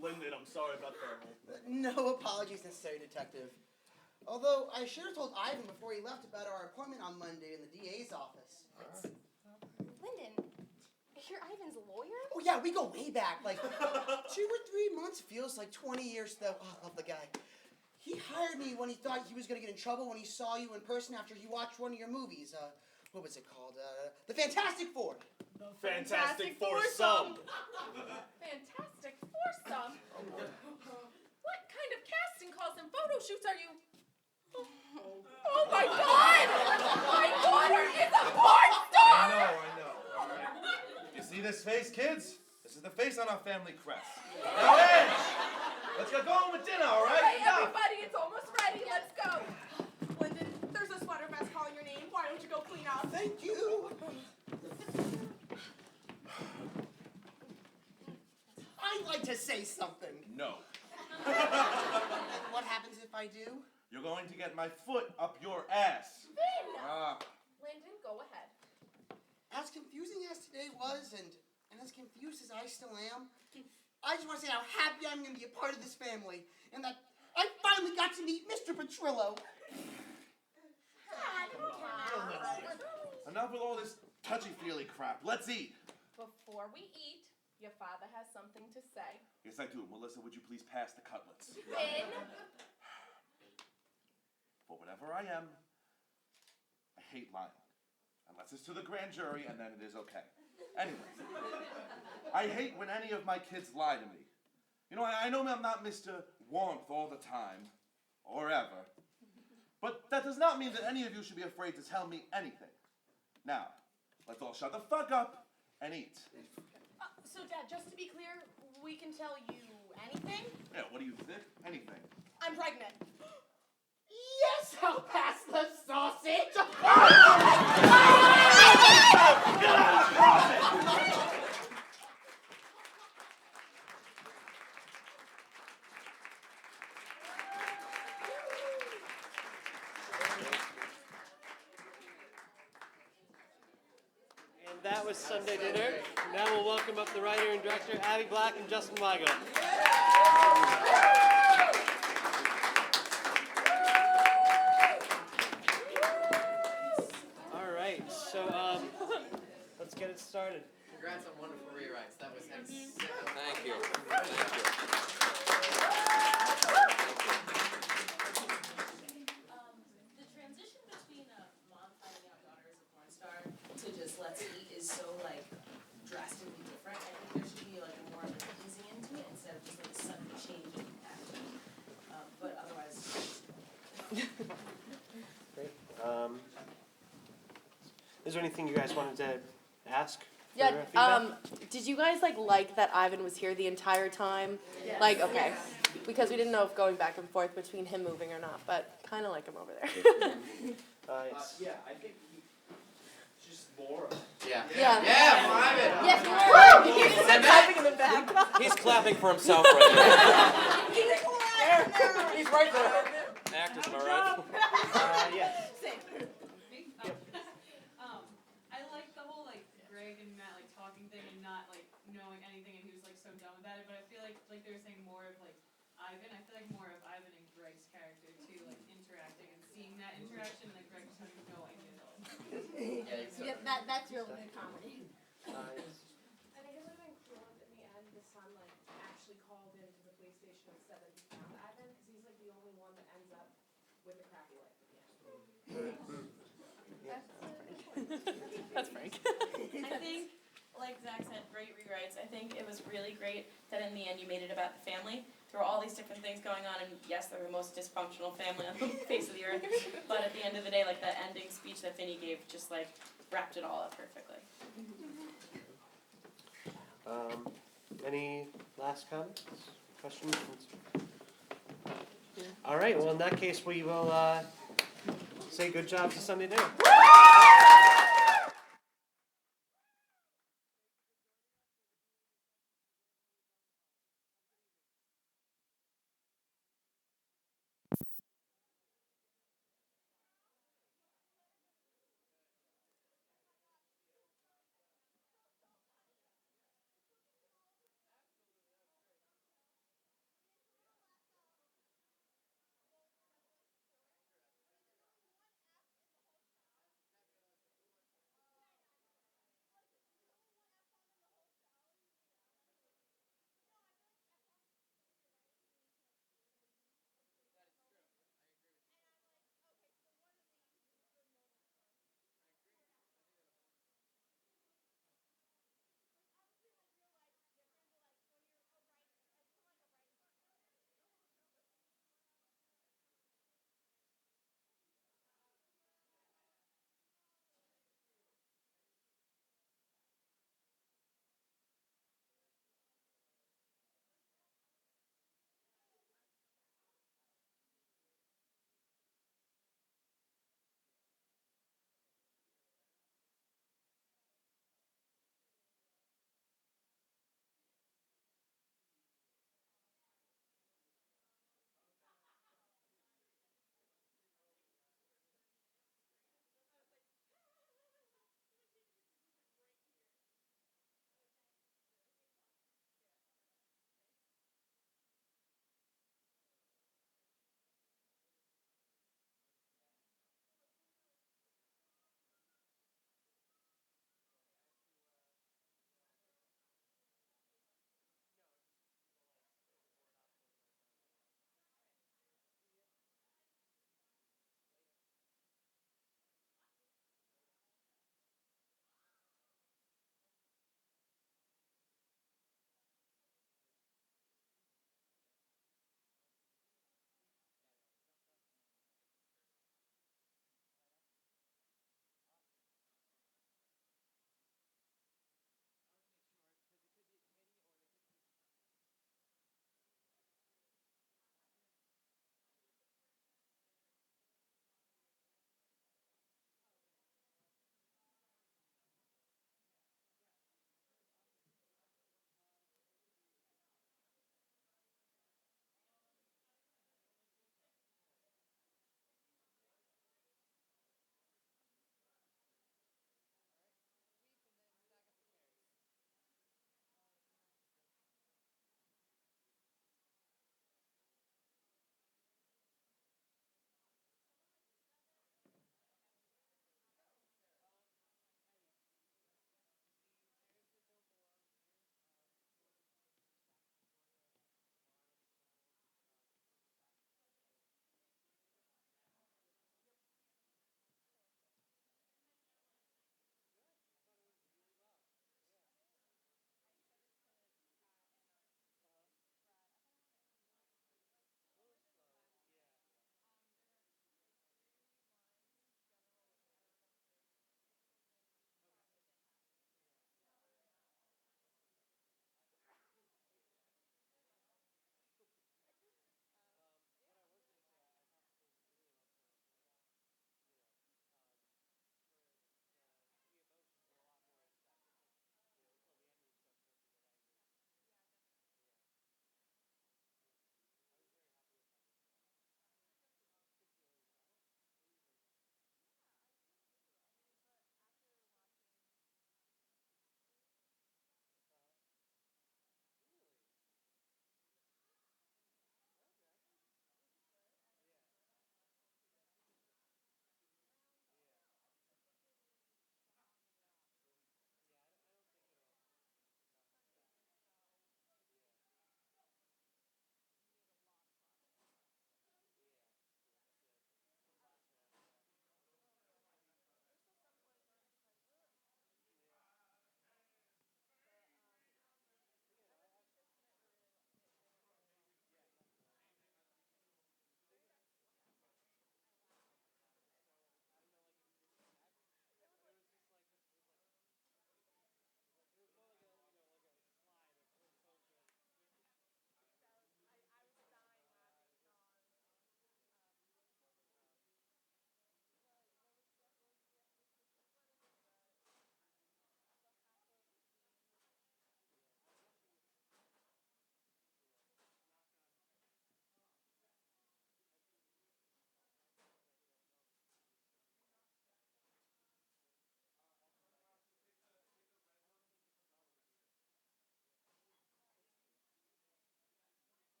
G: Lyndon, I'm sorry about that.
V: No apologies necessary, Detective. Although I should have told Ivan before he left about our appointment on Monday in the DA's office.
E: Lyndon, you're Ivan's lawyer?
V: Oh yeah, we go way back. Like 2 or 3 months feels like 20 years though. Oh, I love the guy. He hired me when he thought he was going to get in trouble when he saw you in person after he watched one of your movies. What was it called? The Fantastic Four.
G: Fantastic Foursome.
L: Fantastic Foursome? What kind of casting calls and photo shoots are you?
A: kids. This is the face on our family crest. Now, Edge, let's get going with dinner, all right?
O: Alright,
A: Enough.
O: everybody, it's almost ready. Let's go. Lyndon, there's a sweater vest calling your name. Why don't you go clean up?
V: Thank you. I'd like to say something.
A: No.
V: What happens if I do?
A: You're going to get my foot up your ass.
O: Finn!
A: Ah.
O: Lyndon, go ahead.
V: As confusing as today was, and as confused as I still am, I just want to say how happy I'm going to be a part of this family, and that I finally got to meet Mr. Petrillo.
A: Enough with all this touchy-feely crap. Let's eat.
O: Before we eat, your father has something to say.
A: Yes, I do. Melissa, would you please pass the cutlets?
O: Finn!
A: For whatever I am, I hate lying. Unless it's to the grand jury, and then it is okay. Anyway, I hate when any of my kids lie to me. You know, I know I'm not Mr. Warmth all the time, or ever, but that does not mean that any of you should be afraid to tell me anything. Now, let's all shut the fuck up and eat.
O: So, Dad, just to be clear, we can tell you anything?
A: Yeah, what do you think? Anything.
O: I'm pregnant.
V: Yes, I'll pass the sausage.
B: And that was Sunday dinner. Now we'll welcome up the writer and director, Abby Black and Justin Weigel. All right, so let's get it started.
M: Congrats on wonderful rewrites. That was excellent.
P: Thank you.
T: The transition between mom finding out daughter is a porn star to just let's eat is so like drastically different. I think there should be like a more of an easing into it instead of just like a sudden change in acting. But otherwise.
B: Great. Is there anything you guys wanted to ask?
R: Yeah,
B: for feedback?
R: did you guys like that Ivan was here the entire time?
T: Yes.
R: Like, okay. Because we didn't know if going back and forth between him moving or not, but kind of like him over there.
F: Yeah, I think just more.
M: Yeah.
R: Yeah.
M: Yeah, Ivan.
R: Yes,
M: Woo!
R: He's been clapping in the back.
P: He's clapping for himself right now.
R: He's right there.
P: Actors, am I right?
B: Yes.
W: I like the whole like Greg and Matt like talking thing and not like knowing anything, and he was like so dumb about it. But I feel like they were saying more of like Ivan. I feel like more of Ivan and Greg's character too, like interacting and seeing that interaction, and like Greg just having no idea at all.
E: That's really good comedy.
T: I think it would have been cool if in the end the son like actually called into the police station and said that he found Ivan, because he's like the only one that ends up with a crappy life at the end.
R: That's Frank.
L: I think, like Zach said, great rewrites. I think it was really great that in the end you made it about the family. There were all these different things going on, and yes, they're the most dysfunctional family on the face of the earth. But at the end of the day, like that ending speech that Vinny gave just like wrapped it all up perfectly.
B: Any last comments, questions? All right, well, in that case, we will say good job to Sunday dinner.